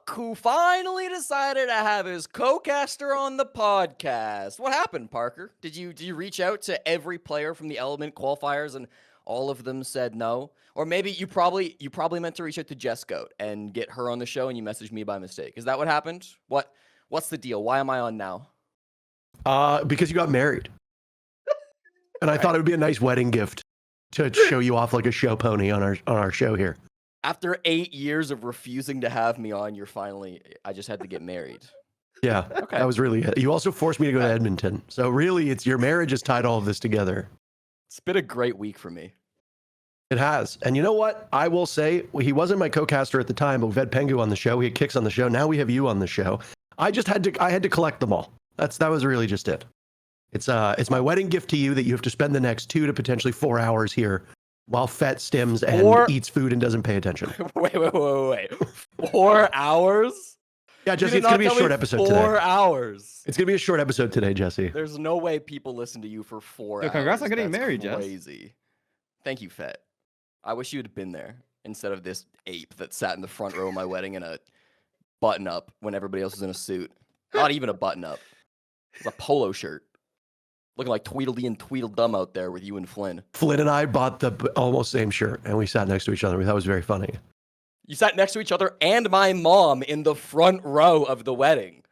who finally decided to have his co-caster on the podcast. What happened, Parker? Did you reach out to every player from the Element qualifiers and all of them said no? Or maybe you probably meant to reach out to Jess Goat and get her on the show and you messaged me by mistake. Is that what happened? What's the deal? Why am I on now? Because you got married. And I thought it would be a nice wedding gift to show you off like a show pony on our show here. After 8 years of refusing to have me on, I just had to get married. Yeah, okay. That was really it. You also forced me to go to Edmonton. So really, it's your marriage has tied all of this together. It's been a great week for me. It has. And you know what? I will say, he wasn't my co-caster at the time, but we've had Pengu on the show. We had Kicks on the show. Now we have you on the show. I had to collect them all. That was really just it. It's my wedding gift to you that you have to spend the next 2 to potentially 4 hours here while Fett stims and eats food and doesn't pay attention. Wait. 4 hours? Yeah, Jesse, it's going to be a short episode today. 4 hours. It's going to be a short episode today, Jesse. There's no way people listen to you for 4 hours. Congrats on getting married, Jess. Crazy. Thank you, Fett. I wish you had been there instead of this ape that sat in the front row of my wedding in a button-up when everybody else was in a suit. Not even a button-up. It was a polo shirt. Looking like Tweedledee and Tweedledum out there with you and Flynn. Flynn and I bought the almost same shirt, and we sat next to each other. That was very funny. You sat next to each other and my mom in the front row of the wedding.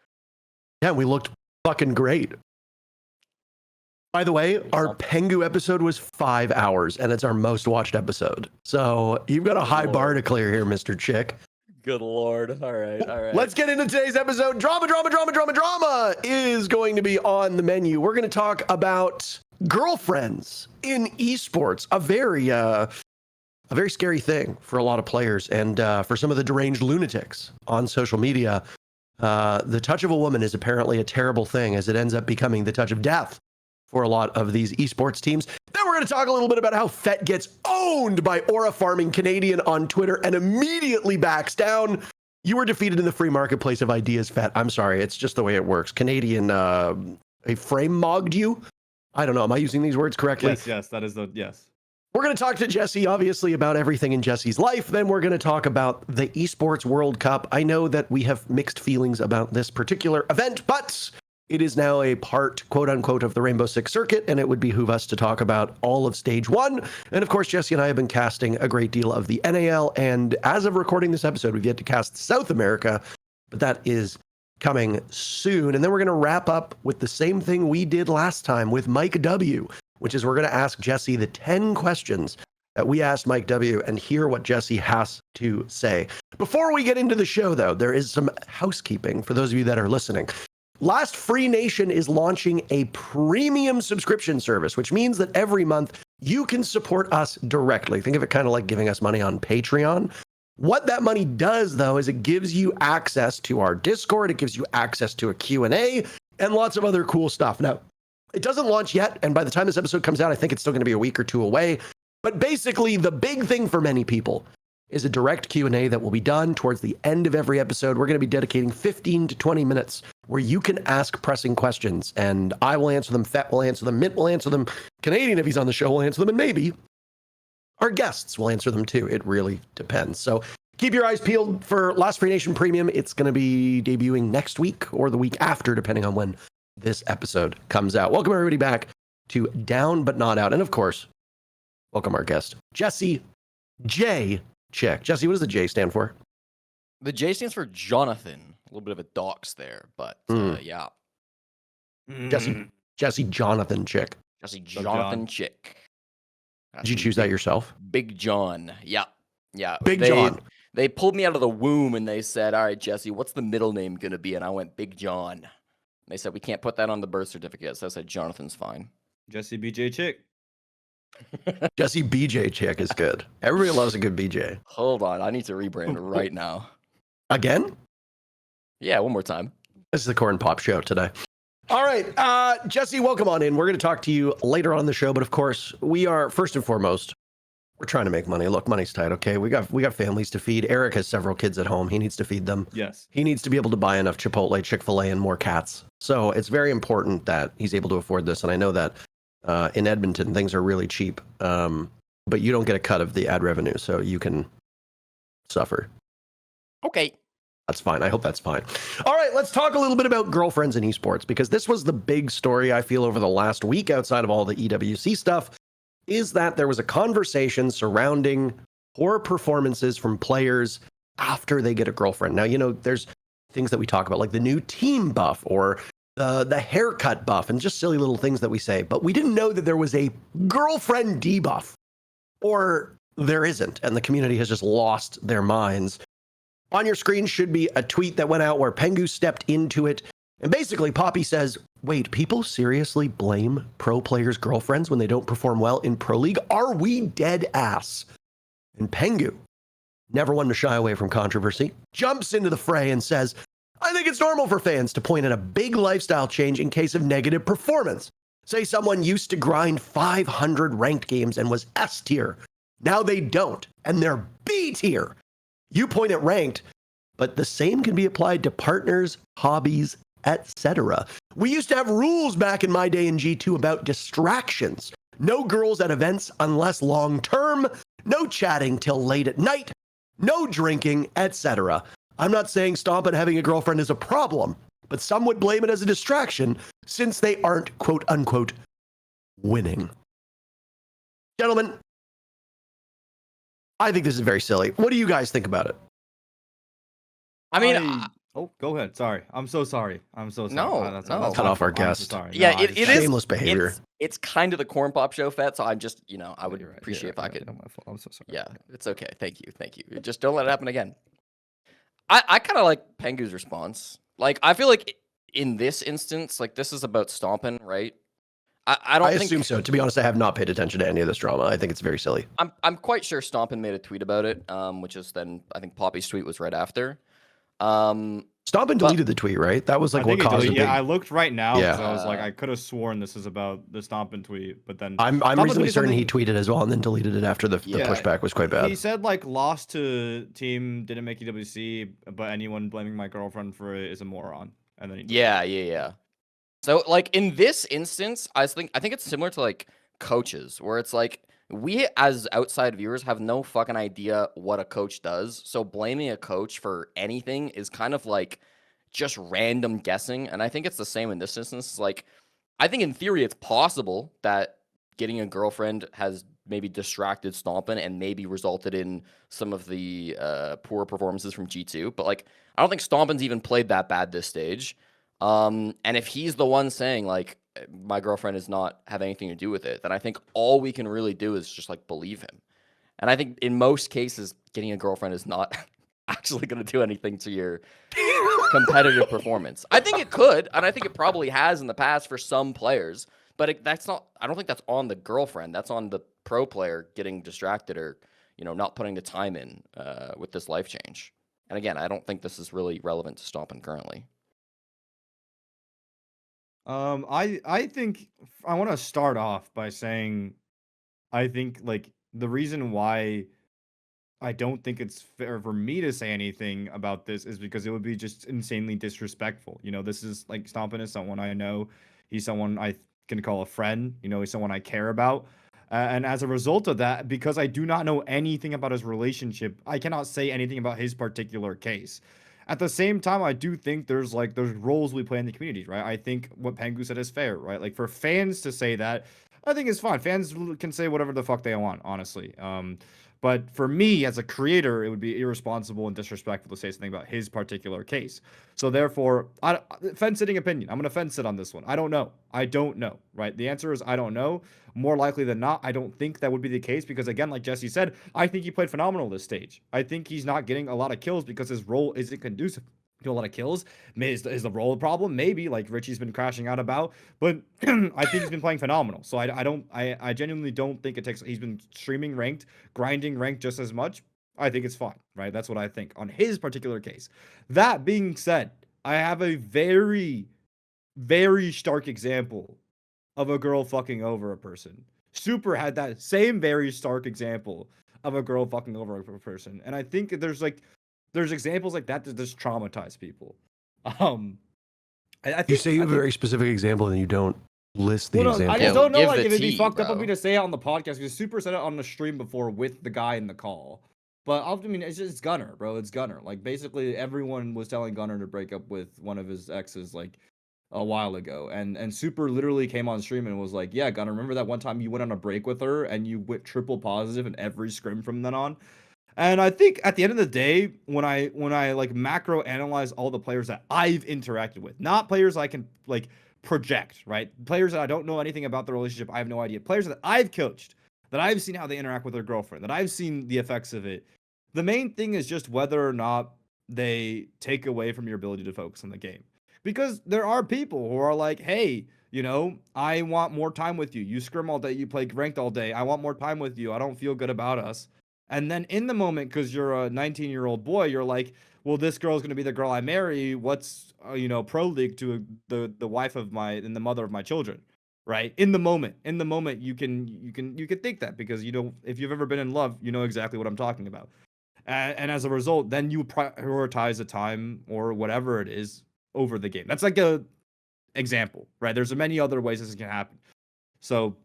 Yeah, we looked fucking great. By the way, our Pengu episode was 5 hours, and it's our most watched episode. So you've got a high bar to clear here, Mr. Chick. Good Lord. All right. Let's get into today's episode. Drama is going to be on the menu. We're going to talk about girlfriends in esports, a very scary thing for a lot of players and for some of the deranged lunatics on social media. The touch of a woman is apparently a terrible thing, as it ends up becoming the touch of death for a lot of these esports teams. Then we're going to talk a little bit about how Fett gets owned by Aura Farming Canadian on Twitter and immediately backs down. You were defeated in the free marketplace of ideas, Fett. I'm sorry. It's just the way it works. Canadian, a frame mogged you? I don't know. Am I using these words correctly? Yes. That is yes. We're going to talk to Jesse, obviously, about everything in Jesse's life. Then we're going to talk about the Esports World Cup. I know that we have mixed feelings about this particular event, but it is now a part, quote unquote, of the Rainbow Six circuit, and it would behoove us to talk about all of stage 1. And of course, Jesse and I have been casting a great deal of the NAL, and as of recording this episode, we've yet to cast South America, but that is coming soon. And then we're going to wrap up with the same thing we did last time with Mike W., which is we're going to ask Jesse the 10 questions that we asked Mike W. and hear what Jesse has to say. Before we get into the show, though, there is some housekeeping for those of you that are listening. Last Free Nation is launching a premium subscription service, which means that every month you can support us directly. Think of it kind of like giving us money on Patreon. What that money does, though, is it gives you access to our Discord. It gives you access to a Q&A and lots of other cool stuff. Now, it doesn't launch yet, and by the time this episode comes out, I think it's still going to be a week or two away. But basically, the big thing for many people is a direct Q&A that will be done towards the end of every episode. We're going to be dedicating 15 to 20 minutes where you can ask pressing questions, and I will answer them, Fett will answer them, Mint will answer them, Canadian, if he's on the show, will answer them, and maybe our guests will answer them too. It really depends. So keep your eyes peeled for Last Free Nation Premium. It's going to be debuting next week or the week after, depending on when this episode comes out. Welcome everybody back to Down But Not Out. And of course, welcome our guest, Jesse J. Chick. Jesse, what does the J stand for? The J stands for Jonathan. A little bit of a dox there, but yeah. Jesse Jonathan Chick. Jesse Jonathan Chick. Did you choose that yourself? Big John. Yeah. Big John. They pulled me out of the womb and they said, all right, Jesse, what's the middle name going to be? And I went, Big John. And they said, we can't put that on the birth certificate. So I said, Jonathan's fine. Jesse BJ Chick. Jesse BJ Chick is good. Everybody loves a good BJ. Hold on. I need to rebrand right now. Again? Yeah, one more time. This is the Cornpop show today. All right, Jesse, welcome on in. We're going to talk to you later on the show, but of course, we are, first and foremost, we're trying to make money. Look, money's tight, okay? We got families to feed. Eric has several kids at home. He needs to feed them. Yes. He needs to be able to buy enough Chipotle, Chick-fil-A, and more cats. So it's very important that he's able to afford this, and I know that in Edmonton, things are really cheap, but you don't get a cut of the ad revenue, so you can suffer. Okay. That's fine. I hope that's fine. All right, let's talk a little bit about girlfriends in esports, because this was the big story, I feel, over the last week outside of all the EWC stuff, is that there was a conversation surrounding poor performances from players after they get a girlfriend. Now, you know, there's things that we talk about, like the new team buff or the haircut buff and just silly little things that we say. But we didn't know that there was a girlfriend debuff, or there isn't, and the community has just lost their minds. On your screen should be a tweet that went out where Pengu stepped into it. And basically, Poppy says, wait, people seriously blame pro players' girlfriends when they don't perform well in Pro League? Are we dead ass? And Pengu, never one to shy away from controversy, jumps into the fray and says, I think it's normal for fans to point at a big lifestyle change in case of negative performance. Say someone used to grind 500 ranked games and was S tier. Now they don't, and they're B tier. You point at ranked, but the same can be applied to partners, hobbies, etc. We used to have rules back in my day in G2 about distractions. No girls at events unless long term, no chatting till late at night, no drinking, etc. I'm not saying stomping having a girlfriend is a problem, but some would blame it as a distraction since they aren't, quote unquote, winning. Gentlemen, I think this is very silly. What do you guys think about it? I mean, oh, go ahead. Sorry. I'm so sorry. I'm so sorry. No, That's no. Cut off our guest. Sorry. yeah, No, it is shameless behavior. It's kind of the Cornpop show, Fett. So I'm just, I would You're right. appreciate if I could. My fault. I'm so sorry. Yeah, it's okay. Thank you. Just don't let it happen again. I kind of like Pengu's response. Like, I feel like in this instance, like, this is about stomping, right? I don't think... assume so. To be honest, I have not paid attention to any of this drama. I think it's very silly. I'm quite sure Stompin made a tweet about it, which is then, I think Poppy's tweet was right after. Stompin deleted the tweet, right? That was like what caused it. Yeah, I looked right now. Yeah. So I was like, I could have sworn this is about the Stompin tweet, but then I'm reasonably certain he tweeted as well and then deleted it after the pushback was quite bad. He said like lost to team, didn't make EWC, but anyone blaming my girlfriend for it is a moron. And then he Yeah. So, like, in this instance, I think it's similar to, like, coaches, where it's like, we as outside viewers have no fucking idea what a coach does. So blaming a coach for anything is kind of like just random guessing. And I think it's the same in this instance. Like, I think in theory it's possible that getting a girlfriend has maybe distracted Stompin and maybe resulted in some of the poor performances from G2. But, like, I don't think Stompin's even played that bad this stage. And if he's the one saying, like, my girlfriend does not have anything to do with it, then I think all we can really do is just, like, believe him. And I think in most cases, getting a girlfriend is not actually going to do anything to your competitive performance. I think it could, and I think it probably has in the past for some players, but that's not, I don't think that's on the girlfriend. That's on the pro player getting distracted or, not putting the time in with this life change. And again, I don't think this is really relevant to Stompin currently. I think I want to start off by saying I think like the reason why I don't think it's fair for me to say anything about this is because it would be just insanely disrespectful. This is like Stompin is someone I know. He's someone I can call a friend. He's someone I care about. And as a result of that, because I do not know anything about his relationship, I cannot say anything about his particular case. At the same time, I do think there's roles we play in the community, right? I think what Pengu said is fair, right? Like for fans to say that, I think it's fine. Fans can say whatever the fuck they want, honestly. But for me, as a creator, it would be irresponsible and disrespectful to say something about his particular case. So therefore, fence-sitting opinion. I'm going to fence-sit on this one. I don't know, right? The answer is I don't know. More likely than not, I don't think that would be the case because, again, like Jesse said, I think he played phenomenal this stage. I think he's not getting a lot of kills because his role isn't conducive to a lot of kills. Is the role a problem? Maybe, like Richie's been crashing out about, but I think he's been playing phenomenal. So I genuinely don't think it takes. He's been streaming ranked, grinding ranked just as much. I think it's fine, right? That's what I think on his particular case. That being said, I have a very, very stark example of a girl fucking over a person. Super had that same very stark example of a girl fucking over a person, and I think there's examples like that just traumatize people. I think You say you have a very specific example and you don't list the example. I just don't know Give like the if it'd be tea, fucked up bro. of me to say it on the podcast because Super said it on the stream before with the guy in the call. But I mean, it's Gunner, bro. It's Gunner. Like, basically, everyone was telling Gunner to break up with one of his exes, like, a while ago. And Super literally came on stream and was like, yeah, Gunner, remember that one time you went on a break with her and you went triple positive in every scrim from then on? And I think at the end of the day, when I like macro analyze all the players that I've interacted with, not players I can like project, right? Players that I don't know anything about the relationship, I have no idea. Players that I've coached, that I've seen how they interact with their girlfriend, that I've seen the effects of it. The main thing is just whether or not they take away from your ability to focus on the game. Because there are people who are like, hey, you know, I want more time with you. You scrim all day, you play ranked all day. I want more time with you. I don't feel good about us. And then in the moment, because you're a 19-year-old boy, you're like, well, this girl's going to be the girl I marry. What's, you know, pro league to the wife of my and the mother of my children, right? In the moment, you can think that, because, you know, if you've ever been in love, you know exactly what I'm talking about. And as a result, then you prioritize the time or whatever it is over the game. That's like a example, right? There's many other ways this can happen. So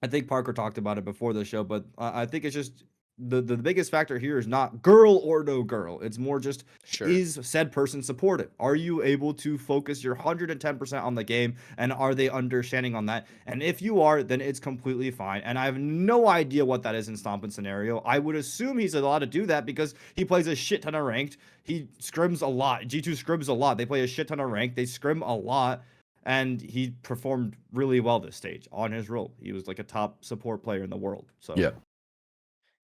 I think Parker talked about it before the show, but I think it's just the biggest factor here is not girl or no girl. It's more just, is said person supportive? Are you able to focus your 110% on the game, and are they understanding on that? And if you are, then it's completely fine. And I have no idea what that is in Stompin' scenario. I would assume he's allowed to do that because he plays a shit ton of ranked. He scrims a lot. G2 scrims a lot. They play a shit ton of ranked. They scrim a lot. And he performed really well this stage on his role. He was like a top support player in the world. So yeah.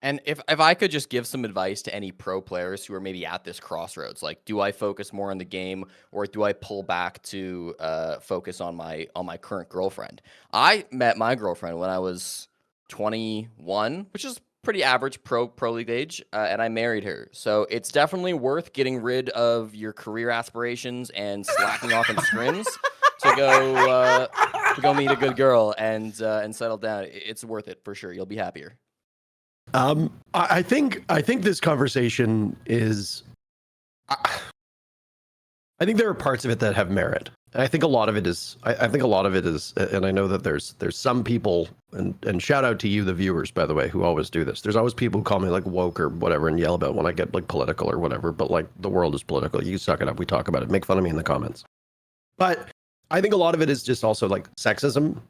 And if I could just give some advice to any pro players who are maybe at this crossroads, like, do I focus more on the game, or do I pull back to focus on my current girlfriend? I met my girlfriend when I was 21, which is pretty average pro league age, and I married her. So it's definitely worth getting rid of your career aspirations and slacking off in scrims to go meet a good girl and settle down. It's worth it for sure. You'll be happier. I think this conversation is. I think there are parts of it that have merit. I think a lot of it is. I think a lot of it is, and I know that there's some people, and shout out to you, the viewers, by the way, who always do this. There's always people who call me like woke or whatever and yell about when I get like political or whatever. But like, the world is political. You suck it up. We talk about it. Make fun of me in the comments. But I think a lot of it is just also like sexism.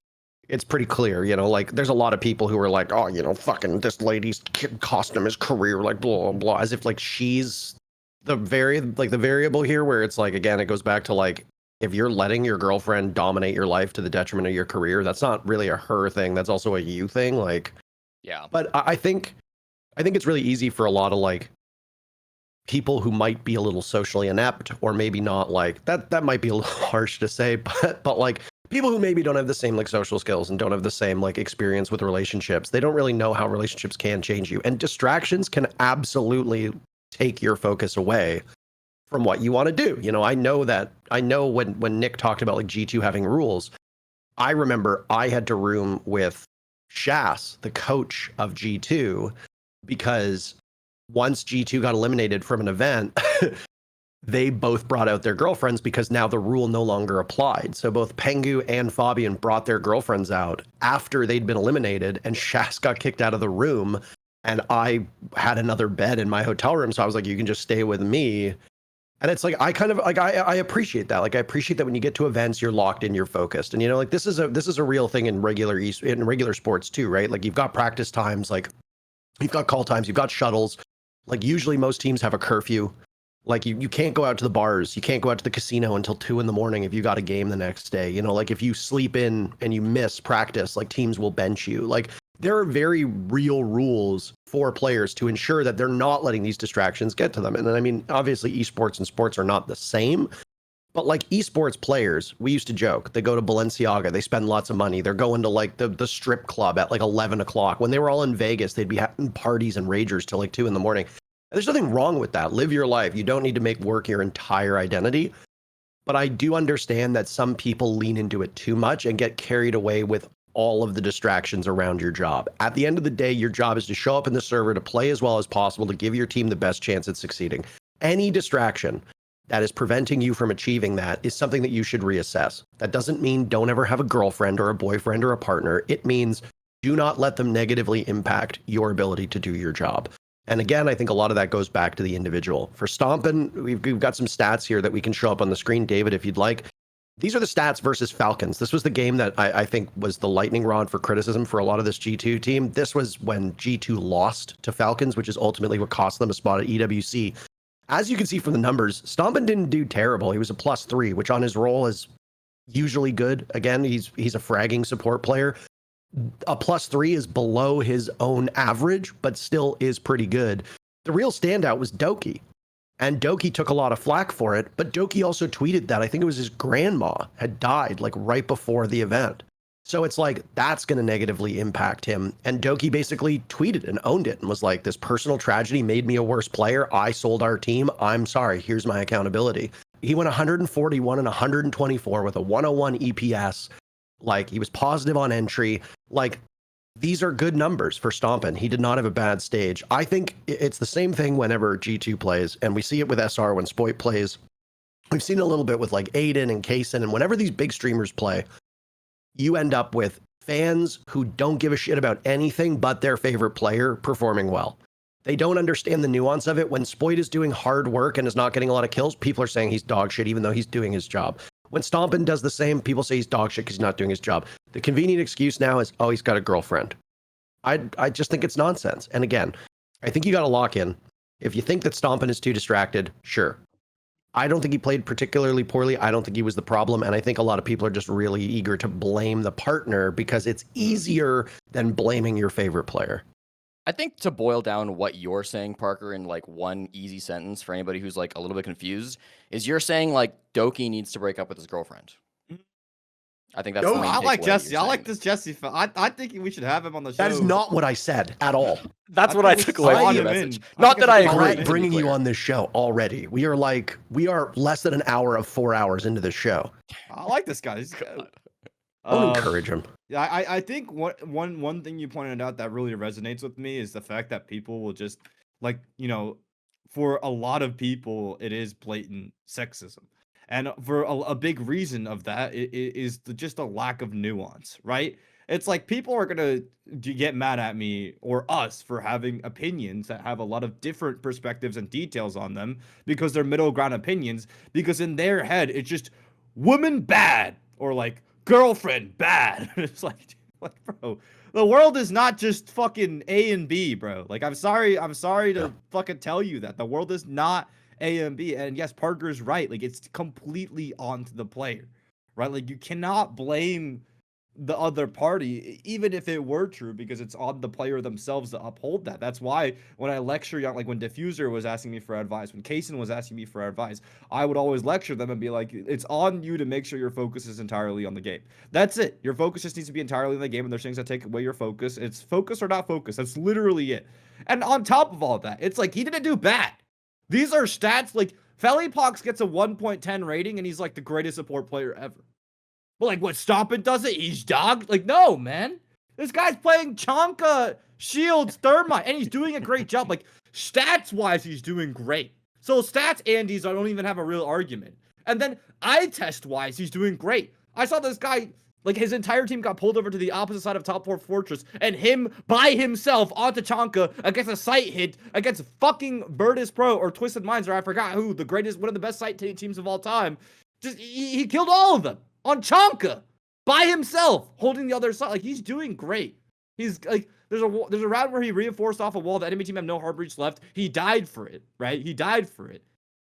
It's pretty clear, you know, like there's a lot of people who are like, oh, you know, fucking this lady's cost him his career, like blah, blah, blah, as if like she's the variable here, where it's like, again, it goes back to like, if you're letting your girlfriend dominate your life to the detriment of your career, that's not really a her thing. That's also a you thing. Like, yeah. But I think it's really easy for a lot of like people who might be a little socially inept, or maybe not, like that might be a little harsh to say, but like, people who maybe don't have the same like social skills and don't have the same like experience with relationships, they don't really know how relationships can change you. And distractions can absolutely take your focus away from what you want to do. You know, I know when Nick talked about like G2 having rules, I remember I had to room with Shas, the coach of G2, because once G2 got eliminated from an event, they both brought out their girlfriends because now the rule no longer applied. So both Pengu and Fabian brought their girlfriends out after they'd been eliminated, and Shas got kicked out of the room, and I had another bed in my hotel room. So I was like, you can just stay with me. And it's like, I kind of like, I appreciate that. Like, I appreciate that when you get to events, you're locked in, you're focused. And, you know, like this is a real thing in regular sports too, right? Like, you've got practice times, like you've got call times, you've got shuttles. Like, usually most teams have a curfew. Like, you can't go out to the bars. You can't go out to the casino until 2 a.m. if you got a game the next day. You know, like if you sleep in and you miss practice, like teams will bench you. Like, there are very real rules for players to ensure that they're not letting these distractions get to them. And then, I mean, obviously esports and sports are not the same, but like esports players, we used to joke, they go to Balenciaga, they spend lots of money. They're going to like the strip club at like 11 o'clock. When they were all in Vegas, they'd be having parties and ragers till like 2 a.m. There's nothing wrong with that. Live your life. You don't need to make work your entire identity. But I do understand that some people lean into it too much and get carried away with all of the distractions around your job. At the end of the day, your job is to show up in the server, to play as well as possible, to give your team the best chance at succeeding. Any distraction that is preventing you from achieving that is something that you should reassess. That doesn't mean don't ever have a girlfriend or a boyfriend or a partner. It means do not let them negatively impact your ability to do your job. And again, I think a lot of that goes back to the individual. For Stompin, we've got some stats here that we can show up on the screen, David, if you'd like. These are the stats versus Falcons. This was the game that I think was the lightning rod for criticism for a lot of this G2 team. This was when G2 lost to Falcons, which is ultimately what cost them a spot at EWC. As you can see from the numbers, Stompin didn't do terrible. He was a +3, which on his role is usually good. Again, he's a fragging support player. A +3 is below his own average, but still is pretty good. The real standout was Doki. And Doki took a lot of flack for it, but Doki also tweeted that I think it was his grandma had died like right before the event. So it's like, that's going to negatively impact him. And Doki basically tweeted and owned it and was like, this personal tragedy made me a worse player. I sold our team. I'm sorry. Here's my accountability. He went 141 and 124 with a 101 EPS. Like, he was positive on entry. Like, these are good numbers for Stompin. He did not have a bad stage. I think it's the same thing whenever G2 plays, and we see it with SR when Spoit plays. We've seen it a little bit with like Aiden and Kaysen, and whenever these big streamers play, you end up with fans who don't give a shit about anything but their favorite player performing well. They don't understand the nuance of it. When Spoit is doing hard work and is not getting a lot of kills, people are saying he's dog shit, even though he's doing his job. When Stompin does the same, people say he's dog shit because he's not doing his job. The convenient excuse now is, oh, he's got a girlfriend. I just think it's nonsense. And again, I think you got to lock in. If you think that Stompin is too distracted, sure. I don't think he played particularly poorly. I don't think he was the problem. And I think a lot of people are just really eager to blame the partner because it's easier than blaming your favorite player. I think to boil down what you're saying, Parker, in like one easy sentence for anybody who's like a little bit confused, is you're saying like Doki needs to break up with his girlfriend. I think that's the main I like takeaway Jesse. you're I like saying. this Jesse. I think we should have him on the show. That is not what I said at all. That's I what I think took we away should from your slide him message. in. I Not think that I it's All agree. right, to be bringing you clear. on this show already. We are less than an hour of 4 hours into this show. I like this guy. Don't encourage him. Yeah, I think one thing you pointed out that really resonates with me is the fact that people will just like, for a lot of people, it is blatant sexism. And for a big reason of that is just a lack of nuance, right? It's like people are going to get mad at me or us for having opinions that have a lot of different perspectives and details on them because they're middle ground opinions, because in their head, it's just woman bad or like girlfriend bad. It's like, bro, the world is not just fucking A and B, bro. Like, I'm sorry to fucking tell you that the world is not A and B. And yes, Parker's right. Like, it's completely onto the player, right? Like, you cannot blame the other party, even if it were true, because it's on the player themselves to uphold that. That's why when I lecture young, like when Diffuser was asking me for advice, when Kaysen was asking me for advice, I would always lecture them and be like, it's on you to make sure your focus is entirely on the game. That's it. Your focus just needs to be entirely on the game, and there's things that take away your focus. It's focus or not focus. That's literally it. And on top of all that, it's like he didn't do bad. These are stats like Felipox gets a 1.10 rating and he's like the greatest support player ever. But like what Stompin does it, he's dog. Like, no, man. This guy's playing Chonka, Shields, Thermite, and he's doing a great job. Like, stats-wise, he's doing great. So stats Andes, I don't even have a real argument. And then eye test-wise, he's doing great. I saw this guy, like his entire team got pulled over to the opposite side of top 4 Fortress, and him by himself onto Chonka against a site hit against fucking Virtus Pro or Twisted Minds, or I forgot who, the greatest, one of the best site teams of all time. Just he killed all of them on Chonka by himself, holding the other side. Like, he's doing great. He's like, there's a round where he reinforced off a wall. The enemy team have no hard breach left. He died for it, right? He died for it.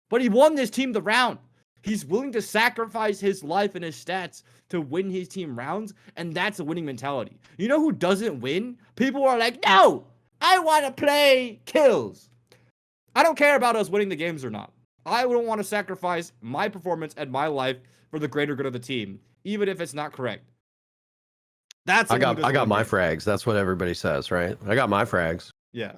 But he won this team the round. He's willing to sacrifice his life and his stats to win his team rounds, and that's a winning mentality. You know who doesn't win? People are like, no, I want to play kills. I don't care about us winning the games or not. I don't want to sacrifice my performance and my life for the greater good of the team, even if it's not correct. That's I got my frags. That's what everybody says, right? I got my frags. Yeah.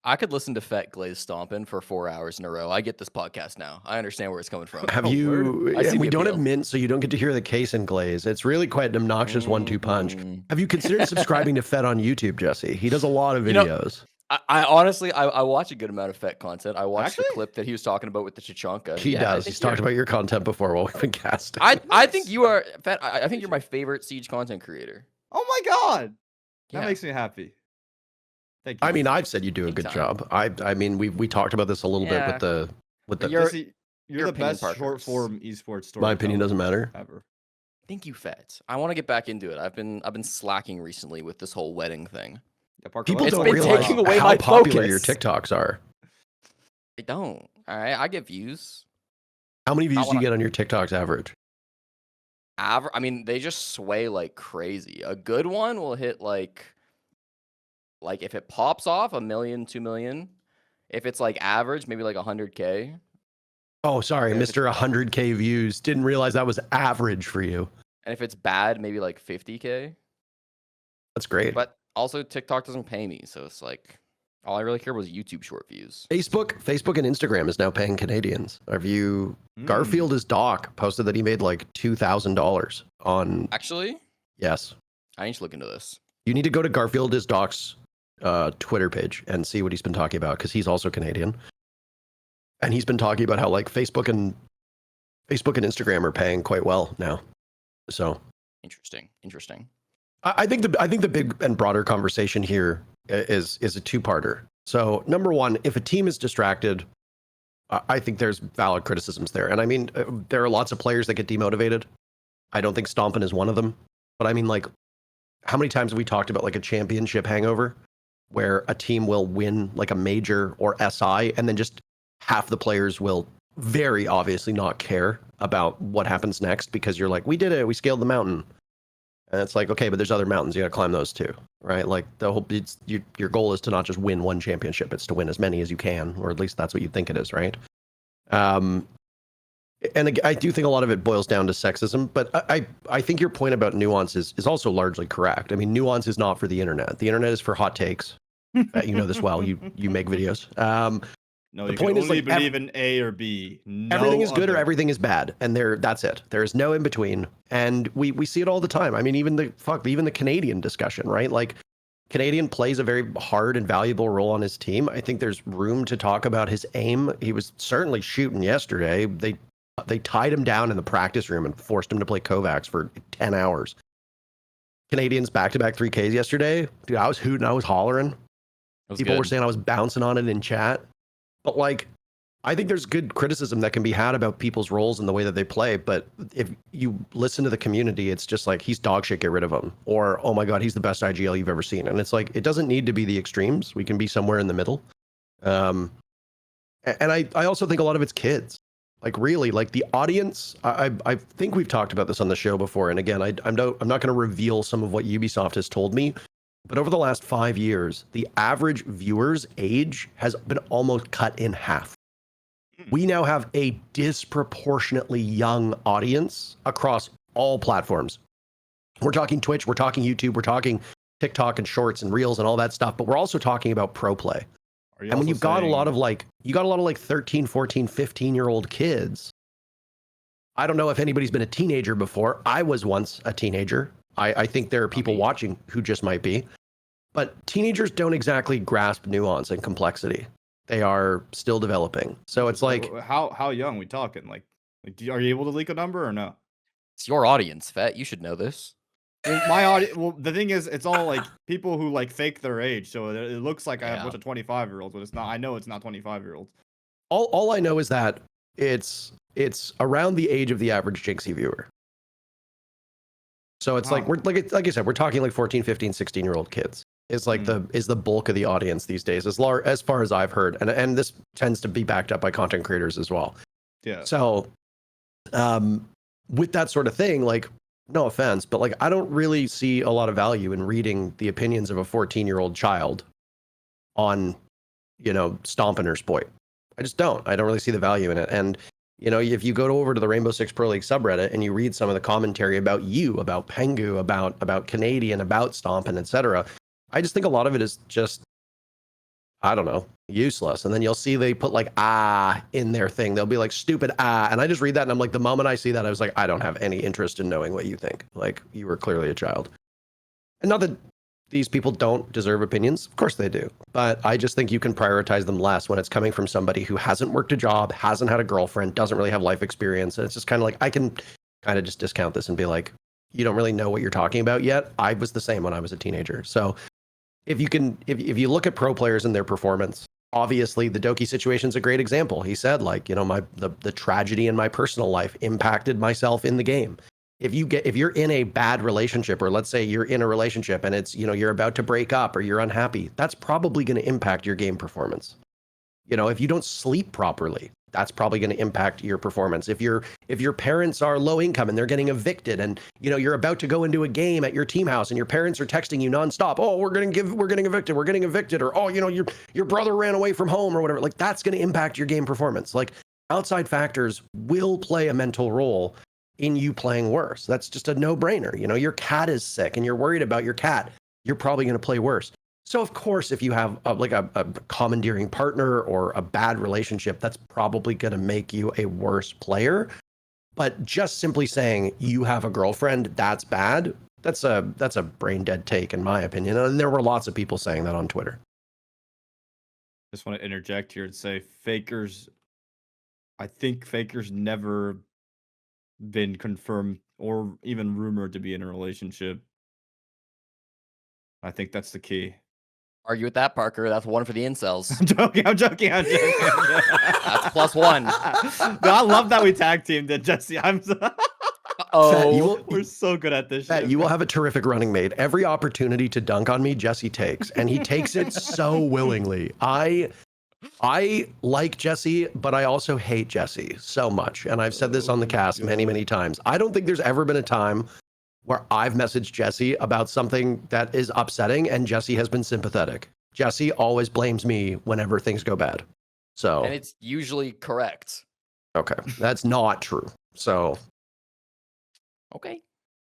I could listen to Fett Glaze Stompin for 4 hours in a row. I get this podcast now. I understand where it's coming from. Have Oh, you? I see And we the don't appeal. have Mint, so you don't get to hear the case and glaze. It's really quite an obnoxious 1-2 punch. Have you considered subscribing to Fett on YouTube, Jesse? He does a lot of You know, videos. I honestly, I watch a good amount of Fett content. I watched the Actually? clip that he was talking about with the Chichanka. He Yeah, does. He's talked about your content before while we've been casting. I think you are, Fett, I think you're my favorite Siege content creator. Oh my god. That Yeah. makes me happy. Thank you. I mean, I've said you do a Big good time. job. I mean, we talked about this a little bit Yeah. with the. Your- Jesse, your you're the opinion, best Parker. short form esports story. My opinion doesn't matter. Ever. Thank you, Fett. I want to get back into it. I've been slacking recently with this whole wedding thing. Yeah, Parker, People let's It's don't been talk realize taking about- away how my popular your focus. TikToks are. I don't. All right, I get views. How many views Not do you what get on your TikToks average? I mean, they just sway like crazy. A good one will hit like if it pops off, 1 million, 2 million. If it's like average, maybe like 100K. Oh, sorry, Yeah, if Mr. 100K views. Didn't realize that was average for you. And if it's bad, maybe like 50K. That's great. But also TikTok doesn't pay me, so it's like all I really care was YouTube short views. Facebook and Instagram is now paying Canadians. Have you? Garfield is Doc posted that he made like $2,000 on. Actually, Yes, I need to look into this. you need to go to Garfield is Doc's Twitter page and see what he's been talking about because he's also Canadian, and he's been talking about how like Facebook and Instagram are paying quite well now. So Interesting. I think the big and broader conversation here is a two-parter. So number one, if a team is distracted, I think there's valid criticisms there. And I mean, there are lots of players that get demotivated. I don't think Stompin is one of them. But I mean, like, how many times have we talked about like a championship hangover where a team will win like a major or SI and then just half the players will very obviously not care about what happens next because you're like, we did it, we scaled the mountain. And it's like, okay, but there's other mountains. You got to climb those too, right? Like the whole, your goal is to not just win one championship. It's to win as many as you can, or at least that's what you think it is, right? And I do think a lot of it boils down to sexism, but I think your point about nuance is also largely correct. I mean, nuance is not for the internet. The internet is for hot takes. You know this well. You make videos. No, the you point can is, only like, believe in A or B. No everything is good or other. everything is bad, and that's it. There is no in between, and we see it all the time. I mean, even the Canadian discussion, right? Like, Canadian plays a very hard and valuable role on his team. I think there's room to talk about his aim. He was certainly shooting yesterday. They tied him down in the practice room and forced him to play Kovacs for 10 hours. Canadians back-to-back 3Ks yesterday. Dude, I was hooting, I was hollering. People were saying I was bouncing on it in chat. But like, I think there's good criticism that can be had about people's roles and the way that they play. But if you listen to the community, it's just like, he's dog shit, get rid of him. Or, oh my God, he's the best IGL you've ever seen. And it's like, it doesn't need to be the extremes. We can be somewhere in the middle. And I also think a lot of it's kids. Like, really, like the audience, I think we've talked about this on the show before. And again, I'm not going to reveal some of what Ubisoft has told me. But over the last 5 years, the average viewer's age has been almost cut in half. We now have a disproportionately young audience across all platforms. We're talking Twitch, we're talking YouTube, we're talking TikTok and Shorts and Reels and all that stuff, but we're also talking about pro play. And when you've got a lot of like 13, 14, 15-year-old kids, I don't know if anybody's been a teenager before. I was once a teenager. I think there are people watching who just might be. But teenagers don't exactly grasp nuance and complexity. They are still developing. So it's like, how young we talking? Like are you able to leak a number or no? It's your audience, Fett. You should know this. Well, my audience. Well, the thing is, it's all like people who like fake their age, so it looks like I have a bunch of 25-year-olds, but it's not. I know it's not 25-year-olds. all I know is that it's around the age of the average Jinxie viewer. So it's like we're like I said, we're talking like 14, 15, 16-year-old kids. Is like the bulk of the audience these days, as far as I've heard, and this tends to be backed up by content creators as well. Yeah. So, with that sort of thing, like, no offense, but like, I don't really see a lot of value in reading the opinions of a 14-year-old child on, Stompin' or Spoit. I just don't. I don't really see the value in it. And if you go over to the Rainbow Six Pro League subreddit and you read some of the commentary about you, about Pengu, about Canadian, about Stompin', etc., I just think a lot of it is just, I don't know, useless. And then you'll see they put like in their thing. They'll be like stupid and I just read that and I'm like, the moment I see that, I was like, I don't have any interest in knowing what you think. Like, you were clearly a child. And not that these people don't deserve opinions. Of course they do. But I just think you can prioritize them less when it's coming from somebody who hasn't worked a job, hasn't had a girlfriend, doesn't really have life experience. And it's just kind of like, I can kind of just discount this and be like, you don't really know what you're talking about yet. I was the same when I was a teenager. So if you look at pro players and their performance, obviously the Doki situation is a great example. He said, like, you know, the tragedy in my personal life impacted myself in the game. If you're in a bad relationship, or let's say you're in a relationship and it's, you know, you're about to break up or you're unhappy, that's probably going to impact your game performance. You know, if you don't sleep properly, that's probably going to impact your performance. If your parents are low income and they're getting evicted, and you know you're about to go into a game at your team house and your parents are texting you nonstop, oh, we're getting evicted, or oh, you know, your brother ran away from home or whatever, like that's going to impact your game performance. Like outside factors will play a mental role in you playing worse. That's just a no-brainer. You know, your cat is sick and you're worried about your cat, you're probably going to play worse. So of course, if you have a commandeering partner or a bad relationship, that's probably going to make you a worse player. But just simply saying you have a girlfriend, that's bad, that's a brain dead take, in my opinion. And there were lots of people saying that on Twitter. Just want to interject here and say I think Faker's never been confirmed or even rumored to be in a relationship. I think that's the key. Argue with that, Parker. That's one for the incels. I'm joking. That's +1. No, I love that we tag teamed it, Jesse. We're so good at this shit. You will have a terrific running mate. Every opportunity to dunk on me, Jesse takes, and he takes it so willingly. I like Jesse, but I also hate Jesse so much. And I've said this on the cast many, many times. I don't think there's ever been a time where I've messaged Jesse about something that is upsetting and Jesse has been sympathetic. Jesse always blames me whenever things go bad. So, and it's usually correct. Okay, that's not true. So, okay.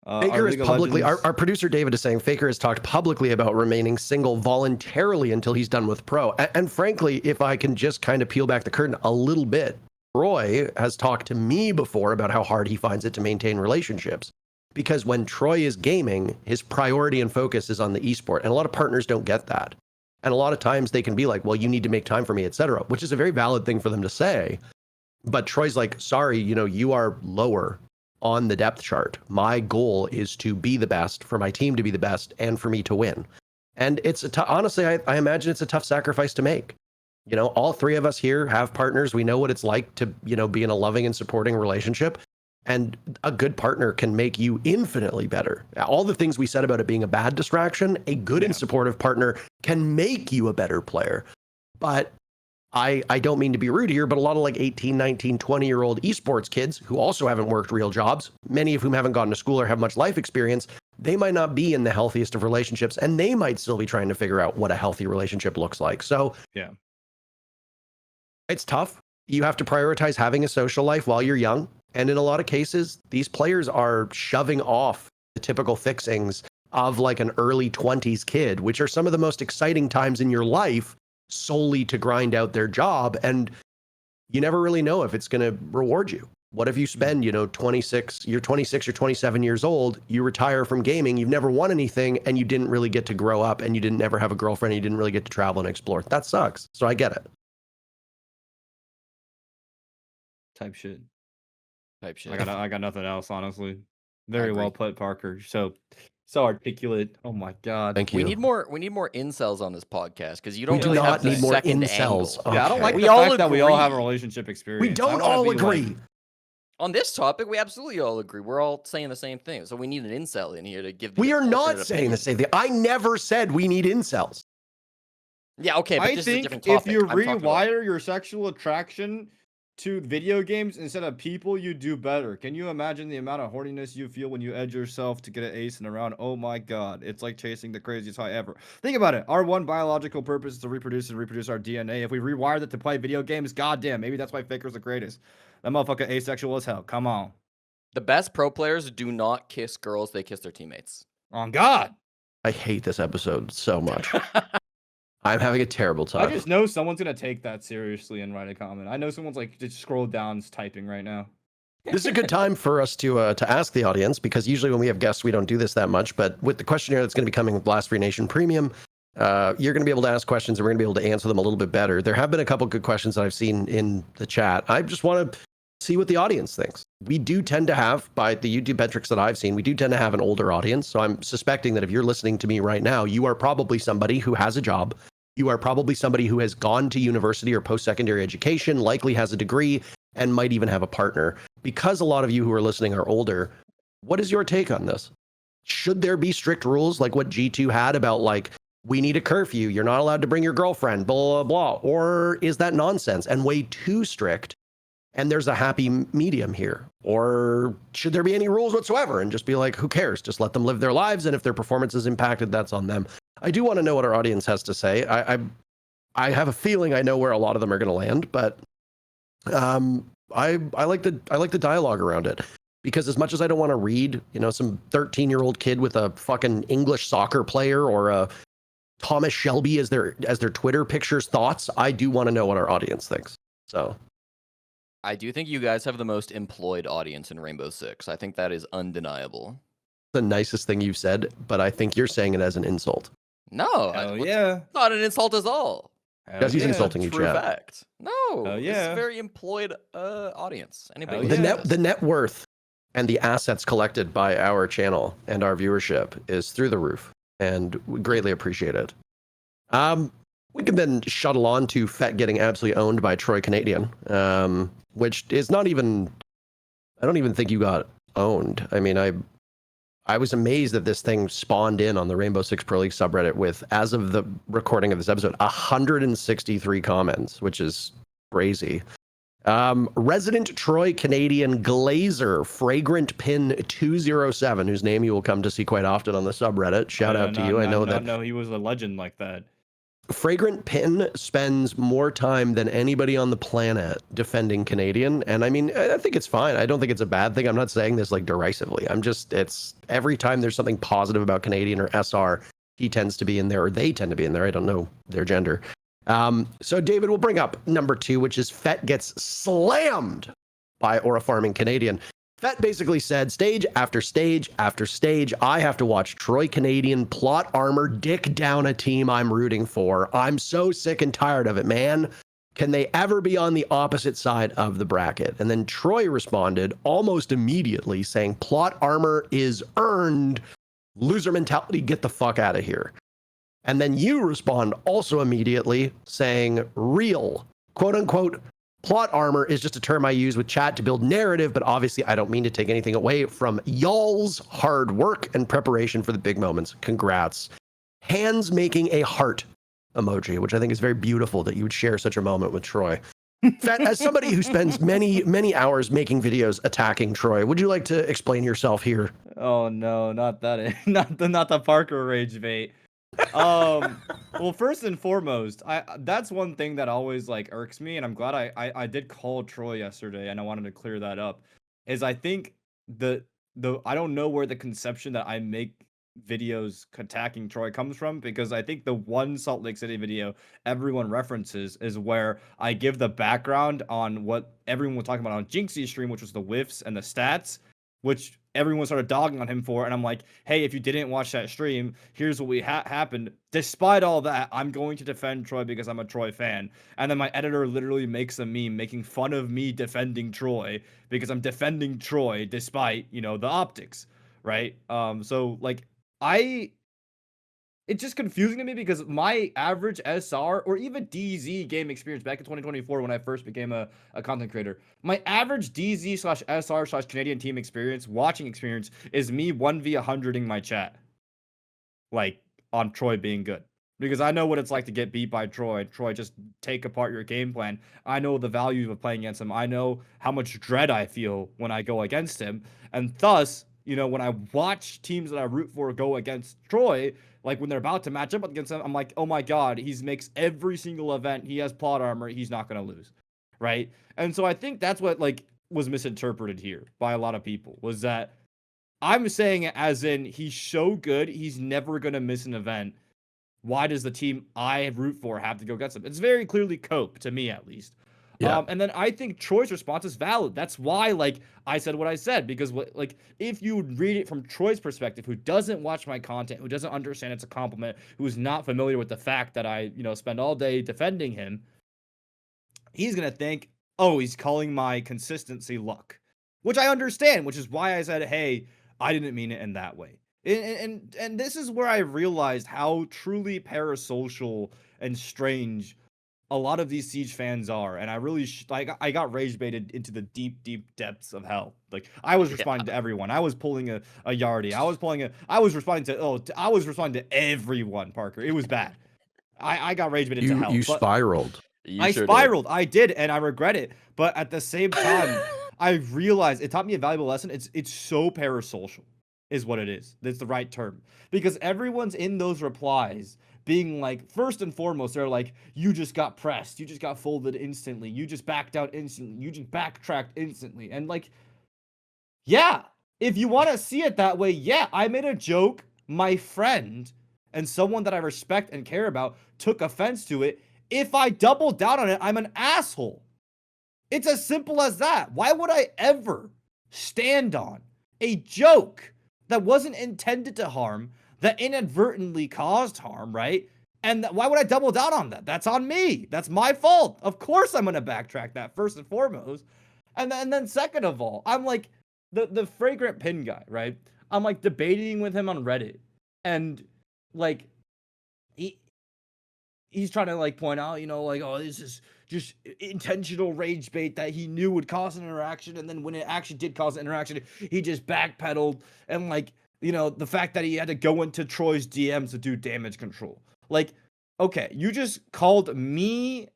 Faker is publicly, our producer David is saying Faker has talked publicly about remaining single voluntarily until he's done with pro. And frankly, if I can just kind of peel back the curtain a little bit, Troy has talked to me before about how hard he finds it to maintain relationships. Because when Troy is gaming, his priority and focus is on the esport. And a lot of partners don't get that. And a lot of times they can be like, well, you need to make time for me, etc., which is a very valid thing for them to say. But Troy's like, sorry, you know, you are lower on the depth chart. My goal is to be the best, for my team to be the best, and for me to win. And it's honestly, I imagine it's a tough sacrifice to make. You know, all three of us here have partners. We know what it's like to, you know, be in a loving and supporting relationship. And a good partner can make you infinitely better. All the things we said about it being a bad distraction, a good and supportive partner can make you a better player. But I don't mean to be rude here, but a lot of like 18, 19, 20-year-old esports kids who also haven't worked real jobs, many of whom haven't gone to school or have much life experience, they might not be in the healthiest of relationships, and they might still be trying to figure out what a healthy relationship looks like. So yeah, it's tough. You have to prioritize having a social life while you're young. And in a lot of cases, these players are shoving off the typical fixings of like an early 20s kid, which are some of the most exciting times in your life, solely to grind out their job. And you never really know if it's going to reward you. What if you spend, you know, you're 26 or 27 years old, you retire from gaming, you've never won anything, and you didn't really get to grow up, and you didn't ever have a girlfriend, and you didn't really get to travel and explore. That sucks. So I get it. Type shit. I got nothing else, honestly. Very well put, Parker. So articulate. Oh my god. Thank you. We need more incels on this podcast, because you don't We do really not have the need more second incels. angle. Yeah, I don't like We the all fact that we all agree. have a relationship experience. We don't all agree. On this topic, we absolutely all agree. We're all saying the same thing. So we need an incel in here to give. We are not saying the same thing. I never said we need incels. Yeah, okay, but I this is a think different topic. if you I'm talking about- rewire your sexual attraction to video games instead of people, you do better. Can you imagine the amount of horniness you feel when you edge yourself to get an ace in a round? Oh my god, it's like chasing the craziest high ever. Think about it. Our one biological purpose is to reproduce our DNA. If we rewired it to play video games, goddamn, maybe that's why Faker's the greatest. That motherfucker asexual as hell. Come on. The best pro players do not kiss girls; they kiss their teammates. On God. I hate this episode so much. I'm having a terrible time. I just know someone's gonna take that seriously and write a comment. I know someone's like just scroll down typing right now. This is a good time for us to ask the audience, because usually when we have guests, we don't do this that much. But with the questionnaire that's going to be coming with Blast Free Nation Premium, you're going to be able to ask questions, and we're going to be able to answer them a little bit better. There have been a couple good questions that I've seen in the chat. I just want to see what the audience thinks. We do tend to have, by the YouTube metrics that I've seen, we do tend to have an older audience. So I'm suspecting that if you're listening to me right now, you are probably somebody who has a job. You are probably somebody who has gone to university or post-secondary education, likely has a degree, and might even have a partner. Because a lot of you who are listening are older, what is your take on this? Should there be strict rules like what G2 had about, like, we need a curfew, you're not allowed to bring your girlfriend, blah, blah, blah? Or is that nonsense and way too strict? And there's a happy medium here? Or should there be any rules whatsoever and just be like, who cares? Just let them live their lives. And if their performance is impacted, that's on them. I do want to know what our audience has to say. I have a feeling I know where a lot of them are going to land, but I like the dialogue around it, because as much as I don't want to read, some 13-year-old kid with a fucking English soccer player or a Thomas Shelby as their Twitter pictures thoughts, I do want to know what our audience thinks. So I do think you guys have the most employed audience in Rainbow Six. I think that is undeniable. The nicest thing you've said, but I think you're saying it as an insult. No, yeah, not an insult at all. Because he's insulting you, True Chad. fact. No, yeah. it's a very employed audience. Anybody? The net worth and the assets collected by our channel and our viewership is through the roof, and we greatly appreciate it. We can then shuttle on to Fett getting absolutely owned by Troy Canadian, which is not even. I don't even think you got owned. I mean, I was amazed that this thing spawned in on the Rainbow Six Pro League subreddit with, as of the recording of this episode, 163 comments, which is crazy. Resident Troy Canadian Glazer Fragrant Pin 207, whose name you will come to see quite often on the subreddit. Shout out to you. I know that. No, he was a legend like that. Fragrant Pin spends more time than anybody on the planet defending Canadian. And I mean, I think it's fine. I don't think it's a bad thing. I'm not saying this like derisively. it's every time there's something positive about Canadian or SR, he tends to be in there, or they tend to be in there. I don't know their gender. So David will bring up number 2, which is Fett gets slammed by Aura Farming Canadian. Fett basically said, stage after stage after stage, I have to watch Troy Canadian plot armor dick down a team I'm rooting for. I'm so sick and tired of it, man. Can they ever be on the opposite side of the bracket? And then Troy responded almost immediately saying, plot armor is earned. Loser mentality, get the fuck out of here. And then you respond also immediately saying, real, quote unquote, plot armor is just a term I use with chat to build narrative, but obviously I don't mean to take anything away from y'all's hard work and preparation for the big moments. Congrats. Hands making a heart emoji, which I think is very beautiful that you would share such a moment with Troy. As somebody who spends many, many hours making videos attacking Troy, would you like to explain yourself here? Oh no, not that. Not the Parker rage bait. Well, first and foremost, that's one thing that always like irks me, and I'm glad I did call Troy yesterday, and I wanted to clear that up. Is I think the I don't know where the conception that I make videos attacking Troy comes from, because I think the one Salt Lake City video everyone references is where I give the background on what everyone was talking about on Jinxie's stream, which was the whiffs and the stats, which everyone started dogging on him for. And I'm like, hey, if you didn't watch that stream, here's what happened. Despite all that, I'm going to defend Troy because I'm a Troy fan. And then my editor literally makes a meme making fun of me defending Troy because I'm defending Troy despite, the optics, right? So like it's just confusing to me, because my average SR or even DZ game experience back in 2024 when I first became a content creator, my average DZ/SR/Canadian team experience, watching experience, is me 1v100ing my chat. Like, on Troy being good. Because I know what it's like to get beat by Troy. Troy just take apart your game plan. I know the value of playing against him. I know how much dread I feel when I go against him. And thus, when I watch teams that I root for go against Troy, like when they're about to match up against him, I'm like, oh my God, he makes every single event. He has plot armor. He's not going to lose. Right. And so I think that's what was misinterpreted here by a lot of people, was that I'm saying it as in he's so good, he's never going to miss an event. Why does the team I root for have to go against him? It's very clearly Cope, to me at least. Yeah. And then I think Troy's response is valid. That's why, I said what I said, because if you read it from Troy's perspective, who doesn't watch my content, who doesn't understand it's a compliment, who is not familiar with the fact that I, spend all day defending him, he's going to think oh, he's calling my consistency luck, which I understand, which is why I said, hey, I didn't mean it in that way. And this is where I realized how truly parasocial and strange a lot of these Siege fans are, and I really I got rage baited into the deep depths of hell. Like I was responding to everyone. I was pulling a Yardy. I was responding to everyone, Parker. It was bad. I got rage baited into hell. You spiraled. You sure spiraled. I did, and I regret it. But at the same time, I realized it taught me a valuable lesson. It's so parasocial, is what it is. That's the right term. Because everyone's in those replies being like, first and foremost, they're like, you just got pressed. You just got folded instantly. You just backed out instantly. You just backtracked instantly. And like, yeah, if you want to see it that way, yeah, I made a joke. My friend and someone that I respect and care about took offense to it. If I double down on it, I'm an asshole. It's as simple as that. Why would I ever stand on a joke that wasn't intended to harm, that inadvertently caused harm, right? And why would I double down on that? That's on me. That's my fault. Of course I'm going to backtrack that first and foremost. And then second of all, I'm like the fragrant pin guy, right? I'm like debating with him on Reddit. And like he's trying to like point out, you know, like, oh, this is just intentional rage bait that he knew would cause an interaction. And then when it actually did cause an interaction, he just backpedaled. And like, you know, the fact that he had to go into Troy's DMs to do damage control. Like, okay, you just called me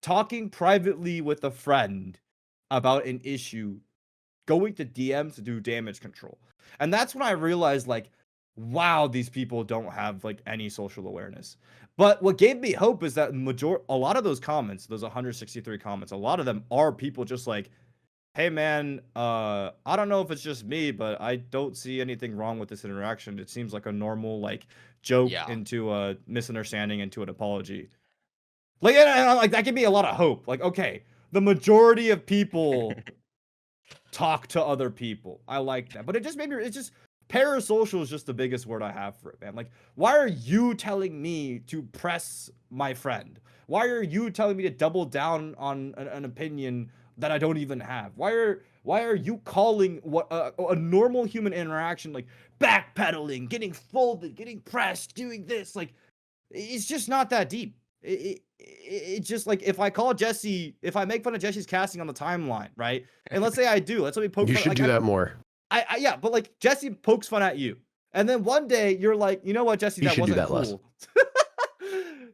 talking privately with a friend about an issue, going to DMs to do damage control. And that's when I realized, like, wow, these people don't have like any social awareness. But what gave me hope is that a lot of those comments, those 163 comments, a lot of them are people just like, hey man, I don't know if it's just me, but I don't see anything wrong with this interaction. It seems like a normal like joke into a misunderstanding into an apology. Like, like that gave me a lot of hope. Like, okay, the majority of people talk to other people. I like that. But it just made me, it's just, parasocial is just the biggest word I have for it, man. Like, why are you telling me to press my friend? Why are you telling me to double down on an opinion that I don't even have? Why are you calling what a normal human interaction like backpedaling, getting folded, getting pressed, doing this? Like, it's just not that deep. It's just like if I call Jesse, if I make fun of Jesse's casting on the timeline, right? And let's say I do, let's let me poke. You should do that more. Yeah, but like Jesse pokes fun at you, and then one day you're like, you know what, Jesse, that wasn't cool.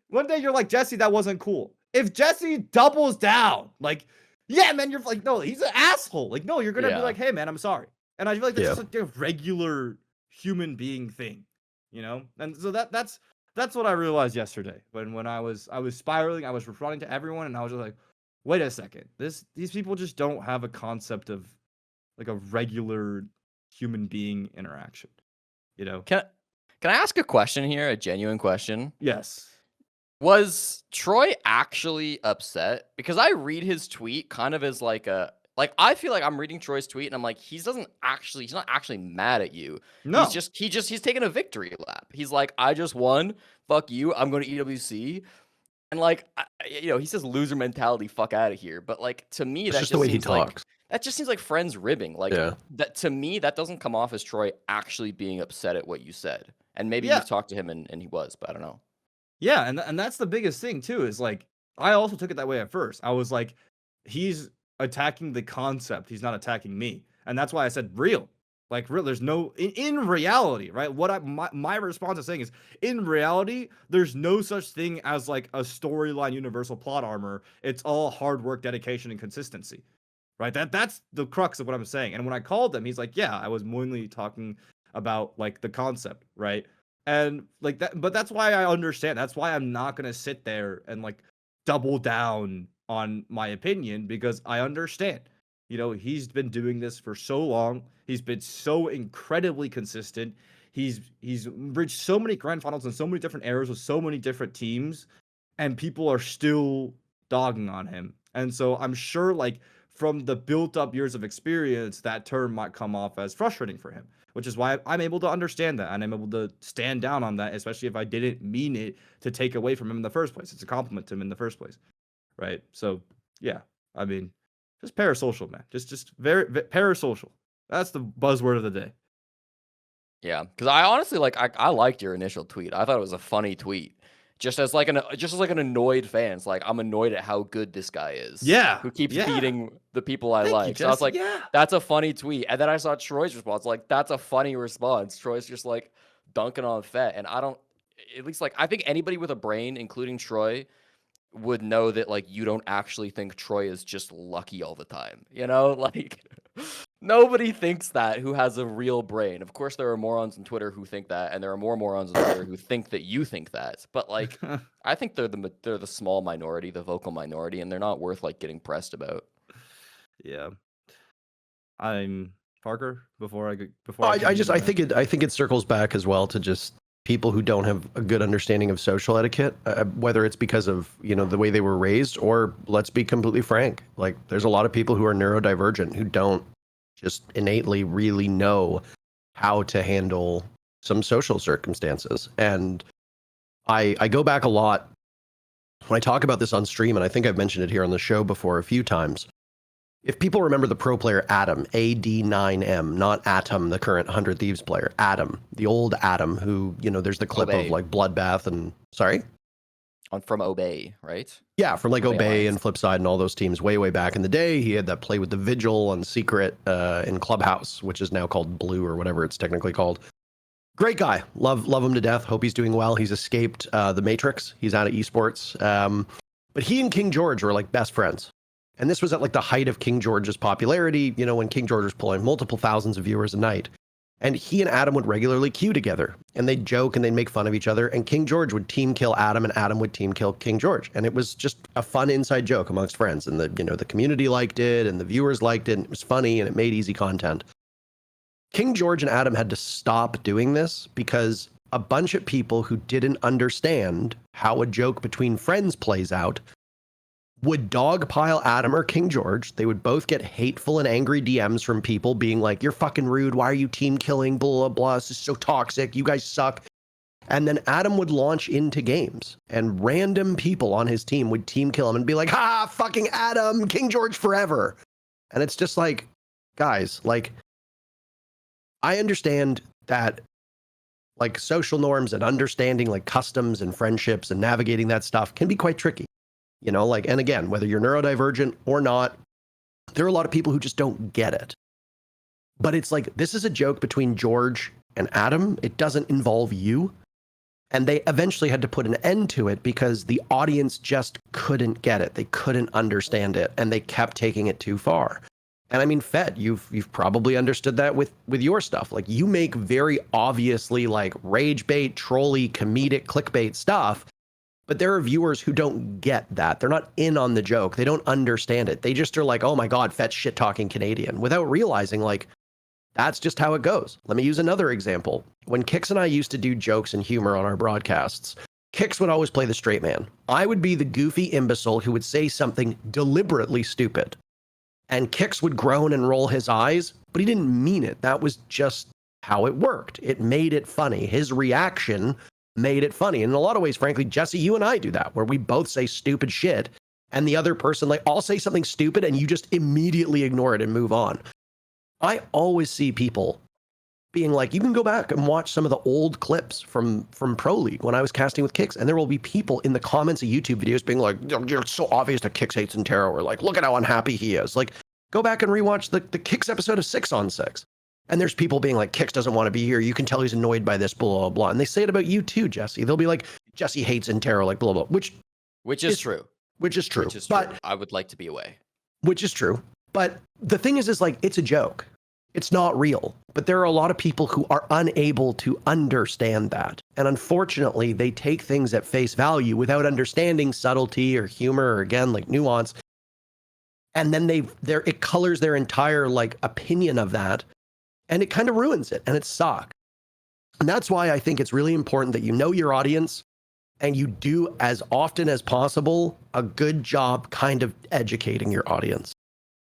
One day you're like, Jesse, that wasn't cool. If Jesse doubles down, like, yeah, man, you're like, no, he's an asshole. Like, no, you're gonna be like, hey, man, I'm sorry. And I feel like that's just like a regular human being thing, you know. And so that's what I realized yesterday when I was spiraling, I was responding to everyone, and I was just like, wait a second, these people just don't have a concept of like a regular human being interaction, you know? Can I ask a question here, a genuine question? Yes. Was Troy actually upset? Because I read his tweet kind of as like I feel like I'm reading Troy's tweet and I'm like, he's not actually mad at you. No. He's taking a victory lap. He's like, I just won. Fuck you. I'm going to EWC. And like, you know, he says loser mentality, fuck out of here. But like, to me, that's just the way he talks. That just seems like friends ribbing. Like that to me, that doesn't come off as Troy actually being upset at what you said. And maybe you've talked to him and he was, but I don't know. Yeah, and that's the biggest thing too, is like I also took it that way at first. I was like, he's attacking the concept, he's not attacking me. And that's why I said real. Like real, there's no in reality, right? What my response is saying is in reality, there's no such thing as like a storyline universal plot armor. It's all hard work, dedication, and consistency. Right? That's the crux of what I'm saying. And when I called him, he's like, yeah, I was mainly talking about like the concept, right? And like that, but that's why I understand. That's why I'm not gonna sit there and like double down on my opinion, because I understand. You know, he's been doing this for so long. He's been so incredibly consistent. He's reached so many grand finals and so many different eras with so many different teams, and people are still dogging on him. And so I'm sure like from the built up years of experience, that term might come off as frustrating for him, which is why I'm able to understand that. And I'm able to stand down on that, especially if I didn't mean it to take away from him in the first place. It's a compliment to him in the first place. Right. So, yeah. I mean, just parasocial, man. Just very parasocial. That's the buzzword of the day. Yeah, because I honestly I liked your initial tweet. I thought it was a funny tweet. Just as like an annoyed fan. It's like I'm annoyed at how good this guy is. Yeah, Who keeps yeah. beating the people I Thank you, like. So I was Jesse. like, Yeah. that's a funny tweet. And then I saw Troy's response. Like, that's a funny response. Troy's just like dunking on Fett. And I don't, at least like I think anybody with a brain, including Troy, would know that like you don't actually think Troy is just lucky all the time. You know, like nobody thinks that who has a real brain. Of course, there are morons on Twitter who think that, and there are more morons on Twitter who think that you think that. But like, I think they're the small minority, the vocal minority, and they're not worth like getting pressed about. Yeah. I'm Parker. I think it circles back as well to just people who don't have a good understanding of social etiquette, whether it's because of the way they were raised, or let's be completely frank, like there's a lot of people who are neurodivergent who don't just innately really know how to handle some social circumstances. And I go back a lot when I talk about this on stream, and I think I've mentioned it here on the show before a few times. If people remember the pro player Adam, AD9M, not Atom, the current 100 Thieves player, Adam, the old Adam, who, there's the clip Obey. of like Bloodbath and, sorry? From Obey, right? Yeah, from like Obey and Alliance. Flipside and all those teams way back in the day. He had that play with the Vigil on Secret in Clubhouse, which is now called Blue or whatever it's technically called. Great guy. Love him to death. Hope he's doing well. He's escaped the Matrix. He's out of esports. But he and King George were like best friends. And this was at like the height of King George's popularity, when King George was pulling multiple thousands of viewers a night. And he and Adam would regularly queue together, and they'd joke and they'd make fun of each other. And King George would team kill Adam, and Adam would team kill King George. And it was just a fun inside joke amongst friends. And the community liked it, and the viewers liked it, and it was funny, and it made easy content. King George and Adam had to stop doing this because a bunch of people who didn't understand how a joke between friends plays out would dogpile Adam or King George. They would both get hateful and angry DMs from people being like, you're fucking rude. Why are you team killing? Blah, blah, blah. This is so toxic. You guys suck. And then Adam would launch into games, and random people on his team would team kill him and be like, ha, fucking Adam, King George forever. And it's just like, guys, like, I understand that like social norms and understanding like customs and friendships and navigating that stuff can be quite tricky. And again, whether you're neurodivergent or not, there are a lot of people who just don't get it. But it's like, this is a joke between George and Adam. It doesn't involve you. And they eventually had to put an end to it because the audience just couldn't get it. They couldn't understand it, and they kept taking it too far. And I mean, Fett, you've probably understood that with your stuff. Like, you make very obviously like rage bait, trolly, comedic, clickbait stuff. But there are viewers who don't get that. They're not in on the joke. They don't understand it. They just are like, oh my God, Fett's shit talking Canadian, without realizing like that's just how it goes. Let me use another example. When Kix and I used to do jokes and humor on our broadcasts, Kix would always play the straight man. I would be the goofy imbecile who would say something deliberately stupid. And Kix would groan and roll his eyes, but he didn't mean it. That was just how it worked. It made it funny. His reaction made it funny. And in a lot of ways, frankly, Jesse, you and I do that, where we both say stupid shit, and the other person, like, I'll say something stupid and you just immediately ignore it and move on. I always see people being like, you can go back and watch some of the old clips from Pro League when I was casting with Kix, and there will be people in the comments of YouTube videos being like, you're so obvious that Kix hates Interro, or like, look at how unhappy he is. Like, go back and rewatch the Kix episode of 6 on 6. And there's people being like, Kix doesn't want to be here. You can tell he's annoyed by this, blah, blah, blah. And they say it about you too, Jesse. They'll be like, Jesse hates Interro, like, blah, blah, which is true. Which is true. But I would like to be away. Which is true. But the thing is like, it's a joke. It's not real. But there are a lot of people who are unable to understand that. And unfortunately, they take things at face value without understanding subtlety or humor or, again, like nuance. And then it colors their entire like opinion of that. And it kind of ruins it, and it sucks. And that's why I think it's really important that you know your audience and you do, as often as possible, a good job kind of educating your audience.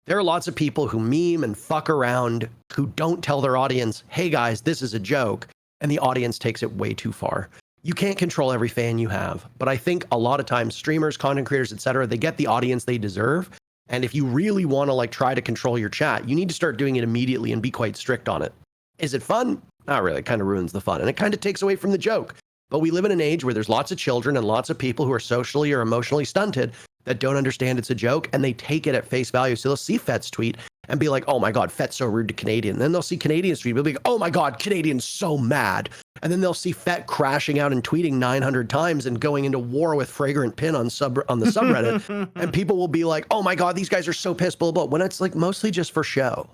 There are lots of people who meme and fuck around who don't tell their audience, hey guys, this is a joke, and the audience takes it way too far. You can't control every fan you have, but I think a lot of times streamers, content creators, etc., they get the audience they deserve, And if you really want to like try to control your chat, you need to start doing it immediately and be quite strict on it. Is it fun? Not really. It kind of ruins the fun and it kind of takes away from the joke. But we live in an age where there's lots of children and lots of people who are socially or emotionally stunted that don't understand it's a joke and they take it at face value. So they'll see Fett's tweet and be like, oh my God, Fett's so rude to Canadian. And then they'll see Canadian's tweet and be like, oh my God, Canadian's so mad. And then they'll see Fett crashing out and tweeting 900 times and going into war with Fragrant Pin on the subreddit. And people will be like, oh my God, these guys are so pissed, blah, blah, blah, when it's like mostly just for show.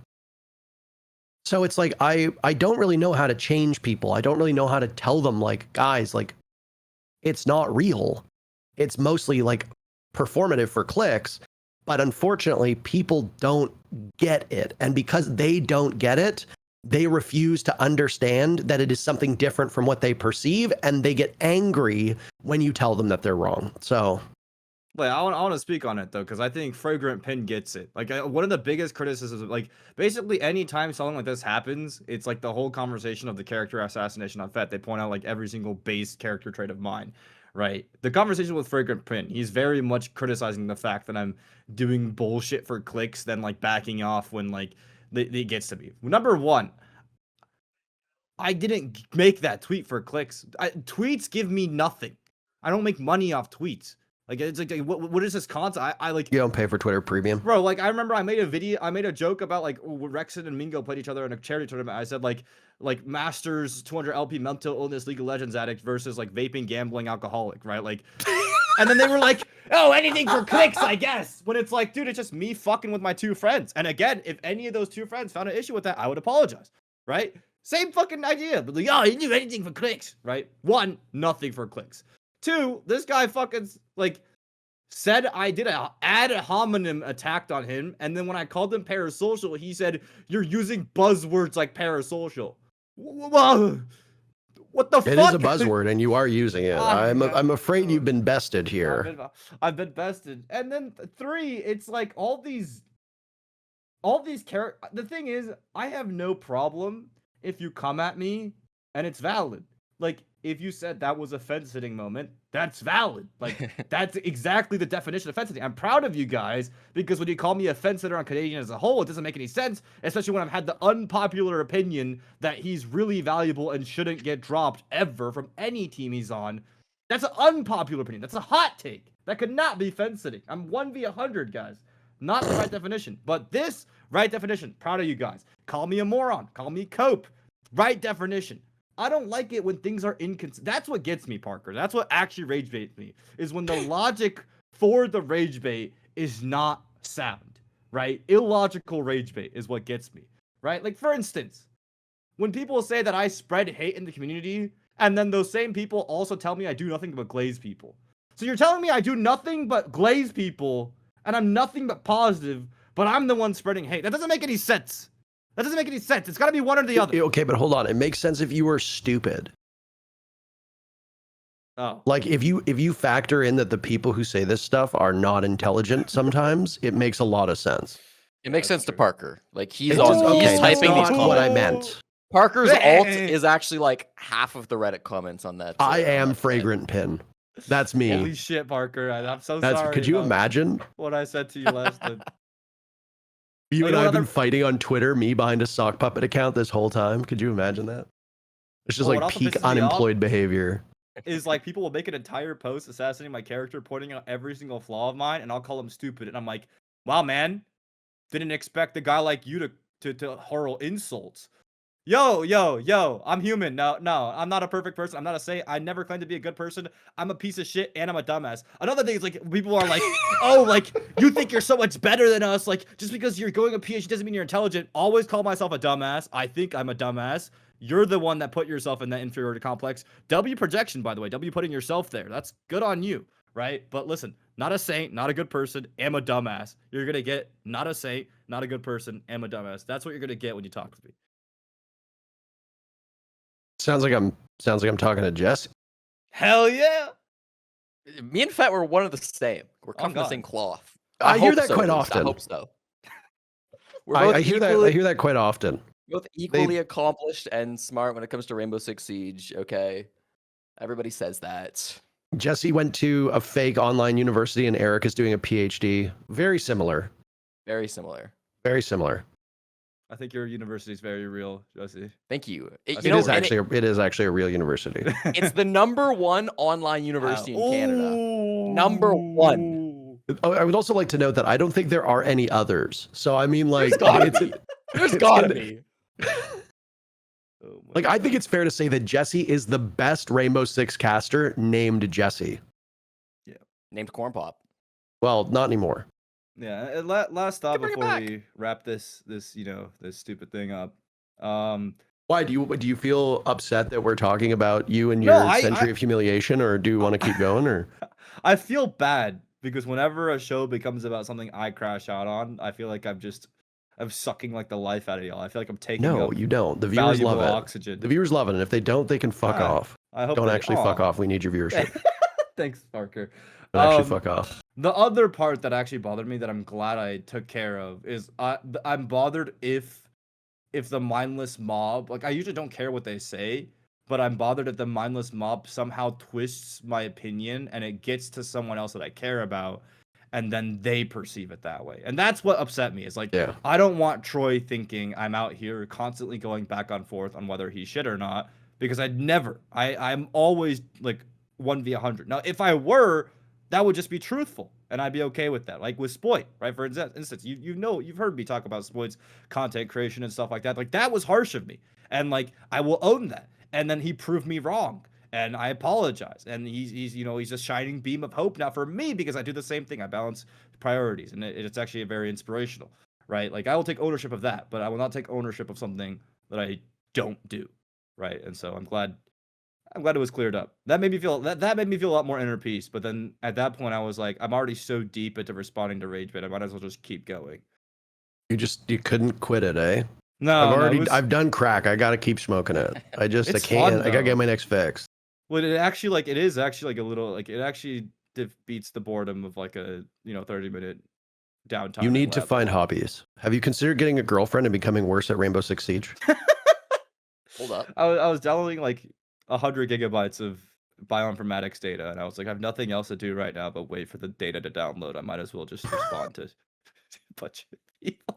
So it's like, I don't really know how to change people. I don't really know how to tell them like, guys, like it's not real. It's mostly like performative for clicks. But unfortunately, people don't get it. And because they don't get it, they refuse to understand that it is something different from what they perceive. And they get angry when you tell them that they're wrong. So. Wait, I want to speak on it though, because I think Fragrant Pin gets it. Like one of the biggest criticisms, like basically any time something like this happens, it's like the whole conversation of the character assassination on Fett. They point out like every single base character trait of mine, right? The conversation with Fragrant Pin, he's very much criticizing the fact that I'm doing bullshit for clicks, then like backing off when like it gets to me. Number one, I didn't make that tweet for clicks. Tweets give me nothing. I don't make money off tweets. Like it's like what is this concept? I like you don't pay for Twitter Premium, bro. Like I remember I made a joke about like when Rexon and Mingo played each other in a charity tournament. I said like Masters 200 LP mental illness League of Legends addict versus like vaping gambling alcoholic, right? Like, and then they were like, oh, anything for clicks, I guess. When it's like, dude, it's just me fucking with my two friends. And again, if any of those two friends found an issue with that, I would apologize, right? Same fucking idea, but like, oh, you do anything for clicks, right? One, nothing for clicks. Two, this guy fucking like said I did a ad hominem attack on him, and then when I called him parasocial, he said you're using buzzwords like parasocial. What the fuck? It is a buzzword, and you are using it. I'm afraid you've been bested here. I've been bested. And then three, it's like all these characters. The thing is, I have no problem if you come at me and it's valid. Like, if you said that was a fence-sitting moment, that's valid. Like, that's exactly the definition of fence-sitting. I'm proud of you guys, because when you call me a fence-sitter on Canadian as a whole, it doesn't make any sense, especially when I've had the unpopular opinion that he's really valuable and shouldn't get dropped ever from any team he's on. That's an unpopular opinion. That's a hot take. That could not be fence-sitting. I'm 1v100, guys. Not the right definition. But this, right definition. Proud of you guys. Call me a moron. Call me cope. Right definition. I don't like it when things are inconsistent. That's what gets me, Parker. That's what actually rage baits me, is when the logic for the rage bait is not sound, right? Illogical rage bait is what gets me, right? Like, for instance, when people say that I spread hate in the community, and then those same people also tell me I do nothing but glaze people. So you're telling me I do nothing but glaze people, and I'm nothing but positive, but I'm the one spreading hate. That doesn't make any sense. That doesn't make any sense. It's got to be one or the other. Okay, but hold on. It makes sense if you were stupid. Oh. Like if you factor in that the people who say this stuff are not intelligent sometimes, it makes a lot of sense. It makes sense to Parker. Like he's It's on just- okay, he's that's typing these not what I comments. meant. Parker's alt is actually like half of the Reddit comments on that. I am Fragrant Pin. That's me. Holy shit, Parker. I'm so sorry. Could you imagine? What I said to you last time. You and I have been fighting on Twitter, me behind a sock puppet account this whole time. Could you imagine that? It's just like peak unemployed behavior. Is like people will make an entire post assassinating my character, pointing out every single flaw of mine, and I'll call them stupid. And I'm like, wow, man, didn't expect a guy like you to hurl insults. Yo, I'm human. No, I'm not a perfect person. I'm not a saint. I never claimed to be a good person. I'm a piece of shit and I'm a dumbass. Another thing is like people are like, oh, like you think you're so much better than us. Like just because you're going a PhD doesn't mean you're intelligent. Always call myself a dumbass. I think I'm a dumbass. You're the one that put yourself in that inferiority complex. W projection, by the way. W putting yourself there. That's good on you, right? But listen, not a saint, not a good person, am a dumbass. You're going to get not a saint, not a good person, am a dumbass. That's what you're going to get when you talk to me. Sounds like I'm talking to Jesse. Hell yeah. Me and Fett were one of the same. We're cut from the same cloth. I hear hope that so, quite at least. often. I hope so. I hear that quite often. Both equally accomplished and smart when it comes to Rainbow Six Siege. Okay, everybody says that. Jesse went to a fake online university, and Eric is doing a PhD. Very similar. Very similar. Very similar. I think your university is very real, Jesse. Thank you. It is actually a real university. It's the #1 online university in Canada. #1. I would also like to note that I don't think there are any others. So I mean, like, There's gotta be. Like, I think it's fair to say that Jesse is the best Rainbow Six caster named Jesse. Yeah. Named Cornpop. Well, not anymore. Yeah. And last thought before we wrap this stupid thing up. Why do you feel upset that we're talking about you and your century of humiliation, or do you want to keep going? Or I feel bad because whenever a show becomes about something I crash out on, I feel like I'm sucking like the life out of y'all. I feel like I'm taking no, you don't. The viewers love it. Oxygen. The viewers love it, and if they don't, they can fuck off. I hope don't actually fuck off. We need your viewership. Thanks, Parker. Don't actually fuck off. The other part that actually bothered me that I'm glad I took care of is I'm bothered if the mindless mob, like, I usually don't care what they say, but I'm bothered if the mindless mob somehow twists my opinion and it gets to someone else that I care about, and then they perceive it that way. And that's what upset me. Is like, I don't want Troy thinking I'm out here constantly going back and forth on whether he's shit or not, because I'm always like 1v100. Now, if I were, that would just be truthful, and I'd be okay with that. Like with Spoit, right? For instance, you've heard me talk about Spoit's content creation and stuff like that. Like, that was harsh of me, and like, I will own that. And then he proved me wrong, and I apologize. And he's a shining beam of hope now for me, because I do the same thing. I balance priorities, and it's actually very inspirational, right? Like, I will take ownership of that, but I will not take ownership of something that I don't do, right? And so I'm glad it was cleared up. That made me feel that made me feel a lot more inner peace. But then at that point, I was like, I'm already so deep into responding to rage bait, I might as well just keep going. You couldn't quit it, eh? No, I've done crack. I gotta keep smoking it. I can't. Fun, I gotta get my next fix. Well, it is actually like a little, like, it actually defeats the boredom of like a 30-minute downtime. You need to find hobbies. Have you considered getting a girlfriend and becoming worse at Rainbow Six Siege? Hold up. I was downloading like 100 gigabytes of bioinformatics data, and I was like, I have nothing else to do right now but wait for the data to download. I might as well just respond to a bunch of people.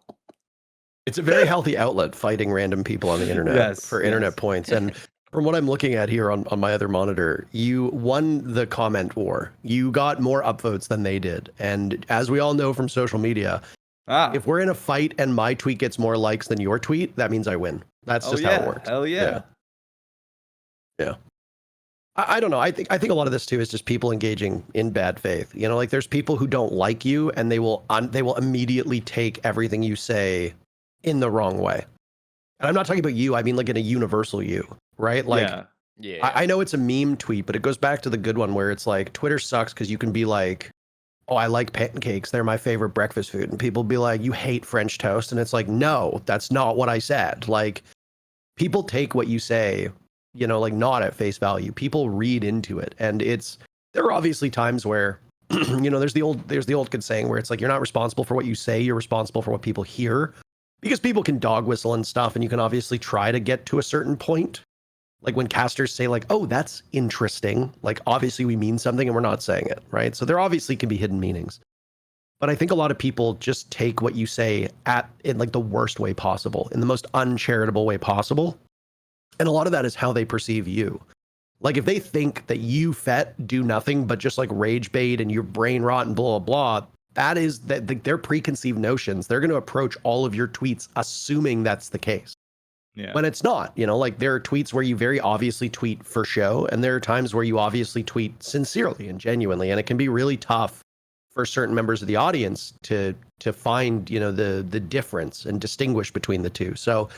It's a very healthy outlet, fighting random people on the internet for internet points. And from what I'm looking at here on my other monitor, you won the comment war. You got more upvotes than they did. And as we all know from social media, if we're in a fight and my tweet gets more likes than your tweet, that means I win. That's just how it works. Hell yeah. Yeah. I don't know. I think a lot of this too is just people engaging in bad faith. Like, there's people who don't like you, and they will immediately take everything you say in the wrong way. And I'm not talking about you. I mean, like, in a universal you, right? Like, yeah. I know it's a meme tweet, but it goes back to the good one where it's like, Twitter sucks because you can be like, oh, I like pancakes. They're my favorite breakfast food. And people be like, you hate French toast. And it's like, no, that's not what I said. Like, people take what you say, like, not at face value. People read into it. And there are obviously times where, there's the old good saying where it's like, you're not responsible for what you say, you're responsible for what people hear. Because people can dog whistle and stuff, and you can obviously try to get to a certain point. Like when casters say like, oh, that's interesting. Like, obviously we mean something and we're not saying it, right? So there obviously can be hidden meanings. But I think a lot of people just take what you say in like the worst way possible, in the most uncharitable way possible. And a lot of that is how they perceive you. Like, if they think that you, Fett, do nothing but just like rage bait and your brain rot and blah, blah, blah, that is their preconceived notions. They're going to approach all of your tweets assuming that's the case. Yeah. When it's not. Like, there are tweets where you very obviously tweet for show, and there are times where you obviously tweet sincerely and genuinely, and it can be really tough for certain members of the audience to find the difference and distinguish between the two. So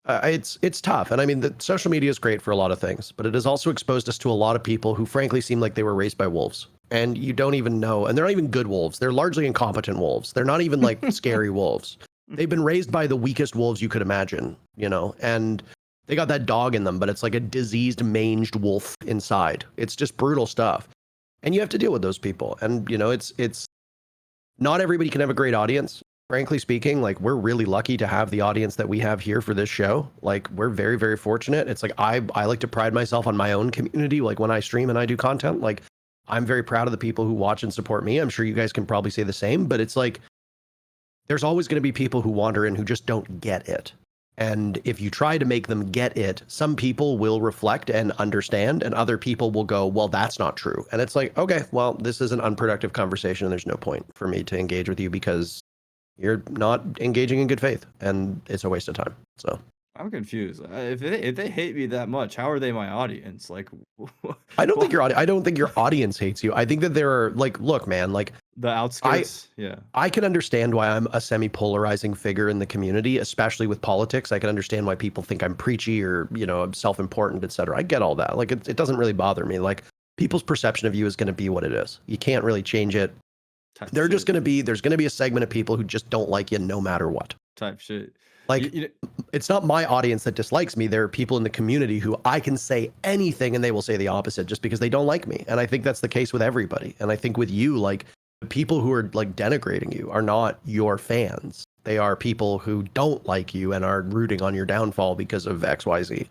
it's tough. And I mean, the social media is great for a lot of things, but it has also exposed us to a lot of people who frankly seem like they were raised by wolves. And you don't even know, and they're not even good wolves. They're largely incompetent wolves. They're not even like scary wolves. They've been raised by the weakest wolves you could imagine, and they got that dog in them, but it's like a diseased, manged wolf inside. It's just brutal stuff. And you have to deal with those people. And, it's not everybody can have a great audience. Frankly speaking, like, we're really lucky to have the audience that we have here for this show. Like, we're very, very fortunate. It's like, I like to pride myself on my own community. Like, when I stream and I do content, like, I'm very proud of the people who watch and support me. I'm sure you guys can probably say the same, but it's like, there's always going to be people who wander in who just don't get it. And if you try to make them get it, some people will reflect and understand, and other people will go, well, that's not true. And it's like, okay, well, this is an unproductive conversation, and there's no point for me to engage with you because you're not engaging in good faith, and it's a waste of time. So I'm confused. If they hate me that much, how are they my audience? Like, I don't think your audience hates you. I think that there are like, look, man, like the outskirts. Yeah, I can understand why I'm a semi-polarizing figure in the community, especially with politics. I can understand why people think I'm preachy or, you know, I'm self-important, etc. I get all that. Like, it doesn't really bother me. Like, people's perception of you is going to be what it is. You can't really change it. There's going to be a segment of people who just don't like you no matter what. Type shit. Like, it's not my audience that dislikes me. There are people in the community who I can say anything and they will say the opposite just because they don't like me. And I think that's the case with everybody. And I think with you, like, the people who are like denigrating you are not your fans. They are people who don't like you and are rooting on your downfall because of XYZ.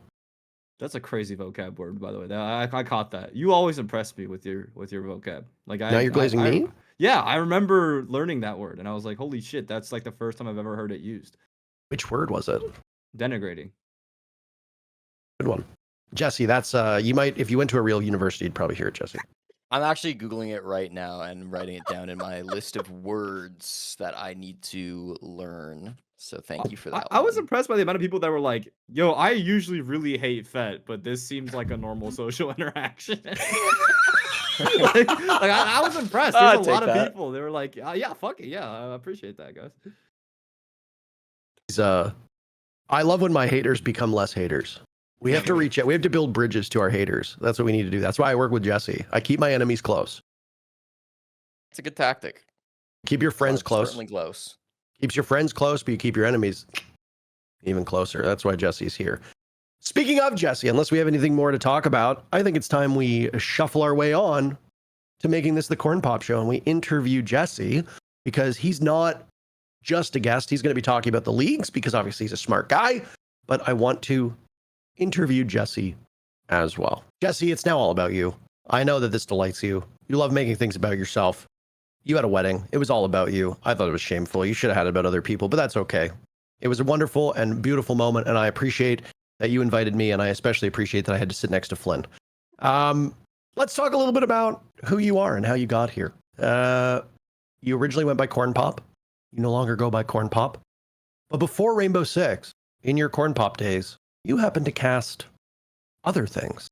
That's a crazy vocab word, by the way. I caught that. You always impress me with your vocab. Like, now you're glazing me? Yeah, I remember learning that word, and I was like, holy shit, that's like the first time I've ever heard it used. Which word was it? Denigrating. Good one. Jesse, that's you might, if you went to a real university, you'd probably hear it, Jesse. I'm actually Googling it right now and writing it down in my list of words that I need to learn. So thank you for that. I was impressed by the amount of people that were like, yo, I usually really hate Fett, but this seems like a normal social interaction. I was impressed. There's a lot of people. They were like, yeah, fuck it. Yeah, I appreciate that, guys. I love when my haters become less haters. We have to reach out. We have to build bridges to our haters. That's what we need to do. That's why I work with Jesse. I keep my enemies close. It's a good tactic. Keep your friends close. Certainly close. Keeps your friends close, but you keep your enemies even closer. That's why Jesse's here. Speaking of Jesse, unless we have anything more to talk about, I think it's time we shuffle our way on to making this the Cornpop show, and we interview Jesse because he's not just a guest. He's going to be talking about the leagues because obviously he's a smart guy, but I want to interview Jesse as well. Jesse, it's now all about you. I know that this delights you. You love making things about yourself. You had a wedding. It was all about you. I thought it was shameful. You should have had it about other people, but that's okay. It was a wonderful and beautiful moment, and I appreciate that you invited me, and I especially appreciate that I had to sit next to Flynn. Let's talk a little bit about who you are and how you got here. You originally went by Cornpop. You no longer go by Cornpop. But before Rainbow Six, in your Cornpop days, you happened to cast other things.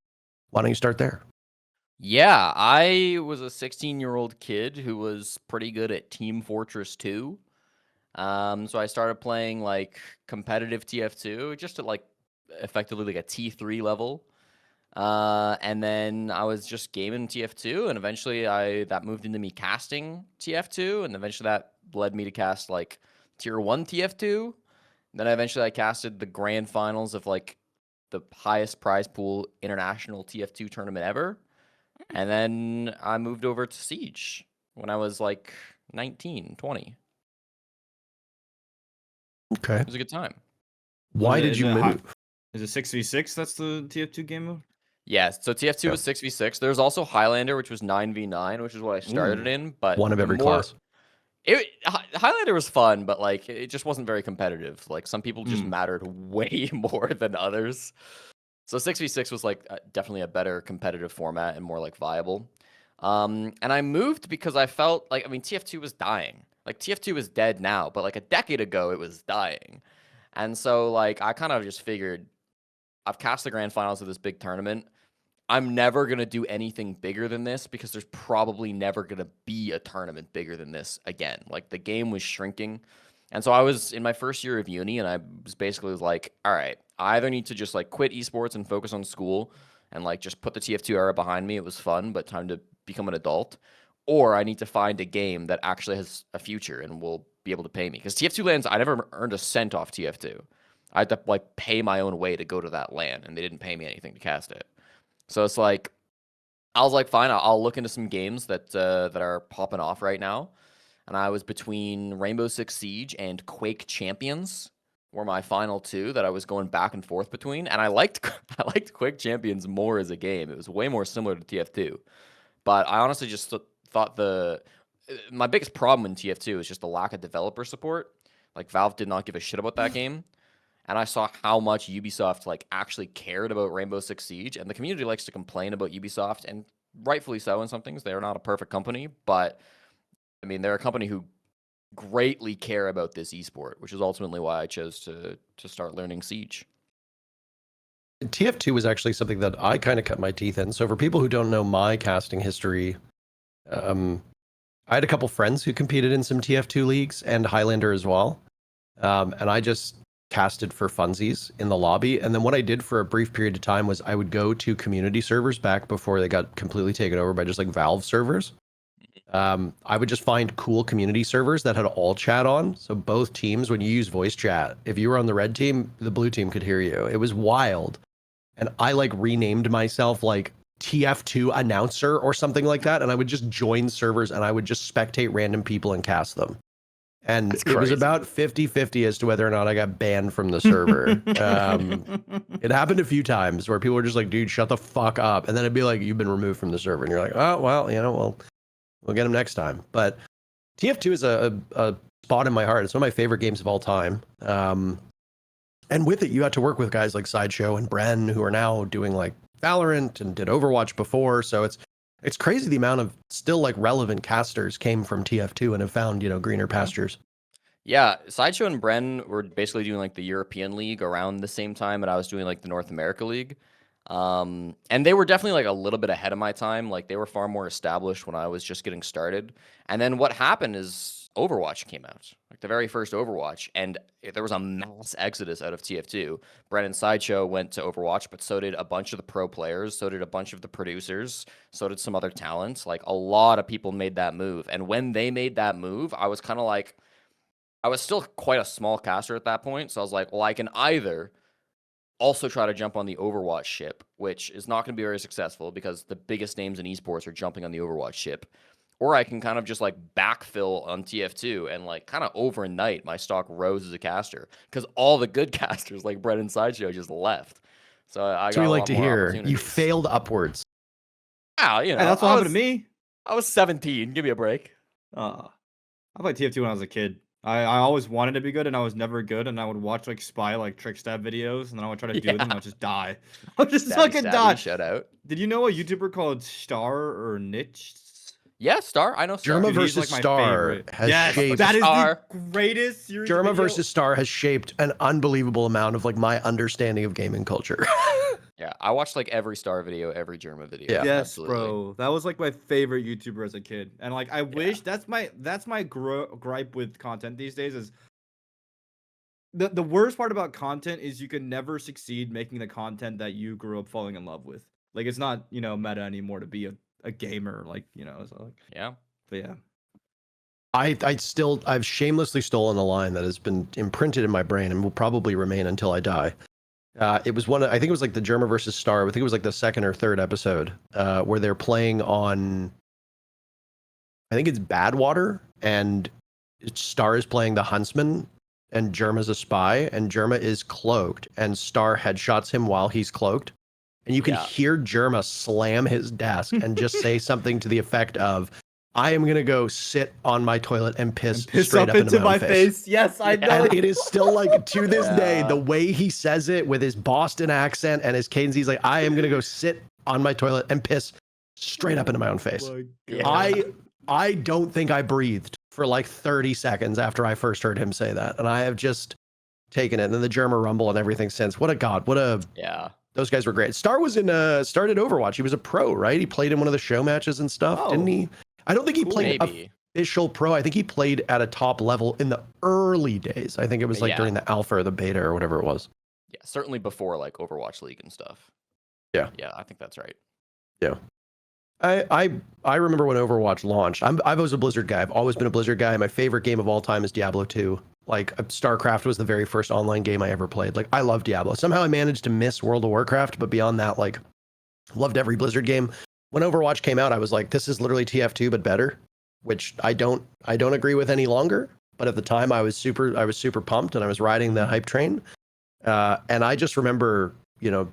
Why don't you start there? Yeah, I was a 16-year-old kid who was pretty good at Team Fortress 2. So I started playing like competitive TF2, just at like effectively like a T3 level. And then I was just gaming TF2, and eventually that moved into me casting TF2, and eventually that led me to cast like Tier 1 TF2. Then eventually I casted the grand finals of like the highest prize pool international TF2 tournament ever. And then I moved over to Siege when I was like 19, 20. Okay. It was a good time. Why did you move? Is it 6v6? That's the TF2 game mode? Yeah, so TF2 was 6v6. There's also Highlander, which was 9v9, which is what I started in. But one of every class. Highlander was fun, but like it just wasn't very competitive. Like some people just mattered way more than others. So 6v6 was like definitely a better competitive format and more like viable. And I moved because I felt like, I mean, TF2 was dying. Like TF2 is dead now, but like a decade ago it was dying. And so like I kind of just figured I've cast the grand finals of this big tournament. I'm never going to do anything bigger than this because there's probably never going to be a tournament bigger than this again. Like the game was shrinking. And so I was in my first year of uni, and I was basically like, all right, I either need to just like quit esports and focus on school and like just put the TF2 era behind me. It was fun, but time to become an adult. Or I need to find a game that actually has a future and will be able to pay me. Because TF2 lands, I never earned a cent off TF2. I had to like pay my own way to go to that LAN, and they didn't pay me anything to cast it. So it's like, I was like, fine, I'll look into some games that are popping off right now. And I was between Rainbow Six Siege and Quake Champions were my final two that I was going back and forth between. And I liked Quake Champions more as a game. It was way more similar to TF2. But I honestly just thought my biggest problem in TF2 is just the lack of developer support. Like Valve did not give a shit about that game. And I saw how much Ubisoft like actually cared about Rainbow Six Siege, and the community likes to complain about Ubisoft, and rightfully so in some things. They're not a perfect company, but I mean, they're a company who greatly care about this esport, which is ultimately why I chose to start learning Siege. TF2 was actually something that I kind of cut my teeth in. So for people who don't know my casting history, I had a couple friends who competed in some TF2 leagues and Highlander as well. And I just casted for funsies in the lobby. And then what I did for a brief period of time was I would go to community servers back before they got completely taken over by just like Valve servers. I would just find cool community servers that had all chat on. So both teams, when you use voice chat, if you were on the red team, the blue team could hear you. It was wild. And I like renamed myself like TF2 announcer or something like that. And I would just join servers and I would just spectate random people and cast them. And it was about 50-50 as to whether or not I got banned from the server. It happened a few times where people were just like, dude, shut the fuck up. And then it'd be like, you've been removed from the server. And you're like, oh, well, you know, we'll get him next time. But TF2 is a spot in my heart. It's one of my favorite games of all time. And with it, you got to work with guys like Sideshow and Bren, who are now doing like Valorant and did Overwatch before. So it's crazy the amount of still like relevant casters came from TF2 and have found, you know, greener pastures. Yeah, Sideshow and Bren were basically doing like the European League around the same time that I was doing like the North America League. And they were definitely like a little bit ahead of my time. Like they were far more established when I was just getting started. And then what happened is Overwatch came out, like the very first Overwatch, and there was a mass exodus out of TF2. Bren and Sideshow went to Overwatch, but so did a bunch of the pro players, so did a bunch of the producers, so did some other talents. Like a lot of people made that move. And when they made that move, I was kind of like, I was still quite a small caster at that point. So I was like, well, I can either also try to jump on the Overwatch ship, which is not going to be very successful because the biggest names in esports are jumping on the Overwatch ship. Or I can kind of just like backfill on TF2 and like kind of overnight my stock rose as a caster because all the good casters like Brett and Sideshow just left. So I got we a like lot to more hear. You opportunities. failed upwards. Wow, you know, Hey, that's what happened to me. I was 17. Give me a break. I played TF2 when I was a kid. I always wanted to be good, and I was never good. And I would watch like spy like trick stab videos, and then I would try to do them, and I would just die. I would just fucking die. Shout out. Did you know a YouTuber called Star or Niche? Yeah, Star. I know Star. Germa Dude, he's, versus like, my Star favorite. has Yes, shaped. that is Star. the greatest series. Germa video. versus Star has shaped an unbelievable amount of like my understanding of gaming culture. Yeah, I watched like every Star video, every Germa video. Yeah. Yes, absolutely. bro. That was like my favorite YouTuber as a kid, and like I wish that's my gripe with content these days is the worst part about content is you can never succeed making the content that you grew up falling in love with. Like it's not, you know, meta anymore to be a gamer, like, you know, so like, Yeah. but yeah. I've shamelessly stolen a line that has been imprinted in my brain and will probably remain until I die. It was I think it was like the Germa versus Star. I think it was like the second or third episode where they're playing on, I think it's Badwater, and Star is playing the Huntsman, and Germa's a spy, and Germa is cloaked, and Star headshots him while he's cloaked. And you can hear Germa slam his desk and just say something to the effect of, I am going to go sit on my toilet and piss straight up into my face. Yes, I know. And it is still like, to this day, the way he says it with his Boston accent and his cadence, he's like, I am going to go sit on my toilet and piss straight up into my own face. I don't think I breathed for like 30 seconds after I first heard him say that. And I have just taken it. And then the Germa Rumble and everything since. What a god. Those guys were great. Star was started Overwatch. He was a pro, right? He played in one of the show matches and stuff, didn't he? I don't think he played official pro. I think he played at a top level in the early days. I think it was like during the alpha or the beta or whatever it was. Yeah, certainly before like Overwatch League and stuff. Yeah. Yeah, I think that's right. Yeah. I remember when Overwatch launched. I was a Blizzard guy. I've always been a Blizzard guy. My favorite game of all time is Diablo 2. Like StarCraft was the very first online game I ever played. Like I love Diablo. Somehow I managed to miss World of Warcraft, but beyond that, like loved every Blizzard game. When Overwatch came out, I was like, this is literally TF2 but better, which I don't agree with any longer. But at the time, I was super pumped and I was riding the hype train. And I just remember, you know,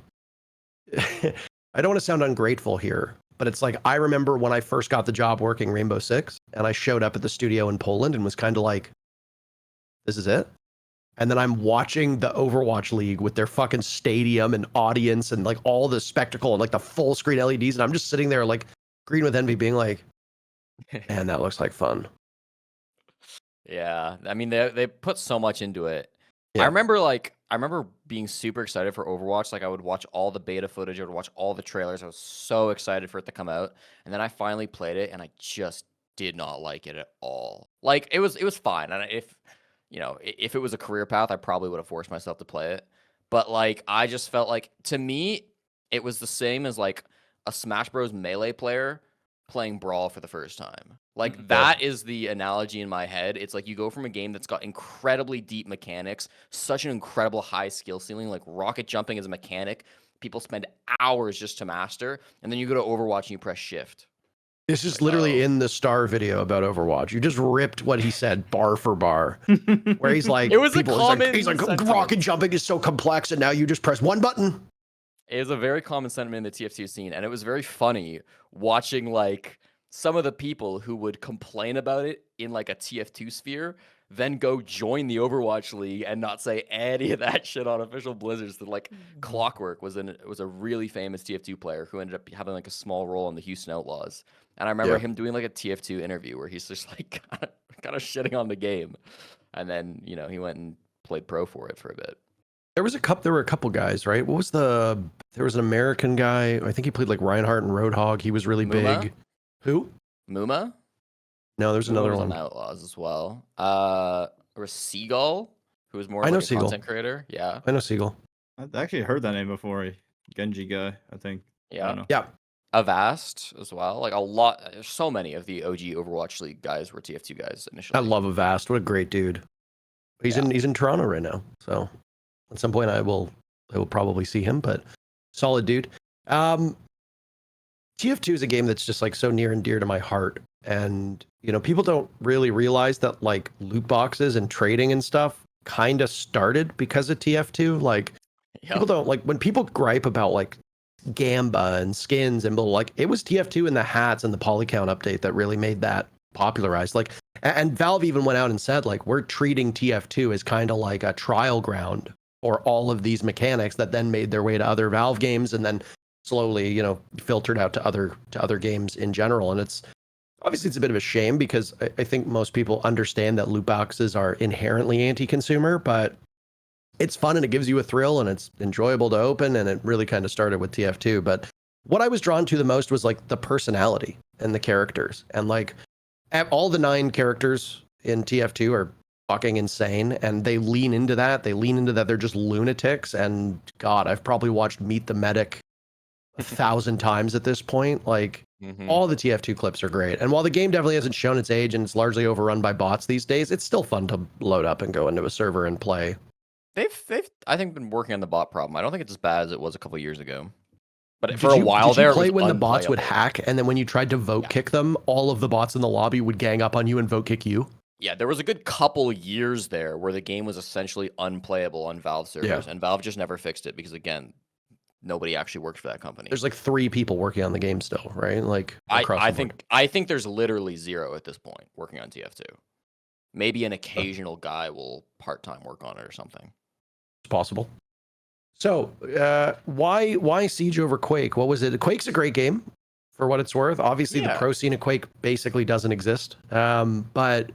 I don't want to sound ungrateful here, but it's like I remember when I first got the job working Rainbow Six, and I showed up at the studio in Poland and was kind of like, This is it. And then I'm watching the Overwatch League with their fucking stadium and audience and like all the spectacle and like the full screen LEDs. And I'm just sitting there like green with envy being like, man, that looks like fun. Yeah, I mean they put so much into it. Yeah. I remember being super excited for Overwatch. Like I would watch all the beta footage, I would watch all the trailers. I was so excited for it to come out. And then I finally played it and I just did not like it at all. Like it was fine. And if it was a career path, I probably would have forced myself to play it. But like I just felt like to me it was the same as like a Smash Bros melee player playing Brawl for the first time. Like that is the analogy in my head. It's like you go from a game that's got incredibly deep mechanics, such an incredible high skill ceiling, like rocket jumping as a mechanic. People spend hours just to master, and then you go to Overwatch and you press shift. This is literally in the Star video about Overwatch. You just ripped what he said bar for bar. Where he's like, it was people, a common he's like sentiment. rocket jumping is so complex, and now you just press one button. It was a very common sentiment in the TF2 scene, and it was very funny watching like some of the people who would complain about it in like a TF2 sphere, then go join the Overwatch League and not say any of that shit on official Blizzards. That like Clockwork was a really famous TF2 player who ended up having like a small role in the Houston Outlaws. And I remember him doing like a TF2 interview where he's just like kind of shitting on the game, and then he went and played pro for it for a bit. There were a couple guys, right? There was an American guy. I think he played like Reinhardt and Roadhog. He was really big. Who? Muma? No, there's another one. On Outlaws as well. There was Seagull, who was more of like a content creator. Yeah. I know Seagull. I've actually heard that name before. Genji guy, I think. Yeah. Yeah. Avast as well. Like a lot. There's so many of the OG Overwatch League guys were TF2 guys initially. I love Avast. What a great dude. He's in Toronto right now. So at some point I will probably see him, but solid dude. TF2 is a game that's just like so near and dear to my heart. And, people don't really realize that like loot boxes and trading and stuff kind of started because of TF2. Like people don't like when people gripe about like Gamba and skins and like it was TF2 and the hats and the polycount update that really made that popularized. Like, and Valve even went out and said like, we're treating TF2 as kind of like a trial ground for all of these mechanics that then made their way to other Valve games and then slowly, filtered out to other games in general. And it's a bit of a shame because I think most people understand that loot boxes are inherently anti-consumer, but it's fun and it gives you a thrill and it's enjoyable to open. And it really kind of started with TF2. But what I was drawn to the most was like the personality and the characters. And like all the 9 characters in TF2 are fucking insane. And they lean into that. They're just lunatics. And God, I've probably watched Meet the Medic 1,000 times at this point. Like all the TF2 clips are great. And while the game definitely hasn't shown its age and it's largely overrun by bots these days, it's still fun to load up and go into a server and play. They've I think been working on the bot problem. I don't think it's as bad as it was a couple of years ago. But for a while there, did you play when the bots would hack and then when you tried to vote kick them, all of the bots in the lobby would gang up on you and vote kick you? Yeah, there was a good couple years there where the game was essentially unplayable on Valve servers, and Valve just never fixed it because again, nobody actually worked for that company. There's like 3 people working on the game still, right? Like I think there's literally 0 at this point working on TF2. Maybe an occasional guy will part-time work on it or something. It's possible. So, why Siege over Quake? What was it? Quake's a great game for what it's worth. Obviously, the pro scene of Quake basically doesn't exist. But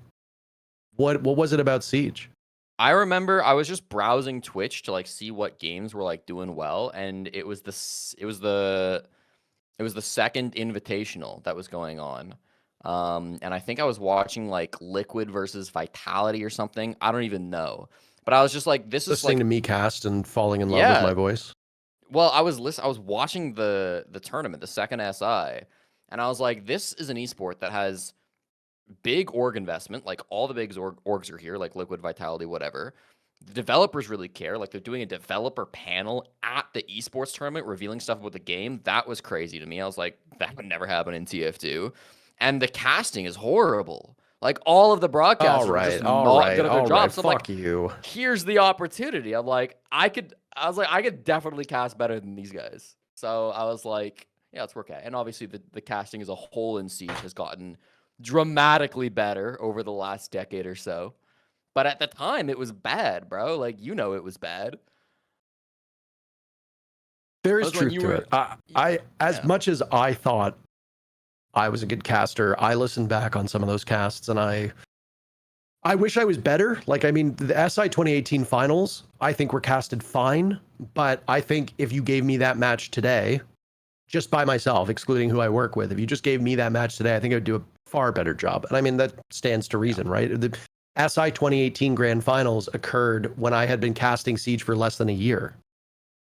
what was it about Siege? I remember I was just browsing Twitch to like see what games were like doing well, and it was the second invitational that was going on. And I think I was watching like Liquid versus Vitality or something. I don't even know. But I was just like, this is listening to me cast and falling in love with my voice. Well, I was watching the tournament, the second SI, and I was like, this is an esport that has big org investment. Like all the big orgs are here, like Liquid, Vitality, whatever. The developers really care. Like they're doing a developer panel at the esports tournament, revealing stuff about the game. That was crazy to me. I was like, that would never happen in TF2. And the casting is horrible. Like all of the broadcasters are just not good at their jobs. So fuck you. Here's the opportunity. I'm like, I could definitely cast better than these guys. So I was like, yeah, let's work at it. And obviously the casting as a whole in Siege has gotten dramatically better over the last decade or so. But at the time, it was bad, bro. Like, you know, it was bad. There That is was when truth you to were, it. I as yeah, much as I thought I was a good caster, I listened back on some of those casts and I wish I was better. Like, I mean, the SI 2018 finals, I think were casted fine, but I think if you gave me that match today, just by myself, excluding who I work with, if you just gave me that match today, I think I would do a far better job. And I mean, that stands to yeah, reason, right? The SI 2018 grand finals occurred when I had been casting Siege for less than a year,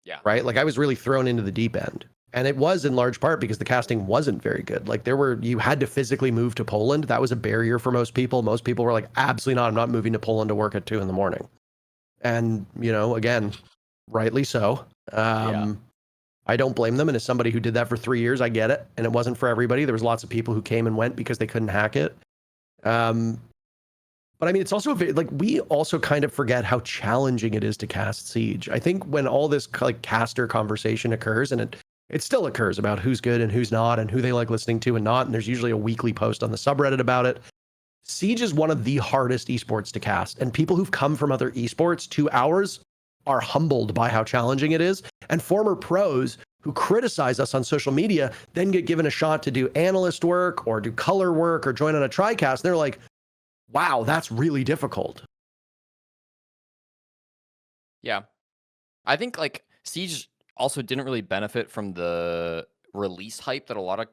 yeah, right? Like I was really thrown into the deep end. And it was in large part because the casting wasn't very good. Like you had to physically move to Poland. That was a barrier for most people. Most people were like, absolutely not. I'm not moving to Poland to work at 2 a.m. And, again, rightly so. yeah. I don't blame them. And as somebody who did that for 3 years, I get it. And it wasn't for everybody. There was lots of people who came and went because they couldn't hack it. But I mean, it's also like we also kind of forget how challenging it is to cast Siege. I think when all this like caster conversation occurs, and it still occurs about who's good and who's not, and who they like listening to and not, and there's usually a weekly post on the subreddit about it. Siege is one of the hardest esports to cast, and people who've come from other esports to ours are humbled by how challenging it is. And former pros who criticize us on social media then get given a shot to do analyst work or do color work or join on a TriCast. They're like, wow, that's really difficult. Yeah. I think like Siege also didn't really benefit from the release hype that a lot of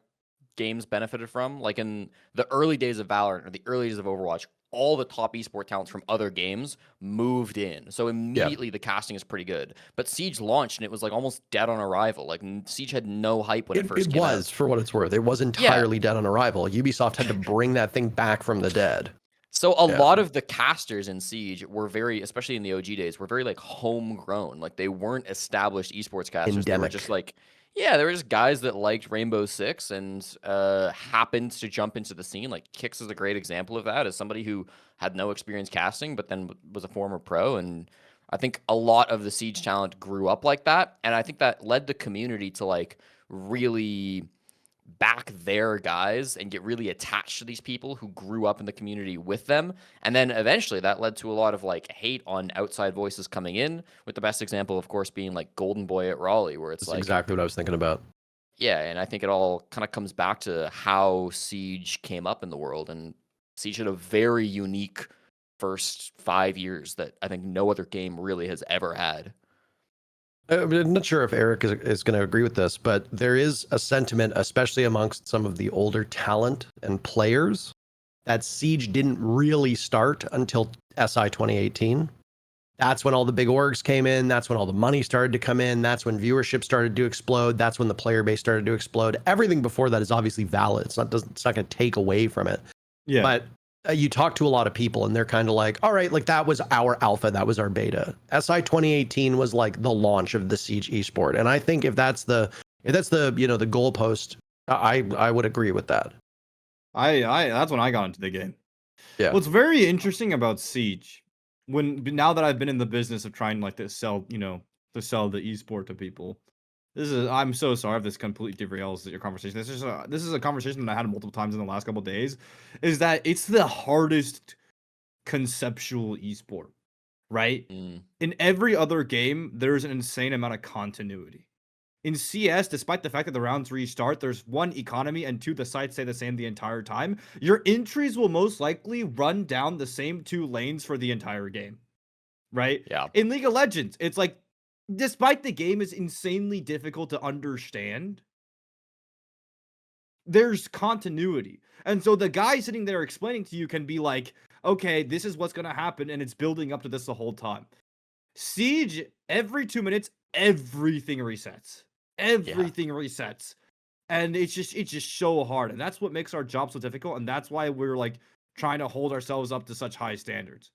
games benefited from. Like in the early days of Valorant or the early days of Overwatch, all the top esport talents from other games moved in. So Yeah. immediately the casting is pretty good. But Siege launched and it was like almost dead on arrival. Like Siege had no hype when it first It came out. was, for what it's worth. It was Yeah. entirely dead on arrival. Ubisoft had to bring that thing back from the dead. So a Yeah. lot of the casters in Siege were very, especially in the OG days, were very like homegrown. Like they weren't established esports casters. They were just Endemic. like, yeah, they were just guys that liked Rainbow Six and happened to jump into the scene. Like Kix is a great example of that, as somebody who had no experience casting, but then was a former pro. And I think a lot of the Siege talent grew up like that, and I think that led the community to like really back their guys and get really attached to these people who grew up in the community with them. And then eventually that led to a lot of like hate on outside voices coming in, with the best example, of course, being like Golden Boy at Raleigh, where it's That's like, exactly what I was thinking about. yeah, and I think it all kind of comes back to how Siege came up in the world. And Siege had a very unique first 5 years that I think no other game really has ever had. I'm not sure if Eric is going to agree with this, but there is a sentiment, especially amongst some of the older talent and players, that Siege didn't really start until SI 2018. That's when all the big orgs came in. That's when all the money started to come in. That's when viewership started to explode. That's when the player base started to explode. Everything before that is obviously valid. It's not going to take away from it. Yeah. But you talk to a lot of people and they're kind of like, all right, like that was our alpha, that was our beta. SI 2018 was like the launch of the Siege esport. And I think if that's the the goalpost, I would agree with that. I that's when I got into the game. Yeah. What's very interesting about Siege, now that I've been in the business of trying like to sell the esport to people. I'm so sorry if this completely derails your conversation. This is a conversation that I had multiple times in the last couple of days, is that it's the hardest conceptual esport, right? Mm. In every other game, there's an insane amount of continuity. In CS, despite the fact that the rounds restart, there's one, economy, and two, the sites stay the same the entire time. Your entries will most likely run down the same 2 lanes for the entire game, right? Yeah. In League of Legends, it's like, despite the game is insanely difficult to understand, there's continuity. And so the guy sitting there explaining to you can be like, okay, this is what's going to happen, and it's building up to this the whole time. Siege, every 2 minutes, everything resets. Everything resets. And it's just so hard. And that's what makes our job so difficult. And that's why we're like trying to hold ourselves up to such high standards,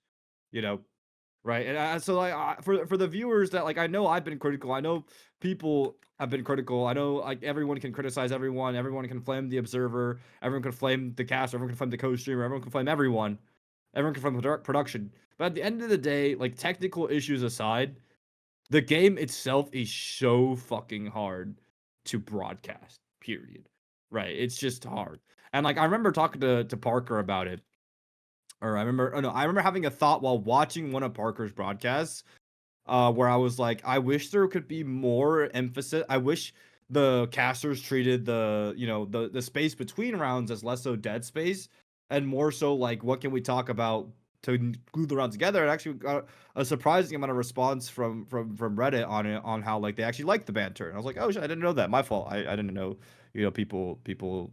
right? And so like for the viewers that like, I know I've been critical. I know people have been critical. I know like everyone can criticize everyone. Everyone can flame the observer. Everyone can flame the cast. Everyone can flame the co-streamer. Everyone can flame everyone. Everyone can flame the production. But at the end of the day, like technical issues aside, the game itself is so fucking hard to broadcast, period. Right? It's just hard. And like I remember talking to Parker about it. or I remember, oh no, I remember having a thought while watching one of Parker's broadcasts, where I was like, I wish there could be more emphasis. I wish the casters treated the space between rounds as less so dead space and more so like what can we talk about to glue the round together. And actually got a surprising amount of response from Reddit on it, on how like they actually liked the banter. And I was like, oh shit, I didn't know that. My fault. I didn't know, people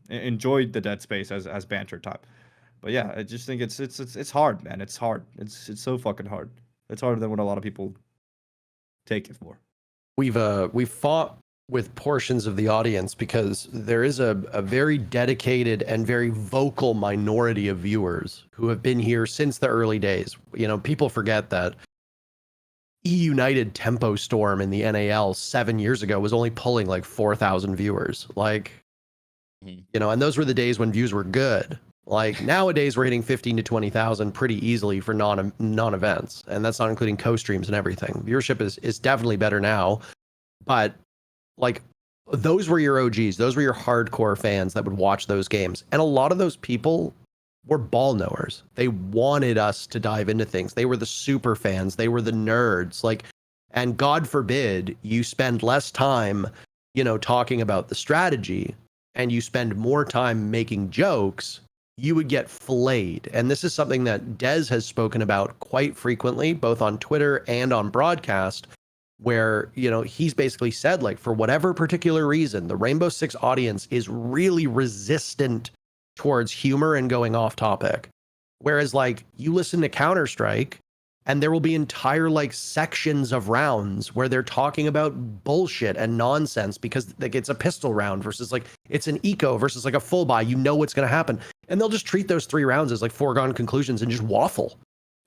enjoyed the dead space as banter time. But yeah, I just think it's hard, man. It's hard. It's so fucking hard. It's harder than what a lot of people take it for. We've fought with portions of the audience because there is a very dedicated and very vocal minority of viewers who have been here since the early days. People forget that United Tempo Storm in the NAL 7 years ago was only pulling like 4,000 viewers. And those were the days when views were good. Like nowadays we're hitting 15 to 20,000 pretty easily for non-events. And that's not including co-streams and everything. Viewership is definitely better now, but like those were your OGs. Those were your hardcore fans that would watch those games. And a lot of those people were ball knowers. They wanted us to dive into things. They were the super fans. They were the nerds. And God forbid you spend less time, talking about the strategy and you spend more time making jokes, you would get filleted. And this is something that Dez has spoken about quite frequently, both on Twitter and on broadcast, where, he's basically said, like, for whatever particular reason, the Rainbow Six audience is really resistant towards humor and going off topic. Whereas, like, you listen to Counter-Strike and there will be entire, like, sections of rounds where they're talking about bullshit and nonsense because like it's a pistol round versus like it's an eco versus like a full buy. What's going to happen. And they'll just treat those 3 rounds as like foregone conclusions and just waffle.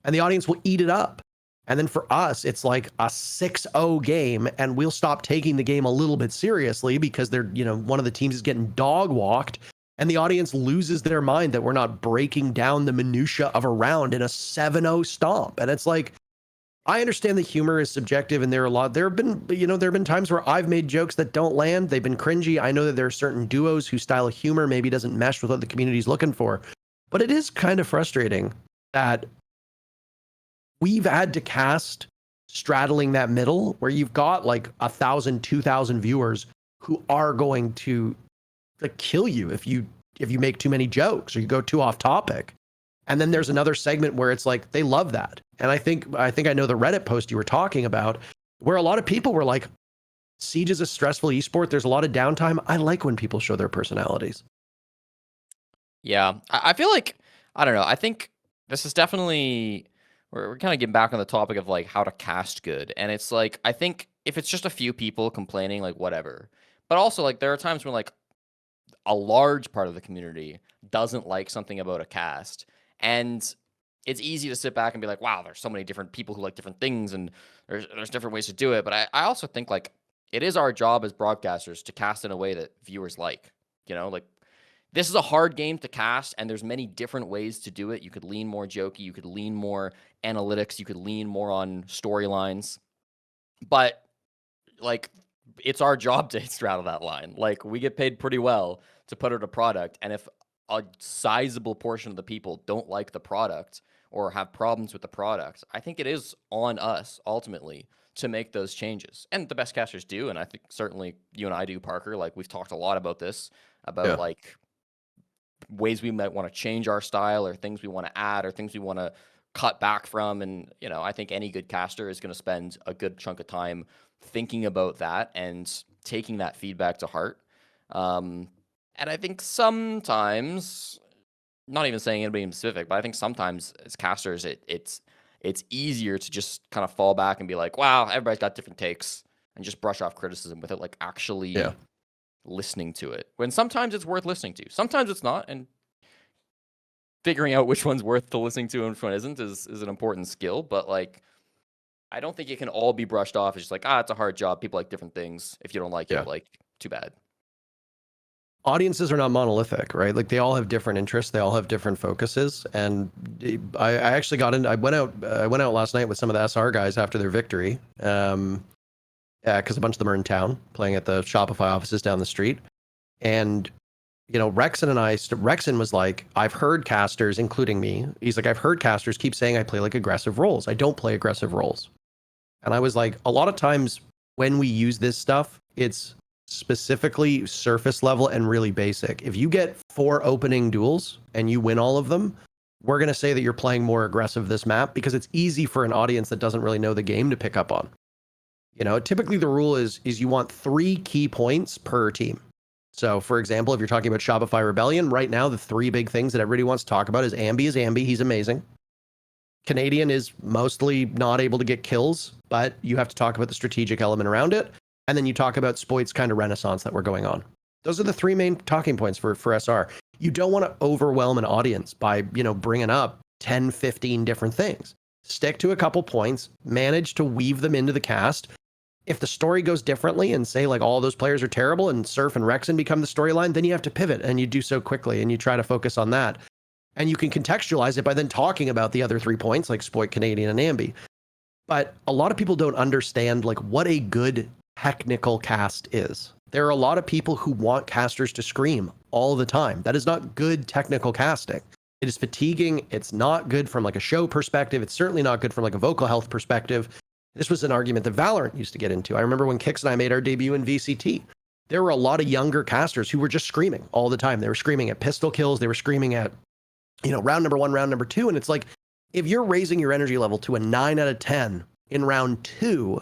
And the audience will eat it up. And then for us, it's like a 6-0 game, and we'll stop taking the game a little bit seriously because they're, one of the teams is getting dog walked, and the audience loses their mind that we're not breaking down the minutia of a round in a 7-0 stomp. And it's like, I understand that humor is subjective, and there have been times where I've made jokes that don't land. They've been cringy. I know that there are certain duos whose style of humor maybe doesn't mesh with what the community's looking for, but it is kind of frustrating that we've had to cast straddling that middle where you've got like 1,000, 2,000 viewers who are going to kill you if you make too many jokes or you go too off topic. And then there's another segment where it's like they love that. And I think I know the Reddit post you were talking about where a lot of people were like, Siege is a stressful esport. There's a lot of downtime. I like when people show their personalities. Yeah, I feel like, I don't know. I think this is definitely, we're kind of getting back on the topic of like how to cast good. And it's like, I think if it's just a few people complaining, like whatever, but also like there are times when like a large part of the community doesn't like something about a cast. And it's easy to sit back and be like, wow, there's so many different people who like different things and there's different ways to do it. But I also think like it is our job as broadcasters to cast in a way that viewers like, like this is a hard game to cast, and there's many different ways to do it. You could lean more jokey, you could lean more analytics, you could lean more on storylines. But like it's our job to straddle that line. Like we get paid pretty well to put out a product, and if a sizable portion of the people don't like the product or have problems with the product, I think it is on us ultimately to make those changes. And the best casters do, and I think certainly you and I do, Parker. Like we've talked a lot about this, about like ways we might want to change our style or things we want to add or things we want to cut back from. And, I think any good caster is going to spend a good chunk of time thinking about that and taking that feedback to heart. And I think sometimes, not even saying anybody in specific, but I think sometimes as casters, it's easier to just kind of fall back and be like, wow, everybody's got different takes, and just brush off criticism without like actually listening to it. When sometimes it's worth listening to, sometimes it's not, and figuring out which one's worth to listening to and which one isn't is an important skill. But like, I don't think it can all be brushed off as just like, it's a hard job. People like different things. If you don't like it, like, too bad. Audiences are not monolithic, right? Like they all have different interests. They all have different focuses. And I actually got in. I went out last night with some of the SR guys after their victory. Because a bunch of them are in town playing at the Shopify offices down the street. And, Rexon and Rexon was like, I've heard casters, including me. He's like, I've heard casters keep saying I play like aggressive roles. I don't play aggressive roles. And I was like, a lot of times when we use this stuff, it's specifically surface level and really basic. If you get 4 opening duels and you win all of them, we're going to say that you're playing more aggressive this map because it's easy for an audience that doesn't really know the game to pick up on. Typically the rule is you want 3 key points per team. So, for example, if you're talking about Shopify Rebellion, right now, the 3 big things that everybody wants to talk about is Ambi. He's amazing. Canadian is mostly not able to get kills, but you have to talk about the strategic element around it. And then you talk about Spoit's kind of renaissance that we're going on. Those are the 3 main talking points for SR. You don't want to overwhelm an audience by, bringing up 10, 15 different things. Stick to a couple points, manage to weave them into the cast. If the story goes differently and say like all those players are terrible and Surf and Rexon become the storyline, then you have to pivot and you do so quickly and you try to focus on that. And you can contextualize it by then talking about the other 3 points like Spoit, Canadian, and Ambi. But a lot of people don't understand like what a good technical cast is. There are a lot of people who want casters to scream all the time. That is not good technical casting. It is fatiguing. It's not good from like a show perspective. It's certainly not good from like a vocal health perspective. This was an argument that Valorant used to get into. I remember when Kix and I made our debut in VCT. There were a lot of younger casters who were just screaming all the time. They were screaming at pistol kills. They were screaming at, round number 1, round number 2. And it's like, if you're raising your energy level to a 9 out of 10 in round 2,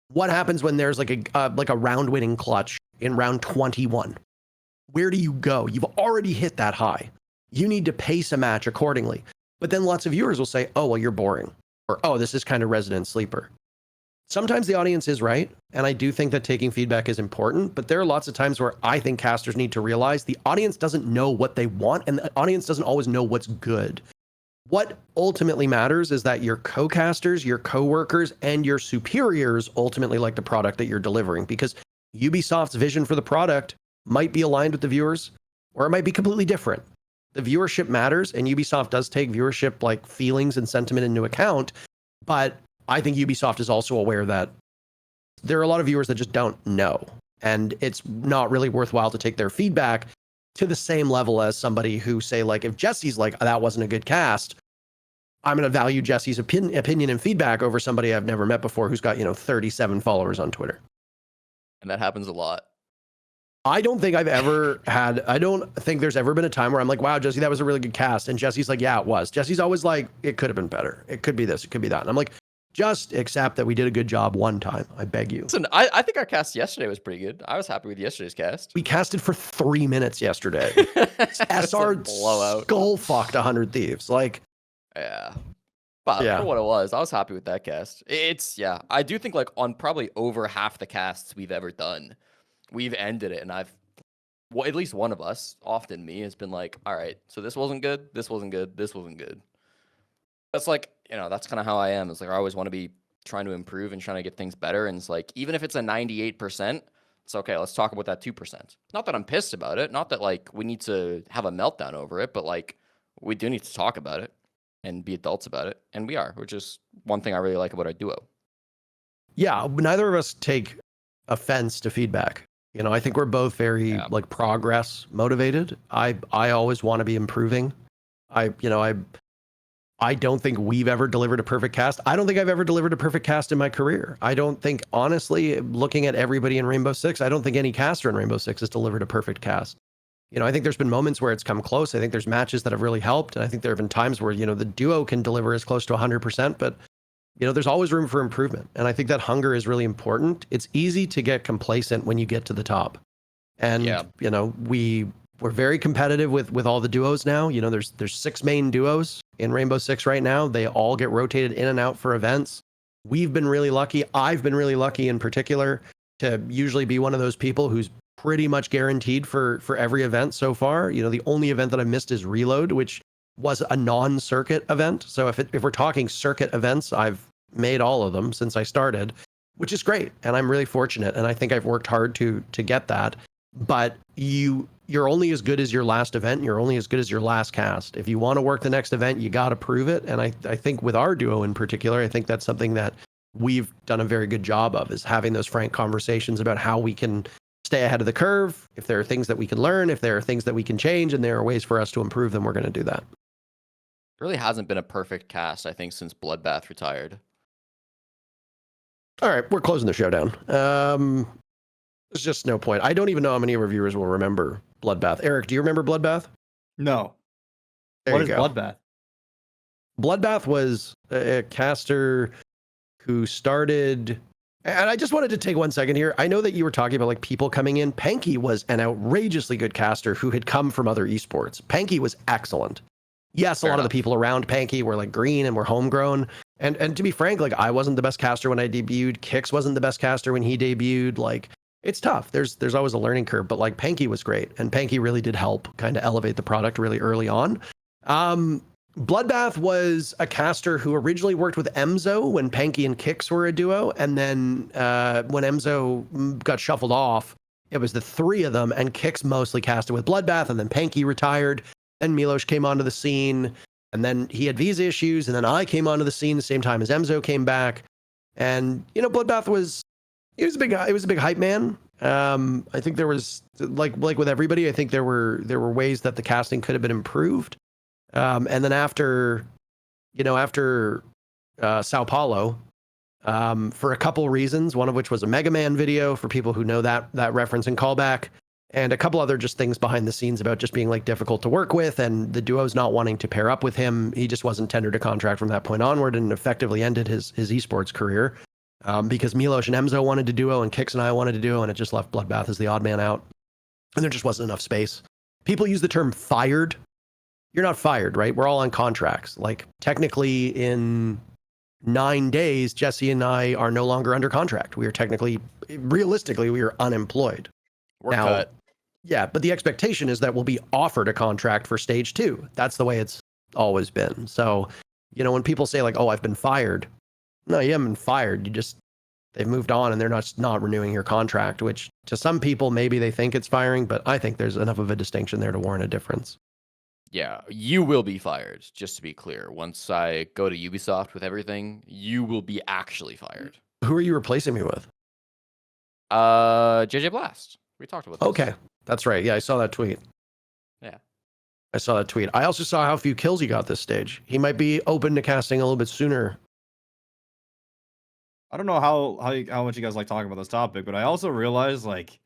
what happens when there's like a round winning clutch in round 21? Where do you go? You've already hit that high. You need to pace a match accordingly. But then lots of viewers will say, oh, well, you're boring. Or, oh, this is kind of resident sleeper. Sometimes the audience is right, and I do think that taking feedback is important, but there are lots of times where I think casters need to realize the audience doesn't know what they want, and the audience doesn't always know what's good. What ultimately matters is that your co-casters, your co-workers, and your superiors ultimately like the product that you're delivering, because Ubisoft's vision for the product might be aligned with the viewers, or it might be completely different. The viewership matters, and Ubisoft does take viewership like feelings and sentiment into account, but I think Ubisoft is also aware that there are a lot of viewers that just don't know, and it's not really worthwhile to take their feedback to the same level as somebody who say like, if Jesse's like, that wasn't a good cast, I'm going to value Jesse's opinion and feedback over somebody I've never met before who's got, 37 followers on Twitter. And that happens a lot. I don't think I don't think there's ever been a time where I'm like, wow, Jesse, that was a really good cast. And Jesse's like, yeah, it was. Jesse's always like, it could have been better. It could be this, it could be that. And I'm like, just accept that we did a good job one time. I beg you. Listen, I think our cast yesterday was pretty good. I was happy with yesterday's cast. We casted for 3 minutes yesterday. SR blowout. Skull fucked 100 Thieves. Like, yeah. But for what it was, I was happy with that cast. I do think like on probably over half the casts we've ever done, we've ended it, and at least one of us, often me, has been like, all right, so this wasn't good, this wasn't good, this wasn't good. That's like, that's kind of how I am. It's like I always want to be trying to improve and trying to get things better. And it's like, even if it's a 98%, it's okay, let's talk about that 2%. Not that I'm pissed about it, not that like we need to have a meltdown over it, but like we do need to talk about it and be adults about it. And we are, which is one thing I really like about our duo. Yeah, neither of us take offense to feedback. I think we're both very like progress motivated. I always want to be improving. I don't think we've ever delivered a perfect cast. I don't think I've ever delivered a perfect cast in my career. I don't think, honestly, looking at everybody in Rainbow Six, I don't think any caster in Rainbow Six has delivered a perfect cast. I think there's been moments where it's come close. I think there's matches that have really helped. And I think there have been times where, the duo can deliver as close to 100%, but, there's always room for improvement. And I think that hunger is really important. It's easy to get complacent when you get to the top. And, we're very competitive with all the duos now. There's 6 main duos in Rainbow Six right now. They all get rotated in and out for events. We've been really lucky. I've been really lucky in particular to usually be one of those people who's pretty much guaranteed for every event so far. The only event that I missed is Reload, which was a non-circuit event. So if we're talking circuit events, I've made all of them since I started, which is great. And I'm really fortunate. And I think I've worked hard to get that. But you're only as good as your last event. You're only as good as your last cast. If you want to work the next event, you got to prove it. And I think with our duo in particular, I think that's something that we've done a very good job of, is having those frank conversations about how we can stay ahead of the curve. If there are things that we can learn, if there are things that we can change, and there are ways for us to improve them, we're going to do that. Really hasn't been a perfect cast, I think, since Bloodbath retired. All right, we're closing the show down. There's just no point. I don't even know how many reviewers will remember Bloodbath. Eric, do you remember Bloodbath? No. There What you is go. Bloodbath? Bloodbath was a caster who started, and I just wanted to take 1 second here. I know that you were talking about like people coming in. Panky was an outrageously good caster who had come from other esports. Panky was excellent. Yes, Fair a lot of enough. the people around Panky were like green and were homegrown. And to be frank, like I wasn't the best caster when I debuted. Kix wasn't the best caster when he debuted. Like it's tough. There's always a learning curve, but like Panky was great, and Panky really did help kind of elevate the product really early on. Bloodbath was a caster who originally worked with Emzo when Panky and Kix were a duo, and then when Emzo got shuffled off, it was the three of them, and Kix mostly casted with Bloodbath, and then Panky retired, then Milos came onto the scene, and then he had visa issues, and then I came onto the scene the same time as Emzo came back, and Bloodbath was a big hype man. I think there was like with everybody, I think there were ways that the casting could have been improved. And then after Sao Paulo, for a couple reasons, one of which was a Mega Man video for people who know that reference and callback, and a couple other just things behind the scenes about just being like difficult to work with, and the duos not wanting to pair up with him. He just wasn't tendered a contract from that point onward, and effectively ended his esports career. Because Milos and Emzo wanted to duo, and Kix and I wanted to duo, and it just left Bloodbath as the odd man out. And there just wasn't enough space. People use the term fired. You're not fired, right? We're all on contracts. Like technically in 9 days, Jesse and I are no longer under contract. We are realistically, we are unemployed. We're cut. Yeah, but the expectation is that we'll be offered a contract for stage 2. That's the way it's always been. So, when people say like, oh, I've been fired. No, you haven't been fired. They've moved on and they're not renewing your contract, which to some people, maybe they think it's firing, but I think there's enough of a distinction there to warrant a difference. Yeah, you will be fired, just to be clear. Once I go to Ubisoft with everything, you will be actually fired. Who are you replacing me with? JJ Blast. We talked about this. Okay, that's right. Yeah, I saw that tweet. Yeah. I saw that tweet. I also saw how few kills he got this stage. He might be open to casting a little bit sooner. I don't know how much you guys like talking about this topic, but I also realized like,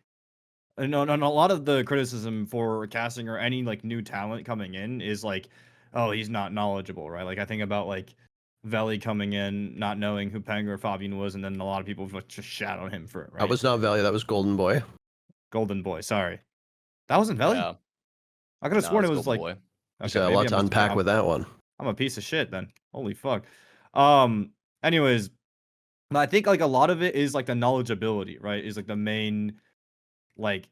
and a lot of the criticism for casting or any like new talent coming in is like, oh, he's not knowledgeable, right? Like I think about like Veli coming in, not knowing who Peng or Fabian was, and then a lot of people just shat on him for it, right? That was not Valley. That was Golden Boy. Golden Boy, sorry. That wasn't Veli? Yeah. I could have sworn it was like... Boy. There's a lot to unpack with that one. I'm a piece of shit then. Holy fuck. Anyways, I think like a lot of it is like the knowledgeability, right? Is like the main like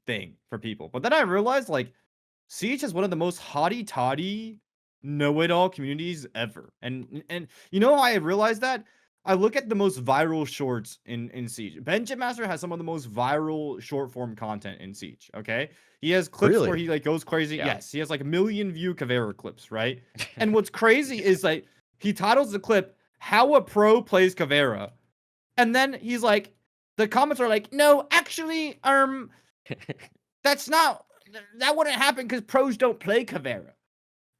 thing for people. But then I realized like Siege has one of the most hotty-toddy know-it-all communities ever. And you know how I realized that? I look at the most viral shorts in Siege. Benjamin Master has some of the most viral short form content in Siege. Okay, he has clips where he like goes crazy. Yeah. Yes, he has like 1 million view Caveira clips, right? And what's crazy is like he titles the clip "How a Pro Plays Caveira," and then he's like, the comments are like, "No, actually, that's not. That wouldn't happen because pros don't play Caveira."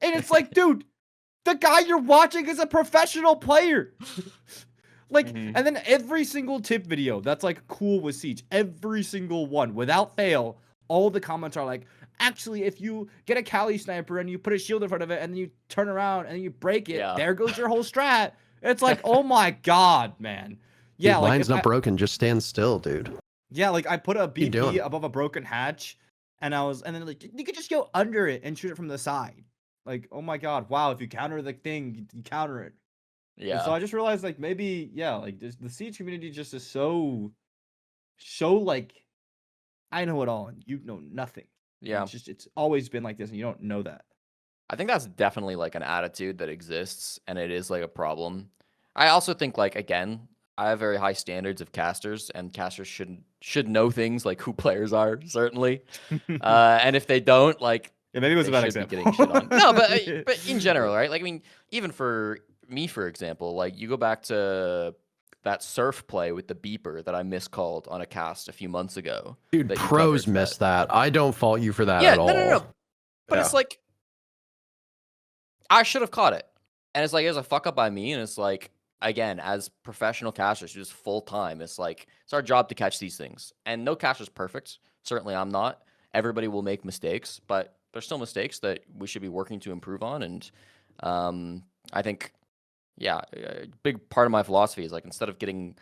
And it's like, dude, the guy you're watching is a professional player. Like, and then every single tip video that's like cool with Siege, every single one, without fail, all the comments are like, actually, if you get a Kali sniper and you put a shield in front of it and then you turn around and you break it, there goes your whole strat. It's like, oh my God, man. Yeah, Dude, like line's not broken, just stand still, dude. Yeah, like I put a BP above a broken hatch and then like you could just go under it and shoot it from the side. Like, oh my God, wow, if you counter the thing, you counter it. Yeah. And so I just realized like maybe, yeah, like the Siege community just is so like, I know it all and you know nothing. Yeah. It's always been like this and you don't know that. I think that's definitely like an attitude that exists and it is like a problem. I also think like, again, I have very high standards of casters and casters should know things like who players are, certainly. And if they don't, like, yeah, maybe it was a bad example. Getting shit on. No, but in general, right? Like, I mean, even for me, for example, like you go back to that surf play with the beeper that I miscalled on a cast a few months ago. Dude, that you pros covered miss that. I don't fault you for that Yeah, at all. no. But Yeah. it's like, I should have caught it. And it's like, it was a fuck up by me. And it's like, again, as professional casters, just full time, it's like, it's our job to catch these things. And no caster's perfect. Certainly I'm not. Everybody will make mistakes, but there's still mistakes that we should be working to improve on. And I think, yeah, a big part of my philosophy is like, instead of getting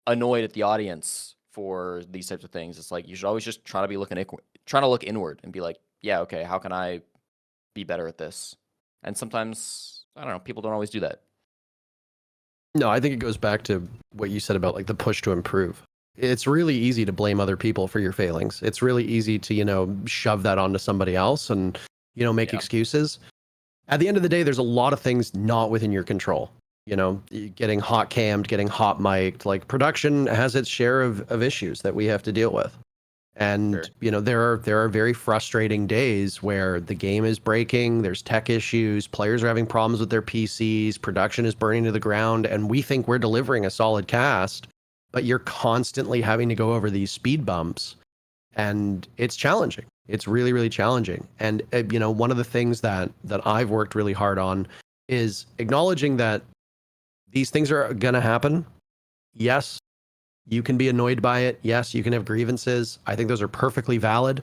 annoyed at the audience for these types of things, it's like, you should always just try to be trying to look inward and be like, yeah, okay, how can I be better at this? And sometimes, I don't know, people don't always do that. No, I think it goes back to what you said about like the push to improve. It's really easy to blame other people for your failings. It's really easy to, shove that onto somebody else and, make excuses. At the end of the day, there's a lot of things not within your control. Getting hot cammed, getting hot mic'd, like production has its share of issues that we have to deal with. And, Sure. there are very frustrating days where the game is breaking, there's tech issues, players are having problems with their PCs, production is burning to the ground, and we think we're delivering a solid cast, but you're constantly having to go over these speed bumps, and it's challenging. It's really, really challenging. And, one of the things that I've worked really hard on is acknowledging that these things are going to happen. Yes, you can be annoyed by it. Yes, you can have grievances. I think those are perfectly valid,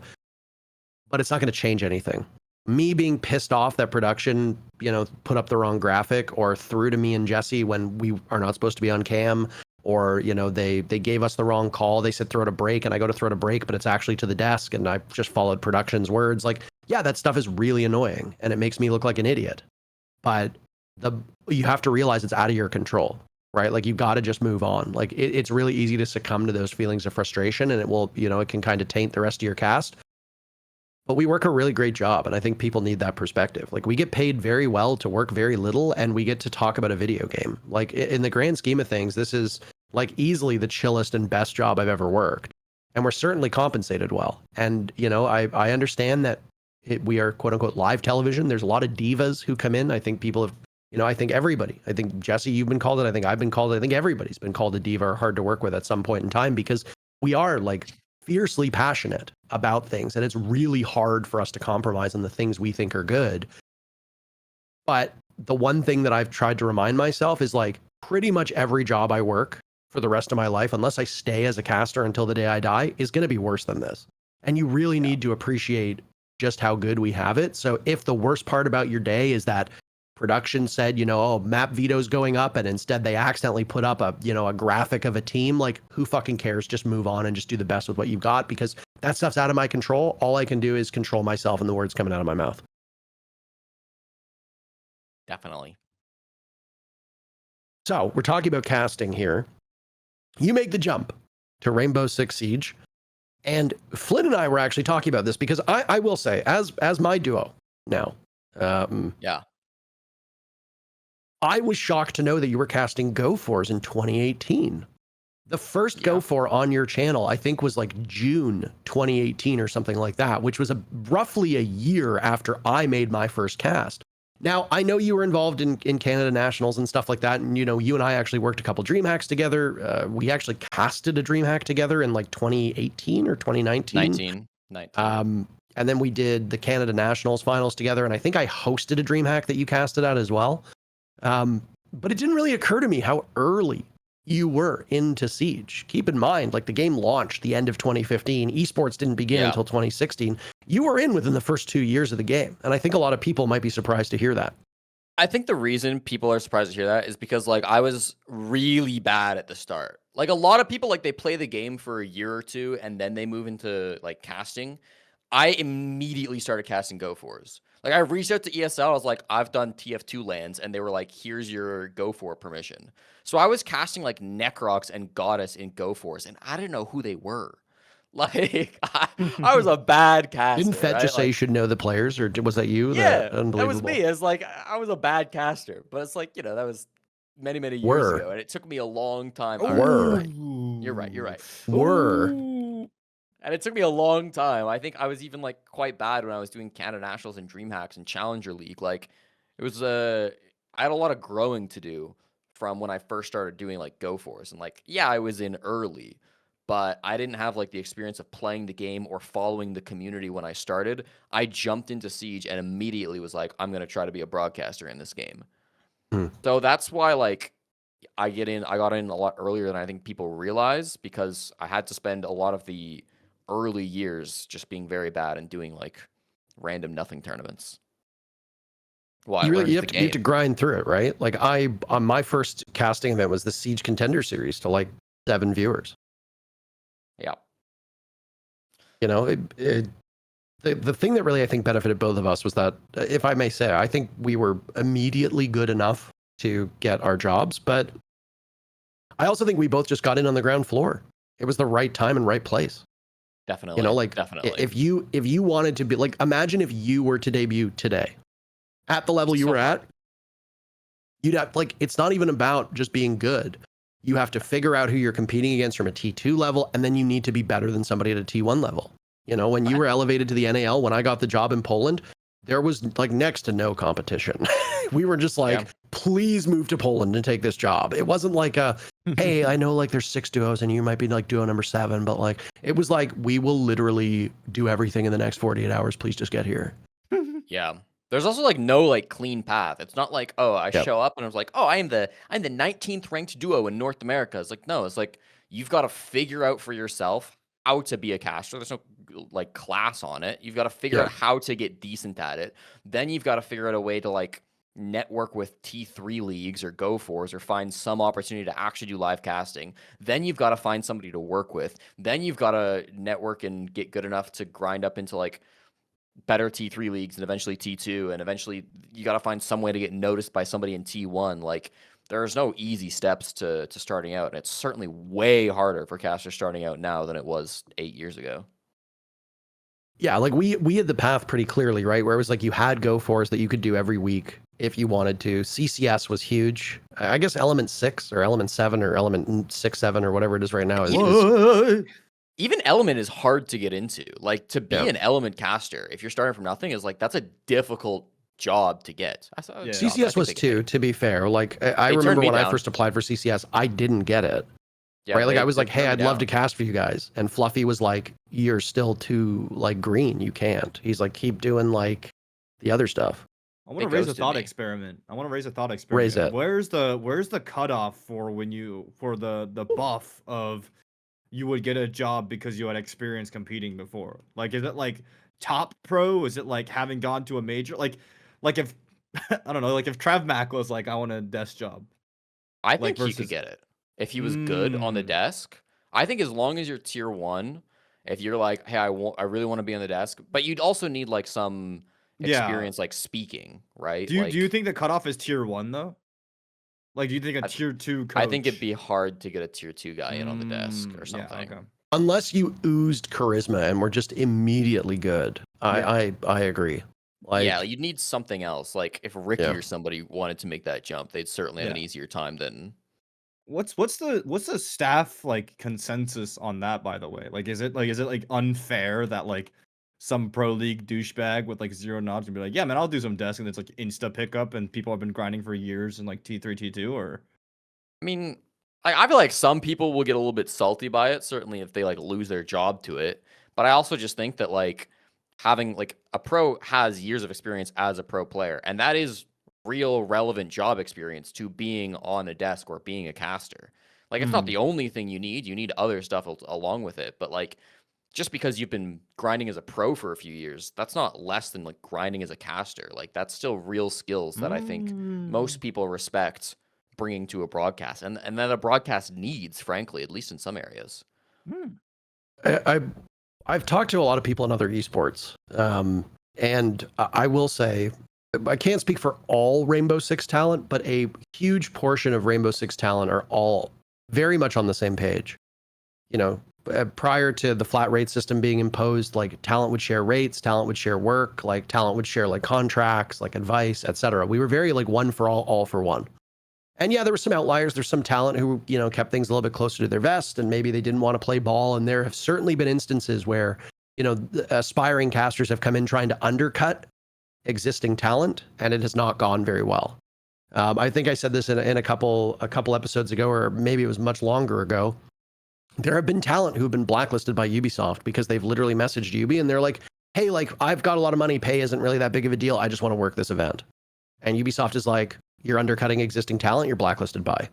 but it's not going to change anything. Me being pissed off that production, put up the wrong graphic or threw to me and Jesse when we are not supposed to be on cam, or, they gave us the wrong call. They said throw to break and I go to throw to break, but it's actually to the desk and I just followed production's words. Like, yeah, that stuff is really annoying and it makes me look like an idiot. But you have to realize it's out of your control. Right? Like, you got to just move on. Like, it's really easy to succumb to those feelings of frustration, and it will, it can kind of taint the rest of your cast. But we work a really great job, and I think people need that perspective. Like, we get paid very well to work very little, and we get to talk about a video game. Like, in the grand scheme of things, this is like easily the chillest and best job I've ever worked. And we're certainly compensated well. And, I understand that we are quote unquote live television. There's a lot of divas who come in. I think people have, I think everybody, I think Jesse, you've been called it. I think I've been called it. I think everybody's been called a diva or hard to work with at some point in time, because we are like fiercely passionate about things. And it's really hard for us to compromise on the things we think are good. But the one thing that I've tried to remind myself is like pretty much every job I work for the rest of my life, unless I stay as a caster until the day I die, is going to be worse than this. And you really need to appreciate just how good we have it. So if the worst part about your day is that production said, map veto's going up, and instead they accidentally put up a graphic of a team, like, who fucking cares? Just move on and just do the best with what you've got, because that stuff's out of my control. All I can do is control myself and the words coming out of my mouth. Definitely. So we're talking about casting here. You make the jump to Rainbow Six Siege, and Flynn and I were actually talking about this, because I will say, as my duo now, I was shocked to know that you were casting Go4s in 2018. The first Go4 on your channel, I think, was like June 2018 or something like that, which was roughly a year after I made my first cast. Now, I know you were involved in Canada Nationals and stuff like that, and you and I actually worked a couple DreamHacks together. We actually casted a DreamHack together in like 2018 or 2019. 19. And then we did the Canada Nationals finals together, and I think I hosted a DreamHack that you casted at as well. But it didn't really occur to me how early you were into Siege. Keep in mind, like, the game launched the end of 2015. Esports didn't begin until 2016. You were in within the first 2 years of the game. And I think a lot of people might be surprised to hear that. I think the reason people are surprised to hear that is because, like, I was really bad at the start. Like, a lot of people, like, they play the game for a year or two and then they move into, like, casting. I immediately started casting Go4s. Like, I reached out to ESL. I was like, I've done TF2 lands, and they were like, here's your Go4 permission. So I was casting like Necrox and Goddess in Go4s, and I didn't know who they were. Like, I was a bad caster. Didn't Fett just say you should know the players, or was that you? Yeah, that was me. It's like, I was a bad caster, but it's like, that was many, many years ago, and it took me a long time. You're right. And it took me a long time. I think I was even like quite bad when I was doing Canada Nationals and DreamHacks and Challenger League. Like, it was I had a lot of growing to do from when I first started doing like Go Force. And like, yeah, I was in early, but I didn't have like the experience of playing the game or following the community when I started. I jumped into Siege and immediately was like, I'm going to try to be a broadcaster in this game. So that's why like I got in a lot earlier than I think people realize, because I had to spend a lot of the early years just being very bad and doing like random nothing tournaments. Well, You have to grind through it, right? Like on my first casting event was the Siege Contender Series to like 7 viewers. Yeah. You know, the thing that really I think benefited both of us was that, if I may say, I think we were immediately good enough to get our jobs, but I also think we both just got in on the ground floor. It was the right time and right place. Definitely. You know, like definitely. if you wanted to be like, imagine if you were to debut today at the level you were at, you'd have like, it's not even about just being good. You have to figure out who you're competing against from a T2 level, and then you need to be better than somebody at a T1 level. You know, when you were elevated to the NAL, when I got the job in Poland, there was like next to no competition. We were just like, please move to Poland and take this job. It wasn't like hey, I know like there's 6 duos and you might be like duo number 7, but like, it was like, we will literally do everything in the next 48 hours. Please just get here. Yeah. There's also like no like clean path. It's not like, oh, I show up and I was like, oh, I'm the 19th ranked duo in North America. It's like, no, it's like you've got to figure out for yourself how to be a caster. There's no like class on it. You've got to figure out how to get decent at it. Then you've got to figure out a way to like network with T3 leagues or Go Fours or find some opportunity to actually do live casting. Then you've got to find somebody to work with. Then you've got to network and get good enough to grind up into like better T3 leagues and eventually T2, and eventually you got to find some way to get noticed by somebody in T1. Like, there's no easy steps to starting out, and it's certainly way harder for casters starting out now than it was 8 years ago. Yeah, like we had the path pretty clearly, right? Where it was like you had Go Force that you could do every week if you wanted to. CCS was huge. I guess Element 6 or Element 7 or Element 6, 7 or whatever it is right now even Element is hard to get into. Like, to be an Element caster, if you're starting from nothing, is like, that's a difficult job to get. CCS was too, to be fair. Like, I remember when I first applied for CCS, I didn't get it. Yeah, right? Like, I was like, hey, I'd love to cast for you guys. And Fluffy was like, you're still too, like, green. You can't. He's like, keep doing, like, the other stuff. I want to raise a thought experiment. Raise it. Where's the cutoff for when the buff of you would get a job because you had experience competing before? Like, is it like top pro? Is it like having gone to a major? Like if I don't know, like if Trav Mac was like, I want a desk job. I think he could get it if he was good on the desk. I think as long as you're tier 1, if you're like, hey, I really want to be on the desk, but you'd also need like some experience like speaking, right? Do you think the cutoff is tier 1 though? Like, do you think a tier 2 coach? I think it'd be hard to get a tier 2 guy in on the desk or something. Yeah, okay. Unless you oozed charisma and were just immediately good. I agree. Like, yeah, you'd need something else. Like, if Ricky or somebody wanted to make that jump, they'd certainly have an easier time than. What's the staff like consensus on that, by the way? Like, is it like unfair that like some pro league douchebag with like 0 knobs and be like, yeah, man, I'll do some desk, and it's like insta pickup and people have been grinding for years in like T3, T2? Or I mean, I feel like some people will get a little bit salty by it, certainly if they like lose their job to it. But I also just think that like having like a pro has years of experience as a pro player, and that is real relevant job experience to being on a desk or being a caster. Like, it's not the only thing you need other stuff along with it, but like, just because you've been grinding as a pro for a few years, that's not less than like grinding as a caster. Like, that's still real skills that I think most people respect bringing to a broadcast, and that a broadcast needs, frankly, at least in some areas. I've talked to a lot of people in other esports, and I will say, I can't speak for all Rainbow Six talent, but a huge portion of Rainbow Six talent are all very much on the same page. You know, prior to the flat rate system being imposed, like, talent would share rates, talent would share work, like talent would share like contracts, like advice, etc. We were very like one for all for one. And yeah, there were some outliers. There's some talent who, you know, kept things a little bit closer to their vest, and maybe they didn't want to play ball. And there have certainly been instances where, you know, aspiring casters have come in trying to undercut existing talent, and it has not gone very well. I think I said this in a couple episodes ago, or maybe it was much longer ago. There have been talent who've been blacklisted by Ubisoft because they've literally messaged Ubi and they're like, hey, like, I've got a lot of money, pay isn't really that big of a deal, I just want to work this event. And Ubisoft is like, you're undercutting existing talent, you're blacklisted by.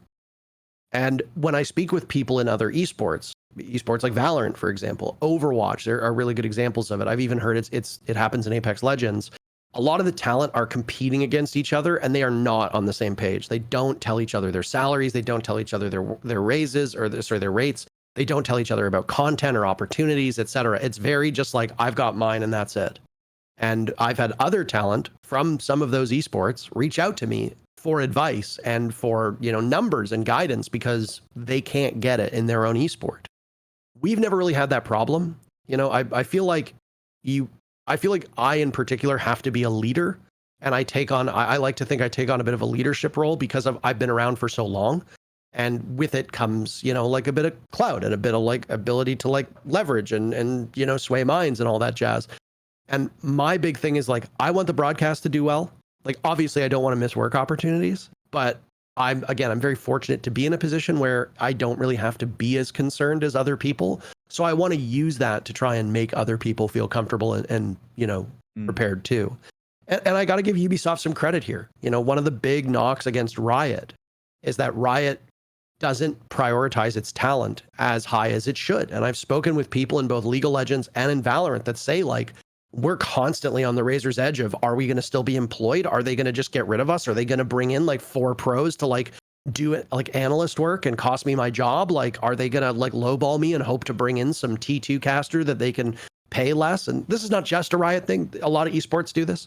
And when I speak with people in other esports like Valorant, for example, Overwatch, there are really good examples of it. I've even heard it happens in Apex Legends. A lot of the talent are competing against each other and they are not on the same page. They don't tell each other their salaries, they don't tell each other their raises or their rates. They don't tell each other about content or opportunities, etc. It's very just like, I've got mine and that's it. And I've had other talent from some of those esports reach out to me for advice and for, numbers and guidance because they can't get it in their own esport. We've never really had that problem. I feel like I in particular have to be a leader, and I like to think I take on a bit of a leadership role because I've been around for so long. And with it comes, like a bit of clout and a bit of like ability to like leverage and sway minds and all that jazz. And my big thing is like, I want the broadcast to do well. Like, obviously I don't want to miss work opportunities, but I'm very fortunate to be in a position where I don't really have to be as concerned as other people. So I want to use that to try and make other people feel comfortable and prepared too. And I got to give Ubisoft some credit here. One of the big knocks against Riot is that Riot doesn't prioritize its talent as high as it should. And I've spoken with people in both League of Legends and in Valorant that say, like, we're constantly on the razor's edge of, are we going to still be employed? Are they going to just get rid of us? Are they going to bring in like 4 pros to like do it like analyst work and cost me my job? Like, are they going to like lowball me and hope to bring in some T2 caster that they can pay less? And this is not just a Riot thing. A lot of esports do this.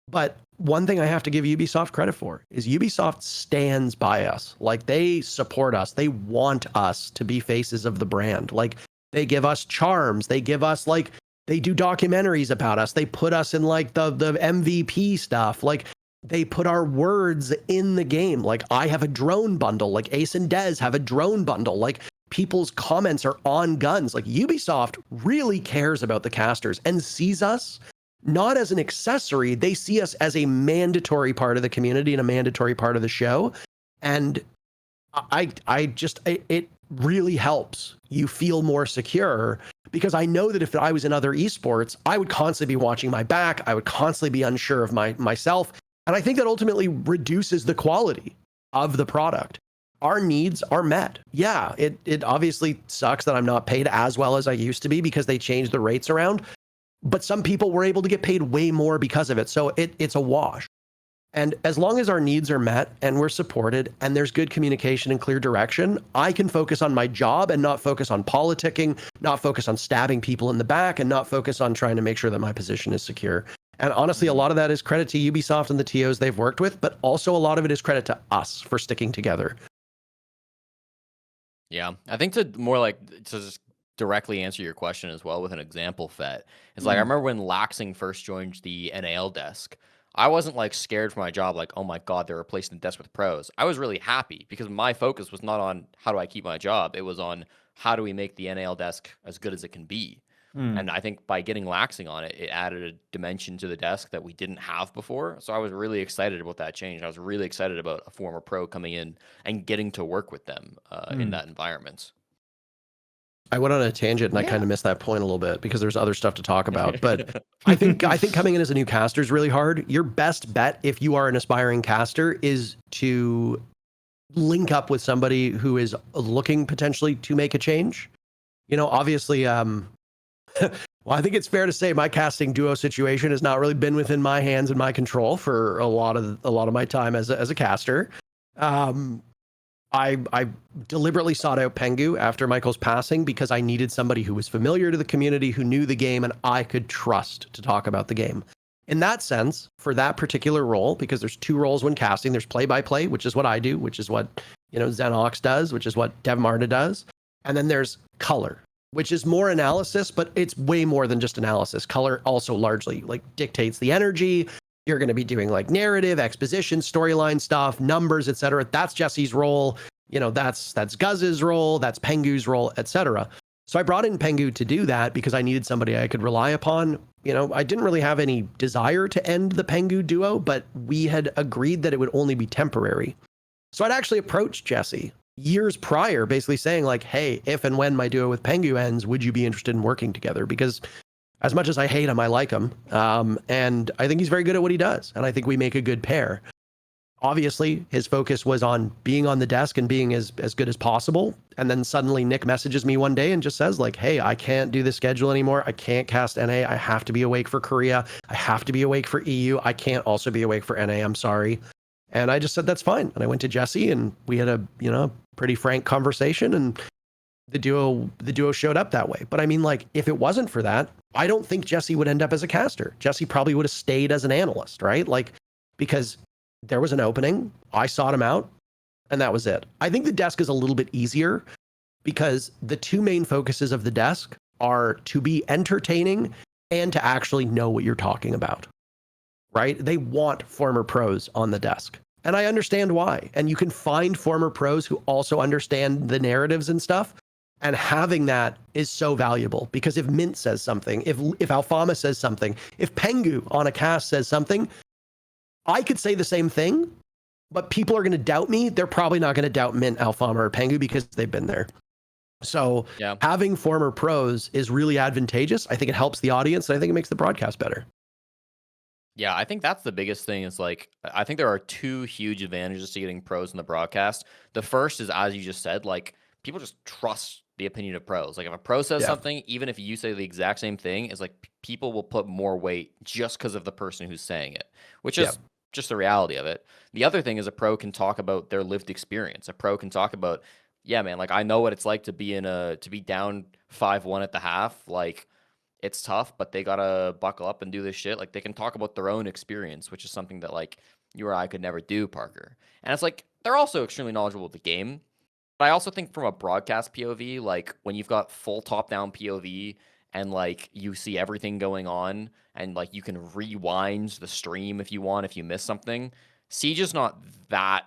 But one thing I have to give Ubisoft credit for is Ubisoft stands by us. Like, they support us. They want us to be faces of the brand. Like, they give us charms. They give us like, they do documentaries about us. They put us in like the MVP stuff. Like, they put our words in the game. Like, I have a drone bundle. Like, Ace and Dez have a drone bundle. Like, people's comments are on guns. Like, Ubisoft really cares about the casters and sees us not as an accessory. They see us as a mandatory part of the community and a mandatory part of the show. And it really helps you feel more secure, because I know that if I was in other esports, I would constantly be watching my back. I would constantly be unsure of myself. And I think that ultimately reduces the quality of the product. Our needs are met. Yeah, it obviously sucks that I'm not paid as well as I used to be because they changed the rates around. But some people were able to get paid way more because of it. So it's a wash. And as long as our needs are met and we're supported and there's good communication and clear direction, I can focus on my job and not focus on politicking, not focus on stabbing people in the back, and not focus on trying to make sure that my position is secure. And honestly, a lot of that is credit to Ubisoft and the TOs they've worked with, but also a lot of it is credit to us for sticking together. Yeah, I think to just directly answer your question as well with an example, Fett, it's like, I remember when Laxing first joined the NAL desk, I wasn't like scared for my job, like, oh my God, they're replacing the desk with pros. I was really happy because my focus was not on how do I keep my job. It was on how do we make the NAL desk as good as it can be. And I think by getting Laxing on it, it added a dimension to the desk that we didn't have before. So I was really excited about that change. I was really excited about a former pro coming in and getting to work with them in that environment. I went on a tangent and I kind of missed that point a little bit because there's other stuff to talk about. But I think coming in as a new caster is really hard. Your best bet, if you are an aspiring caster, is to link up with somebody who is looking potentially to make a change. Obviously, well, I think it's fair to say my casting duo situation has not really been within my hands and my control for a lot of my time as a caster. I deliberately sought out Pengu after Michael's passing because I needed somebody who was familiar to the community, who knew the game, and I could trust to talk about the game. In that sense, for that particular role, because there's 2 roles when casting, there's play-by-play, which is what I do, which is what Xenox does, which is what Dev Marta does, and then there's color, which is more analysis, but it's way more than just analysis. Color also largely like dictates the energy. You're going to be doing like narrative, exposition, storyline stuff, numbers, etc. That's Jesse's role. That's Guz's role. That's Pengu's role, etc. So I brought in Pengu to do that because I needed somebody I could rely upon. You know, I didn't really have any desire to end the Pengu duo, but we had agreed that it would only be temporary. So I'd actually approached Jesse years prior, basically saying like, hey, if and when my duo with Pengu ends, would you be interested in working together? Because as much as I hate him, I like him. And I think he's very good at what he does. And I think we make a good pair. Obviously, his focus was on being on the desk and being as good as possible. And then suddenly Nick messages me one day and just says like, hey, I can't do the schedule anymore. I can't cast NA. I have to be awake for Korea. I have to be awake for EU. I can't also be awake for NA. I'm sorry. And I just said, that's fine. And I went to Jesse and we had a, pretty frank conversation, and the duo showed up that way. But I mean, like, if it wasn't for that, I don't think Jesse would end up as a caster. Jesse probably would have stayed as an analyst, right? Like, because there was an opening, I sought him out, and that was it. I think the desk is a little bit easier because the two main focuses of the desk are to be entertaining and to actually know what you're talking about, right? They want former pros on the desk. And I understand why. And you can find former pros who also understand the narratives and stuff. And having that is so valuable, because if Mint says something, if Alfama says something, if Pengu on a cast says something, I could say the same thing, but people are going to doubt me. They're probably not going to doubt Mint, Alfama, or Pengu because they've been there. So having former pros is really advantageous. I think it helps the audience, and I think it makes the broadcast better. Yeah, I think that's the biggest thing is like, I think there are two huge advantages to getting pros in the broadcast. The first is, as you just said, like, people just trust the opinion of pros. Like, if a pro says something, even if you say the exact same thing, is like, people will put more weight just because of the person who's saying it, which is just the reality of it. The other thing is a pro can talk about their lived experience. A pro can talk about, yeah, man, like, I know what it's like to be down 5-1 at the half. Like, it's tough, but they gotta buckle up and do this shit. Like, they can talk about their own experience, which is something that like you or I could never do, Parker. And it's like, they're also extremely knowledgeable of the game. But I also think from a broadcast POV, like when you've got full top-down POV and like you see everything going on and like you can rewind the stream if you want, if you miss something, Siege is not that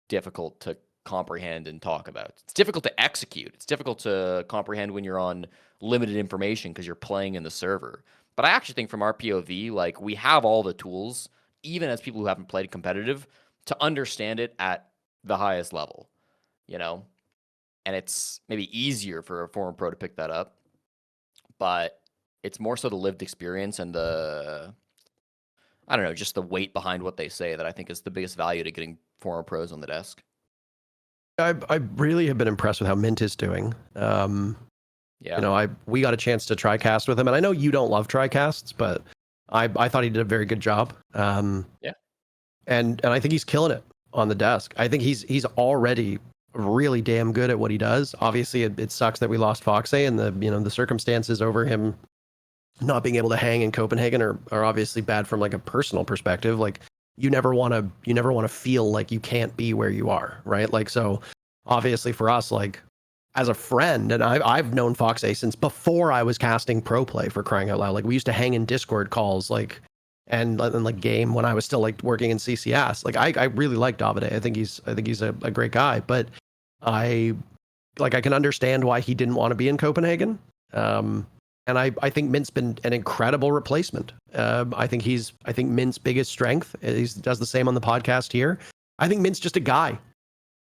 difficult to comprehend and talk about. It's difficult to execute. It's difficult to comprehend when you're on limited information because you're playing in the server. But I actually think from our POV, like, we have all the tools, even as people who haven't played competitive, to understand it at the highest level, and it's maybe easier for a former pro to pick that up, but it's more so the lived experience and just the weight behind what they say that I think is the biggest value to getting former pros on the desk. I really have been impressed with how Mint is doing. We got a chance to try cast with him, and I know you don't love try casts, but I thought he did a very good job. And I think he's killing it on the desk. I think he's already really damn good at what he does. Obviously, it sucks that we lost Foxay, and the circumstances over him not being able to hang in Copenhagen are obviously bad from like a personal perspective. Like, you never want to feel like you can't be where you are, right? Like, so obviously for us, like, as a friend, and I've known Foxay since before I was casting pro play, for crying out loud. Like, we used to hang in Discord calls, like, and like game when I was still like working in CCS. Like, I really like Davide. I think he's a great guy, but I can understand why he didn't want to be in Copenhagen. And I think Mint's been an incredible replacement. I think Mint's biggest strength, he does the same on the podcast here. I think Mint's just a guy.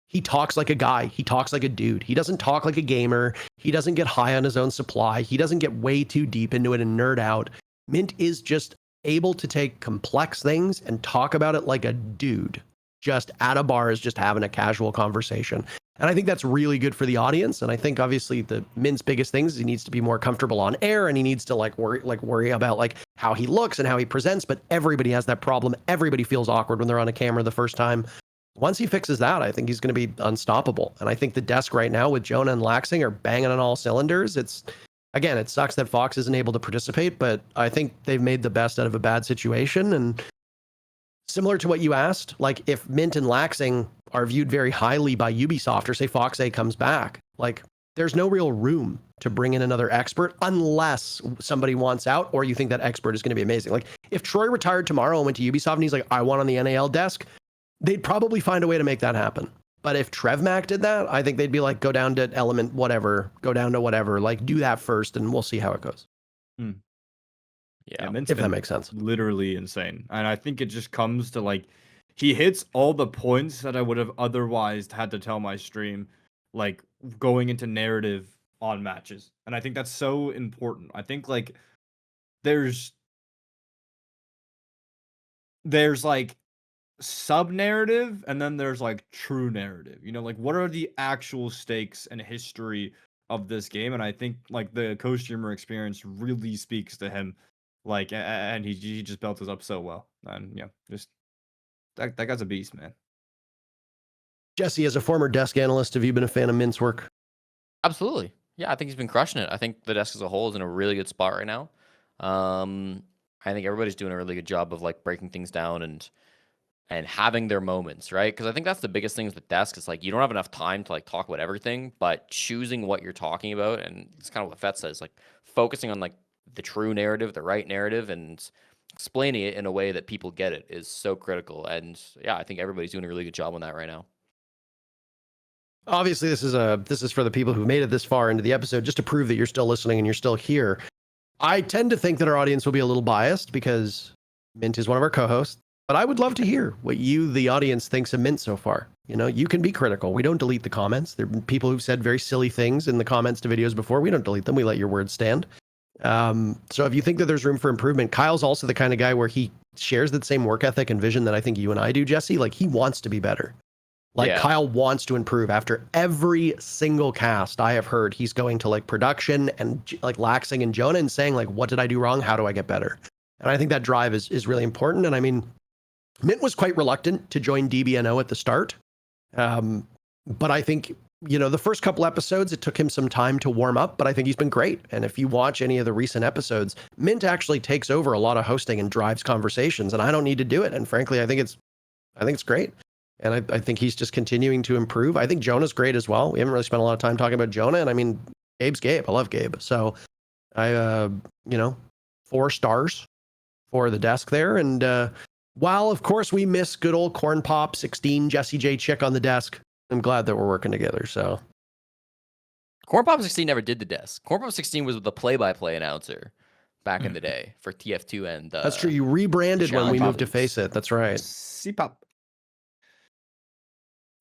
He talks like a guy. He talks like a dude. He doesn't talk like a gamer. He doesn't get high on his own supply. He doesn't get way too deep into it and nerd out. Mint is just able to take complex things and talk about it like a dude, just at a bar, is just having a casual conversation. And I think that's really good for the audience. And I think obviously the Mint's biggest things is he needs to be more comfortable on air, and he needs to worry about like how he looks and how he presents. But everybody has that problem. Everybody feels awkward when they're on a camera the first time. Once he fixes that, I think he's going to be unstoppable. And I think the desk right now with Jonah and Laxing are banging on all cylinders. It sucks that Fox isn't able to participate, but I think they've made the best out of a bad situation. And similar to what you asked, like, if Mint and Laxing are viewed very highly by Ubisoft, or say Foxay comes back, like, there's no real room to bring in another expert unless somebody wants out or you think that expert is going to be amazing. Like, if Troy retired tomorrow and went to Ubisoft and he's like, I want on the NAL desk, they'd probably find a way to make that happen. But if TrevMac did that, I think they'd be like, go down to element whatever, go down to whatever, like do that first and we'll see how it goes. Yeah, Mint's if that been makes sense. literally insane. And I think it just comes to like, he hits all the points that I would have otherwise had to tell my stream, like going into narrative on matches. And I think that's so important. I think like there's like sub narrative and then there's like true narrative, you know, like what are the actual stakes and history of this game. And I think like the co-streamer experience really speaks to him, like, and he just built us up so well. And yeah, just that guy's a beast, man. Jesse, as a former desk analyst, have you been a fan of Mint's work? absolutely. Yeah, I think he's been crushing it. I think the desk as a whole is in a really good spot right now. I think everybody's doing a really good job of like breaking things down and having their moments, right? Because I think that's the biggest thing with the desk. Is like you don't have enough time to like talk about everything, but choosing what you're talking about, and it's kind of what Fett says, like focusing on like the true narrative, the right narrative, and explaining it in a way that people get it is so critical. And yeah, I think everybody's doing a really good job on that right now. Obviously, this is for the people who've made it this far into the episode, just to prove that you're still listening and you're still here. I tend to think that our audience will be a little biased because Mint is one of our co-hosts, but I would love to hear what you, the audience, thinks of Mint so far. You know, you can be critical. We don't delete the comments. There are people who've said very silly things in the comments to videos before. We don't delete them. We let your words stand. So if you think that there's room for improvement, Kyle's also the kind of guy where he shares that same work ethic and vision that I think you and I do, Jesse. Like he wants to be better. Like Yeah. Kyle wants to improve. After every single cast I have heard, he's going to like production and like Laxing and Jonah and saying like, what did I do wrong? How do I get better? And I think that drive is really important. And I mean, Mint was quite reluctant to join DBNO at the start. But I think, you know, the first couple episodes, it took him some time to warm up, but I think he's been great. And if you watch any of the recent episodes, Mint actually takes over a lot of hosting and drives conversations, and I don't need to do it. And frankly, I think it's great. And I think he's just continuing to improve. I think Jonah's great as well. We haven't really spent a lot of time talking about Jonah. And I mean, Gabe's Gabe. I love Gabe. So I, 4 stars for the desk there. And while, of course, we miss good old Cornpop 16, Jesse J Chick on the desk, I'm glad that we're working together. So Cornpop 16 never did the desk. Cornpop 16 was the play-by-play announcer back in the day for TF2 and that's true. You rebranded when we moved to Falcons. Face It. That's right. C-pop.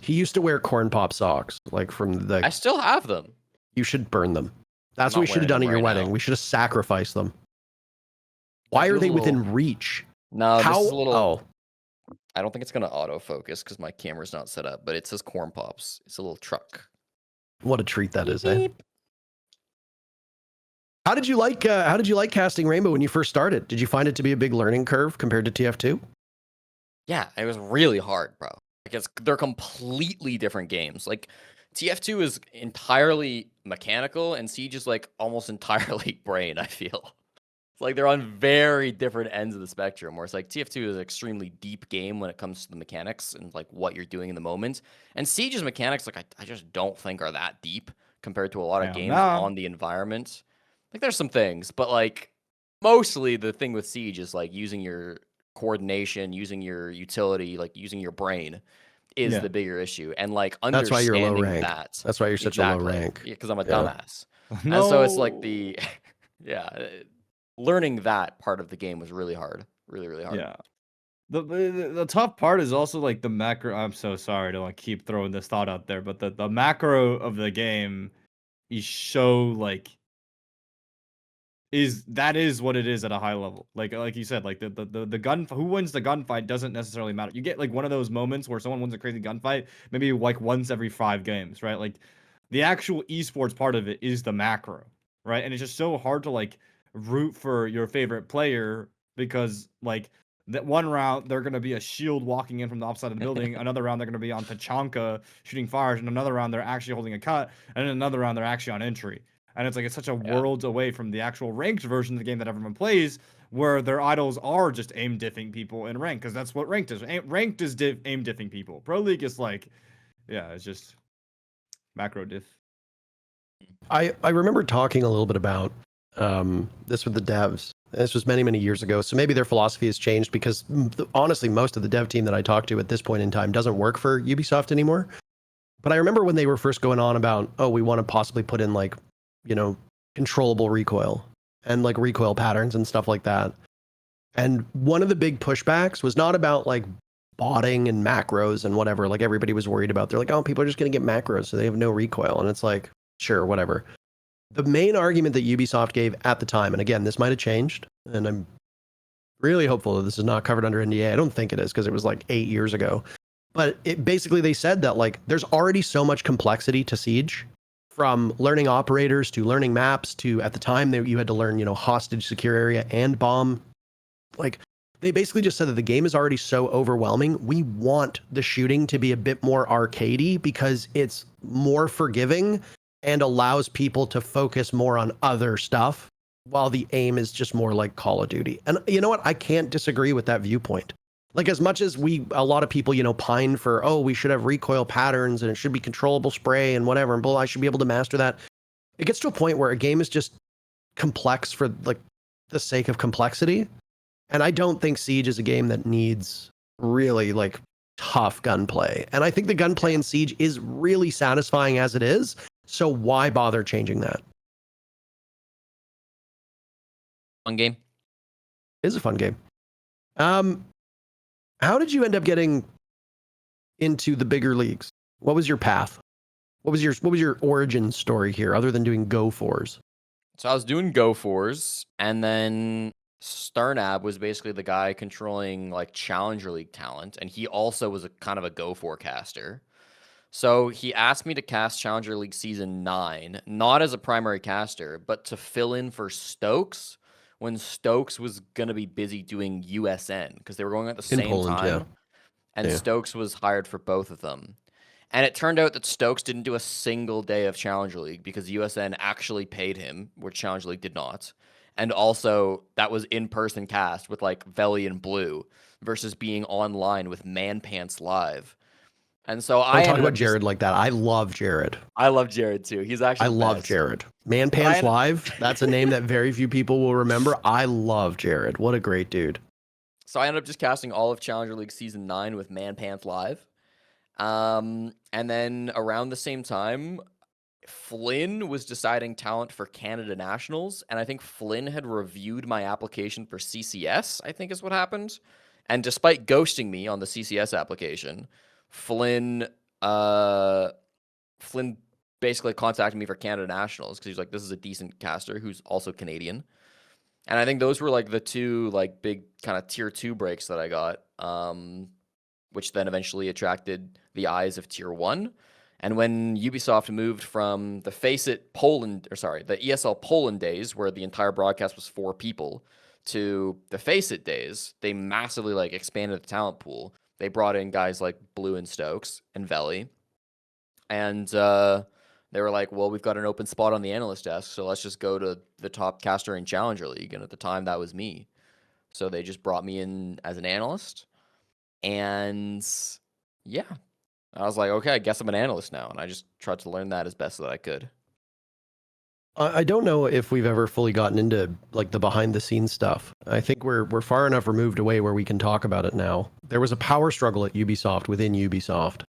He used to wear Cornpop socks, like from the. I still have them. You should burn them. That's I'm what we not should have done at wearing your them right wedding. now. We should have sacrificed them. Why are feels they a little- within reach? No, How? this is a little. Oh, I don't think it's gonna autofocus because my camera's not set up, but it says Cornpops. It's a little truck. what a treat that is, eh? Beep. How did you like casting Rainbow when you first started? Did you find it to be a big learning curve compared to TF2? Yeah, it was really hard, bro. Like they're completely different games. Like TF2 is entirely mechanical, and Siege is like almost entirely brain. I feel it's like they're on very different ends of the spectrum. Where it's like TF2 is an extremely deep game when it comes to the mechanics and like what you're doing in the moment, and Siege's mechanics, like I just don't think are that deep compared to a lot of Hell games no. on the environment. Like there's some things, but like mostly the thing with Siege is like using your coordination, using your utility, like using your brain is Yeah. the bigger issue. And like That's why you're low understanding rank. that. That's why you're such a low Exactly. rank. Yeah, because I'm a Yeah. dumbass. And so it's like the learning that part of the game was really hard. Really, really hard. Yeah. The tough part is also like the macro. I'm so sorry to like keep throwing this thought out there, but the macro of the game is so like is what it is at a high level. Like you said, like the gun, who wins the gunfight doesn't necessarily matter. You get like one of those moments where someone wins a crazy gunfight, maybe like once every 5 games, right? Like the actual esports part of it is the macro, right? And it's just so hard to like root for your favorite player because like that one round they're gonna be a shield walking in from the opposite side of the building, another round they're gonna be on Tachanka shooting fires, and another round they're actually holding a cut, and then another round they're actually on entry. And it's like it's such a worlds away from the actual ranked version of the game that everyone plays, where their idols are just aim diffing people in rank, because that's what ranked is. Ranked is aim diffing people. Pro League is like, yeah, it's just macro diff. I remember talking a little bit about this with the devs. This was many, many years ago. So maybe their philosophy has changed because honestly, most of the dev team that I talk to at this point in time doesn't work for Ubisoft anymore. But I remember when they were first going on about, oh, we want to possibly put in like, controllable recoil and like recoil patterns and stuff like that. And one of the big pushbacks was not about like botting and macros and whatever, like everybody was worried about. They're like, oh, people are just going to get macros, so they have no recoil. And it's like, sure, whatever. The main argument that Ubisoft gave at the time, and again, this might have changed, and I'm really hopeful that this is not covered under NDA. I don't think it is, because it was like 8 years ago. But it basically, they said that like there's already so much complexity to Siege, from learning operators to learning maps to, at the time, you had to learn, hostage secure area and bomb. Like, they basically just said that the game is already so overwhelming. We want the shooting to be a bit more arcadey because it's more forgiving and allows people to focus more on other stuff, while the aim is just more like Call of Duty. And you know what? I can't disagree with that viewpoint. Like, as much as a lot of people, pine for, oh, we should have recoil patterns and it should be controllable spray and whatever, and I should be able to master that. It gets to a point where a game is just complex for like the sake of complexity. And I don't think Siege is a game that needs really like tough gunplay. And I think the gunplay in Siege is really satisfying as it is. So why bother changing that? Fun game. It is a fun game. How did you end up getting into the bigger leagues? What was your path? What was your origin story here, other than doing Go Fours? So I was doing Go Fours, and then Starnab was basically the guy controlling like Challenger League talent, and he also was a kind of a Go forecaster. So he asked me to cast Challenger League Season 9, not as a primary caster, but to fill in for Stokes when Stokes was going to be busy doing USN, because they were going at the same Poland, time. yeah. And Yeah. Stokes was hired for both of them. And it turned out that Stokes didn't do a single day of Challenger League because USN actually paid him, where Challenger League did not. And also, that was in-person cast with like Veli and Blue versus being online with Man Pants Live. And so I talk ended about up Jared like that. I love Jared. I love Jared too. He's actually I the love best. Jared. Man Pants Live. That's a name that very few people will remember. I love Jared. What a great dude. So I ended up just casting all of Challenger League Season 9 with Man Pants Live. And then around the same time, Flynn was deciding talent for Canada Nationals, and I think Flynn had reviewed my application for CCS, I think is what happened. And despite ghosting me on the CCS application, Flynn basically contacted me for Canada Nationals because he's like, this is a decent caster who's also Canadian. And I think those were like the two like big kind of tier 2 breaks that I got, which then eventually attracted the eyes of tier 1. And when Ubisoft moved from the the ESL Poland days, where the entire broadcast was 4 people, to the Face It days, they massively like expanded the talent pool. They brought in guys like Blue and Stokes and Veli. And they were like, well, we've got an open spot on the analyst desk, so let's just go to the top caster in Challenger League. And at the time, that was me. So they just brought me in as an analyst. And yeah, I was like, okay, I guess I'm an analyst now. And I just tried to learn that as best that I could. I don't know if we've ever fully gotten into like the behind the scenes stuff. I think we're far enough removed away where we can talk about it now. There was a power struggle at Ubisoft within Ubisoft.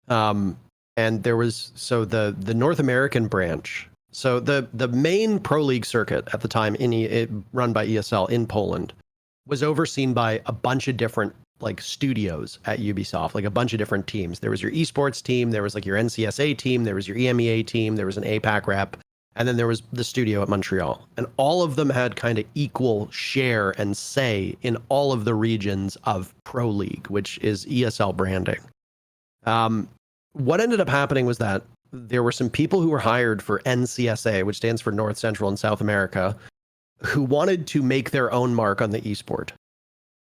And there was, so the North American branch, so the main pro league circuit at the time run by ESL in Poland was overseen by a bunch of different like studios at Ubisoft, like a bunch of different teams. There was your esports team, there was like your NCSA team, there was your EMEA team, there was an APAC rep, and then there was the studio at Montreal. And all of them had kind of equal share and say in all of the regions of Pro League, which is ESL branding. What ended up happening was that there were some people who were hired for NCSA, which stands for North, Central, and South America, who wanted to make their own mark on the esport.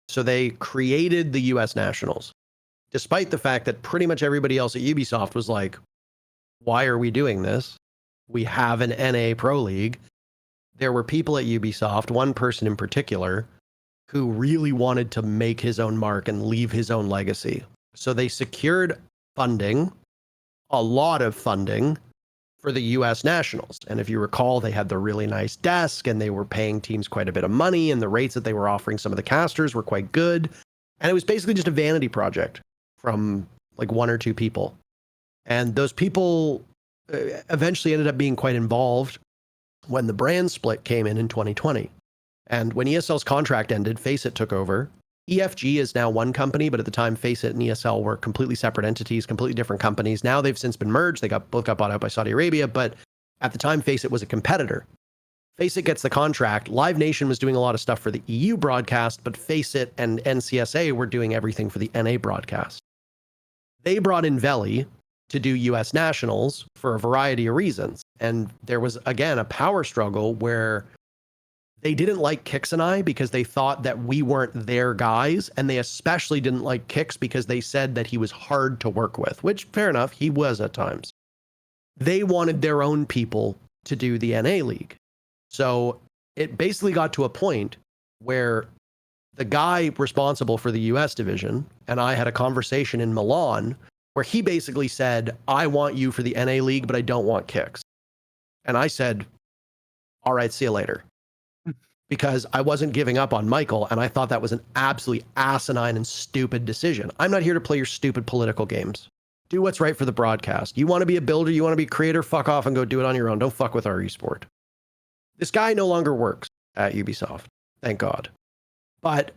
So they created the US Nationals, despite the fact that pretty much everybody else at Ubisoft was like, why are we doing this? We have an NA Pro League. There were people at Ubisoft, one person in particular, who really wanted to make his own mark and leave his own legacy. So they secured funding, a lot of funding, for the US Nationals. And if you recall, they had the really nice desk and they were paying teams quite a bit of money, and the rates that they were offering some of the casters were quite good. And it was basically just a vanity project from like 1 or 2 people. And those people eventually ended up being quite involved when the brand split came in 2020. And when ESL's contract ended, Faceit took over. EFG is now one company, but at the time, Faceit and ESL were completely separate entities, completely different companies. Now they've since been merged. They both got bought out by Saudi Arabia, but at the time, Faceit was a competitor. Faceit gets the contract. Live Nation was doing a lot of stuff for the EU broadcast, but Faceit and NCSA were doing everything for the NA broadcast. They brought in Veli to do US Nationals for a variety of reasons. And there was, again, a power struggle where they didn't like Kix and I because they thought that we weren't their guys. And they especially didn't like Kix because they said that he was hard to work with, which, fair enough, he was at times. They wanted their own people to do the NA League. So it basically got to a point where the guy responsible for the US division and I had a conversation in Milan where he basically said, I want you for the NA League, but I don't want Kix. And I said, all right, see you later. Because I wasn't giving up on Michael, and I thought that was an absolutely asinine and stupid decision. I'm not here to play your stupid political games. Do what's right for the broadcast. You want to be a builder, you want to be a creator, fuck off and go do it on your own. Don't fuck with our esport. This guy no longer works at Ubisoft, thank God. But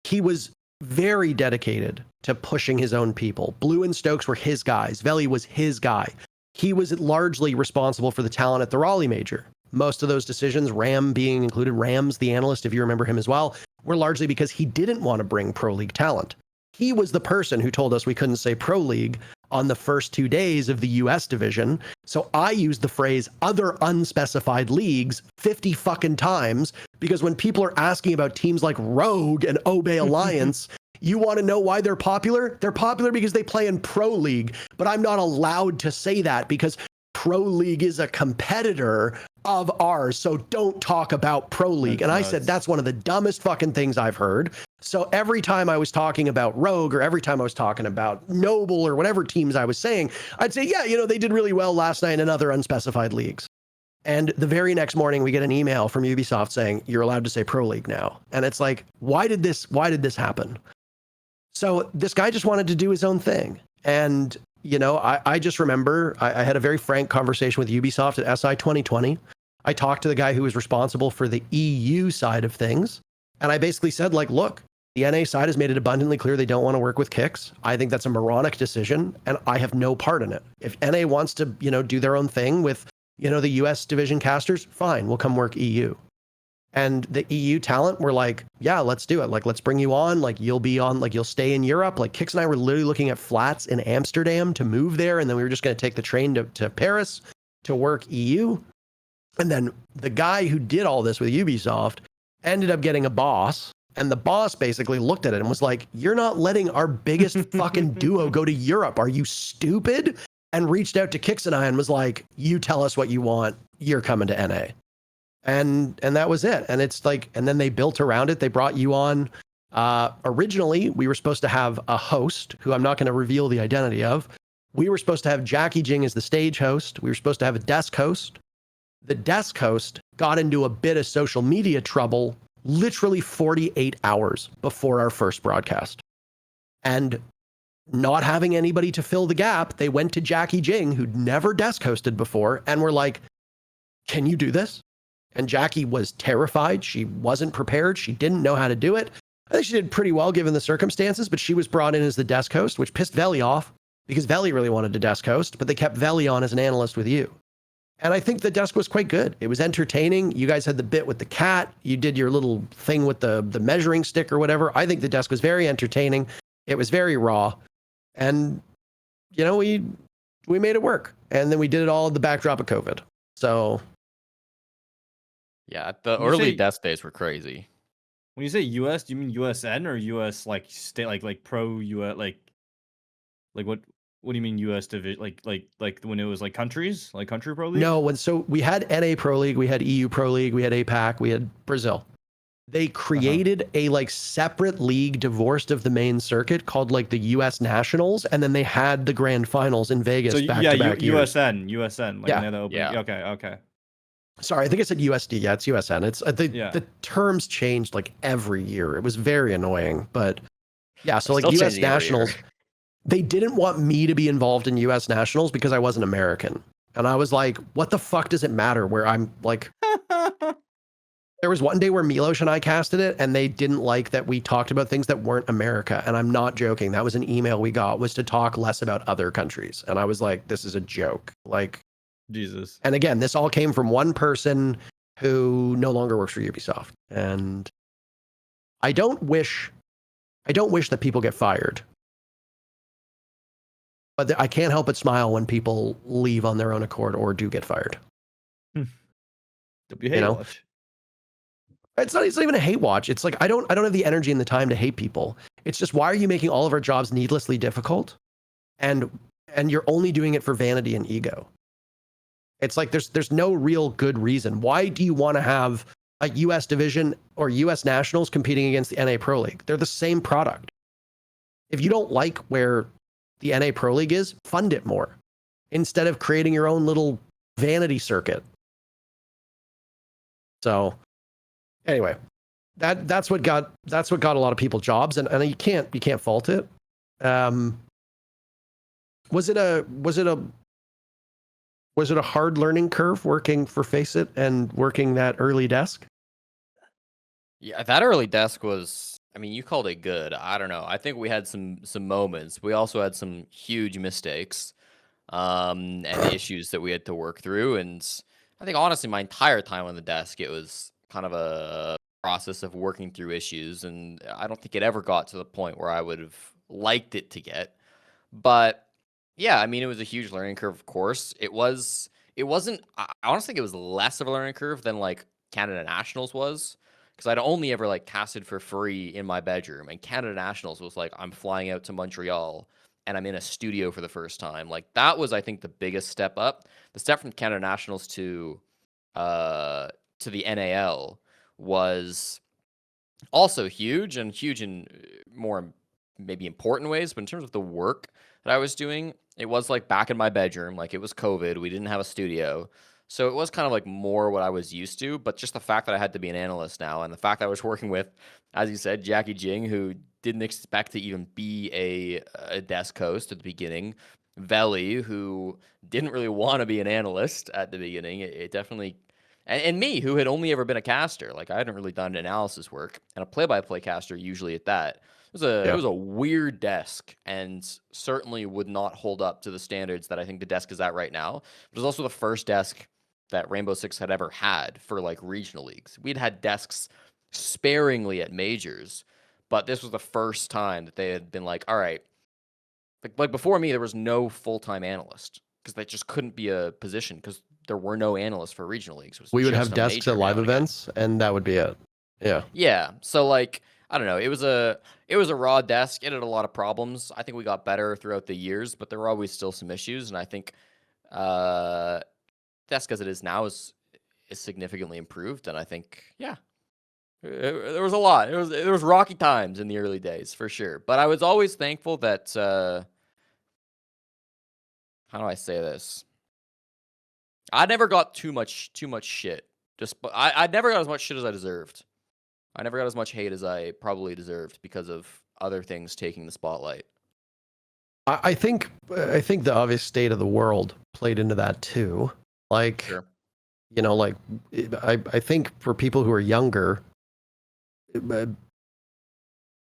he was very dedicated to pushing his own people. Blue and Stokes were his guys. Veli was his guy. He was largely responsible for the talent at the Raleigh Major. Most of those decisions, Ram being included, Rams, the analyst, if you remember him as well, were largely because he didn't want to bring Pro League talent. He was the person who told us we couldn't say Pro League on the first 2 days of the US division. So I used the phrase other unspecified leagues 50 fucking times because when people are asking about teams like Rogue and Obey Alliance, you want to know why they're popular? They're popular because they play in Pro League, but I'm not allowed to say that because Pro League is a competitor of ours, so don't talk about Pro League. And I said, that's one of the dumbest fucking things I've heard. So every time I was talking about Rogue or every time I was talking about Noble or whatever teams I was saying, I'd say, yeah, you know, they did really well last night in other unspecified leagues. And the very next morning we get an email from Ubisoft saying, you're allowed to say Pro League now. And it's like, why did this happen? So this guy just wanted to do his own thing. And, you know, I just remember I had a very frank conversation with Ubisoft at SI 2020. I talked to the guy who was responsible for the EU side of things. And I basically said, like, look, the NA side has made it abundantly clear they don't want to work with Kix. I think that's a moronic decision, and I have no part in it. If NA wants to, you know, do their own thing with, you know, the US division casters, fine, we'll come work EU. And the EU talent were like, yeah, let's do it. Like, let's bring you on. Like, you'll be on, like, you'll stay in Europe. Like, Kix and I were literally looking at flats in Amsterdam to move there. And then we were just going to take the train to Paris to work EU. And then the guy who did all this with Ubisoft ended up getting a boss. And the boss basically looked at it and was like, you're not letting our biggest fucking duo go to Europe. Are you stupid? And reached out to Kix and I and was like, you tell us what you want. You're coming to NA. And that was it. And it's like, and then they built around it. They brought you on. Originally, we were supposed to have a host who I'm not going to reveal the identity of. We were supposed to have Jackie Jing as the stage host. We were supposed to have a desk host. The desk host got into a bit of social media trouble literally 48 hours before our first broadcast. And not having anybody to fill the gap, they went to Jackie Jing, who'd never desk hosted before, and were like, can you do this? And Jackie was terrified. She wasn't prepared. She didn't know how to do it. I think she did pretty well given the circumstances, but she was brought in as the desk host, which pissed Veli off because Veli really wanted to desk host, but they kept Veli on as an analyst with you. And I think the desk was quite good. It was entertaining. You guys had the bit with the cat. You did your little thing with the measuring stick or whatever. I think the desk was very entertaining. It was very raw. And, you know, we made it work. And then we did it all in the backdrop of COVID. So... yeah, the early desk days were crazy. When you say US, do you mean USN or US like state like pro US like what do you mean US division like when it was like countries like country pro league? No, so we had NA Pro League, we had EU Pro League, we had APAC, we had Brazil. They created a like separate league divorced of the main circuit called like the US Nationals, and then they had the grand finals in Vegas so, back to back years. USN like yeah. Okay. Sorry, I think I said USD. Yeah, it's USN. It's the terms changed like every year. It was very annoying, but yeah. So like US Nationals, they didn't want me to be involved in US nationals because I wasn't American. And I was like, what the fuck does it matter where I'm like, there was one day where Milos and I casted it and they didn't like that we talked about things that weren't America. And I'm not joking. That was an email we got, was to talk less about other countries. And I was like, this is a joke. Like, Jesus. and again, this all came from one person who no longer works for Ubisoft. And I don't wish that people get fired. But I can't help but smile when people leave on their own accord or do get fired. You know? Watch. It's not even a hate watch. It's like I don't have the energy and the time to hate people. It's just, why are you making all of our jobs needlessly difficult? And you're only doing it for vanity and ego. It's like there's no real good reason. Why do you want to have a US division or US nationals competing against the NA Pro League? They're the same product. If you don't like where the NA Pro League is, fund it more instead of creating your own little vanity circuit. So anyway, that's what got a lot of people jobs, and you can't fault it. Was it a hard learning curve working for Faceit and working that early desk? Yeah, that early desk was, I mean, you called it good. I don't know. I think we had some moments. We also had some huge mistakes and issues that we had to work through. And I think honestly, my entire time on the desk, it was kind of a process of working through issues. And I don't think it ever got to the point where I would have liked it to get. But yeah, I mean, it was a huge learning curve, of course. It wasn't, I honestly think it was less of a learning curve than like Canada Nationals was. Because I'd only ever like casted for free in my bedroom, and Canada Nationals was like, I'm flying out to Montreal and I'm in a studio for the first time. Like that was, I think, the biggest step up. The step from Canada Nationals to the NAL was also huge in more maybe important ways. But in terms of the work that I was doing, it was like back in my bedroom. Like it was COVID. We didn't have a studio. So it was kind of like more what I was used to, but just the fact that I had to be an analyst now, and the fact that I was working with, as you said, Jackie Jing, who didn't expect to even be a desk host at the beginning, Veli, who didn't really want to be an analyst at the beginning, it definitely, and me, who had only ever been a caster, like I hadn't really done analysis work, and a play-by-play caster usually at that. It was a weird desk, and certainly would not hold up to the standards that I think the desk is at right now. But it was also the first desk that Rainbow Six had ever had for like regional leagues. We'd had desks sparingly at majors, but this was the first time that they had been like, all right, like before me, there was no full-time analyst because that just couldn't be a position because there were no analysts for regional leagues. We would have desks at live events, and that would be it. Yeah. Yeah. So like, I don't know. It was a raw desk. It had a lot of problems. I think we got better throughout the years, but there were always still some issues. And I think desk as it is now is significantly improved. And I think, yeah, there was a lot. There was rocky times in the early days for sure. But I was always thankful that how do I say this? I never got too much shit. I never got as much shit as I deserved. I never got as much hate as I probably deserved because of other things taking the spotlight. I think the obvious state of the world played into that too. Like, sure. You know, like I think for people who are younger,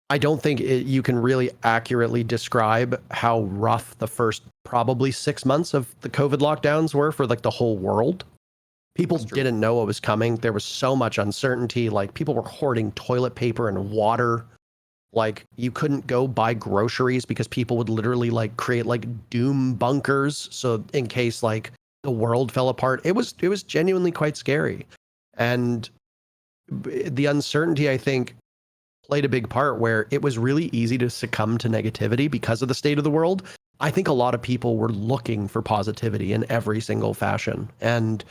I don't think you can really accurately describe how rough the first probably 6 months of the COVID lockdowns were for like the whole world. People didn't know what was coming. There was so much uncertainty. Like people were hoarding toilet paper and water. Like you couldn't go buy groceries because people would literally like create like doom bunkers. So in case like the world fell apart, it was genuinely quite scary. And the uncertainty, I think, played a big part where it was really easy to succumb to negativity because of the state of the world. I think a lot of people were looking for positivity in every single fashion. And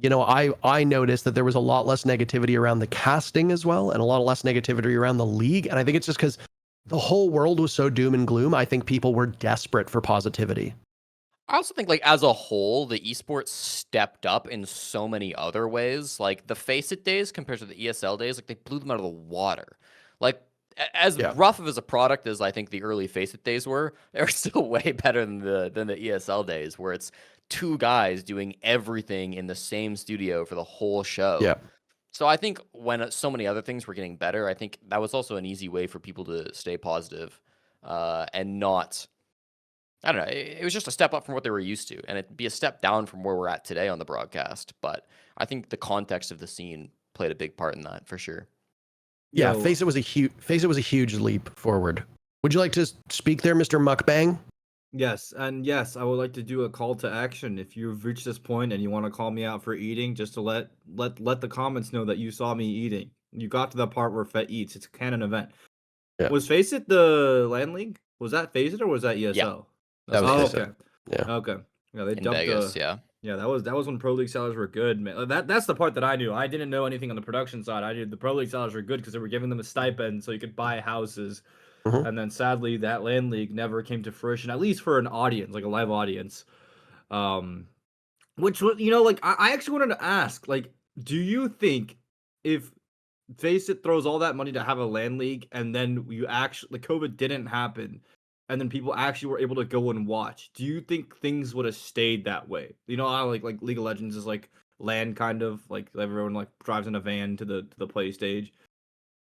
you know, I noticed that there was a lot less negativity around the casting as well, and a lot less negativity around the league. And I think it's just because the whole world was so doom and gloom. I think people were desperate for positivity. I also think, like, as a whole, the esports stepped up in so many other ways. Like, the Faceit days compared to the ESL days, like, they blew them out of the water. Like, as Yeah. rough of as a product as I think the early Face It days were, they're still way better than the ESL days, where it's two guys doing everything in the same studio for the whole show. Yeah. So I think when so many other things were getting better, I think that was also an easy way for people to stay positive, and not. I don't know. It was just a step up from what they were used to, and it'd be a step down from where we're at today on the broadcast. But I think the context of the scene played a big part in that for sure. Yeah, Yo, Face It was a huge leap forward. Would you like to speak there, Mr. Mukbang? Yes, and yes, I would like to do a call to action. If you've reached this point and you want to call me out for eating, just to let the comments know that you saw me eating. You got to the part where Fett eats. It's a canon event. Yeah. Was Face It the LAN League? Was that Face It or was that ESL? That was Oh, Face It. okay. Yeah. Okay. Yeah, they In dumped Vegas, yeah. Yeah, that was when Pro League salaries were good, man. That's the part that I knew. I didn't know anything on the production side. I knew the Pro League salaries were good because they were giving them a stipend so you could buy houses. Mhm. And then sadly, that LAN League never came to fruition, at least for an audience, like a live audience. Which was, like, I actually wanted to ask, like, do you think if Face It throws all that money to have a LAN League and then you actually, like, COVID didn't happen and then people actually were able to go and watch, do you think things would have stayed that way? You know how like League of Legends is like LAN kind of, like everyone like drives in a van to the play stage.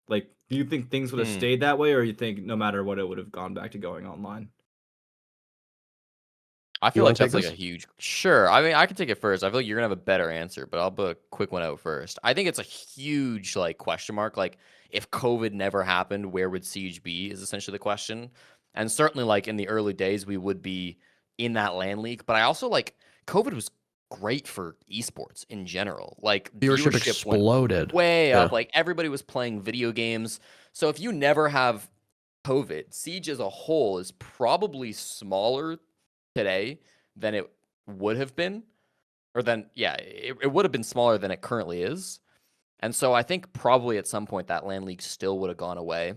Like, do you think things would have stayed that way, or you think no matter what, it would have gone back to going online? I feel wanna like that's take like a this? huge. Sure. I mean, I can take it first. I feel like you're gonna have a better answer, but I'll put a quick one out first. I think it's a huge like question mark. Like, if COVID never happened, where would Siege be? Is essentially the question. And certainly, like in the early days, we would be in that LAN league. But I also like COVID was great for esports in general. Like Viewership went exploded. way Yeah. up. Like everybody was playing video games. So if you never have COVID, Siege as a whole is probably smaller today than it would have been, or it would have been smaller than it currently is. And so I think probably at some point that LAN league still would have gone away,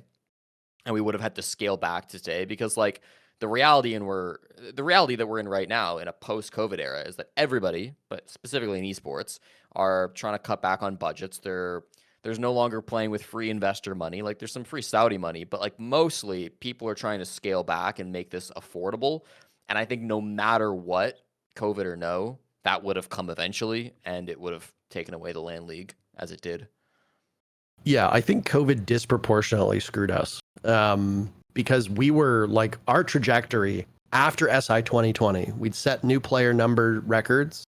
and we would have had to scale back to today, because like the reality that we're in right now in a post-COVID era is that everybody, but specifically in esports, are trying to cut back on budgets. There's no longer playing with free investor money. Like there's some free Saudi money, but like mostly people are trying to scale back and make this affordable. And I think no matter what, COVID or no, that would have come eventually, and it would have taken away the LAN league as it did. Yeah, I think COVID disproportionately screwed us, because we were like, our trajectory after SI 2020, we'd set new player number records,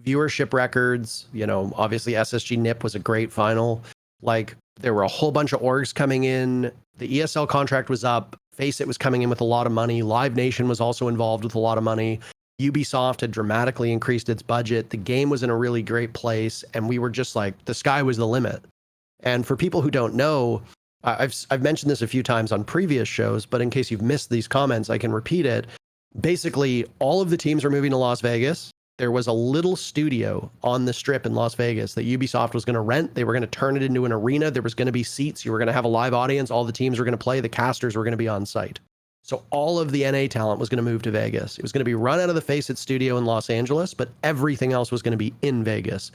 viewership records. Obviously SSG NIP was a great final. Like there were a whole bunch of orgs coming in. The ESL contract was up. Face It was coming in with a lot of money. Live Nation was also involved with a lot of money. Ubisoft had dramatically increased its budget. The game was in a really great place, and we were just like, the sky was the limit. And for people who don't know, I've mentioned this a few times on previous shows, but in case you've missed these comments, I can repeat it. Basically, all of the teams were moving to Las Vegas. There was a little studio on the strip in Las Vegas that Ubisoft was going to rent. They were going to turn it into an arena. There was going to be seats. You were going to have a live audience. All the teams were going to play. The casters were going to be on site. So all of the NA talent was going to move to Vegas. It was going to be run out of the Face It studio in Los Angeles, but everything else was going to be in Vegas.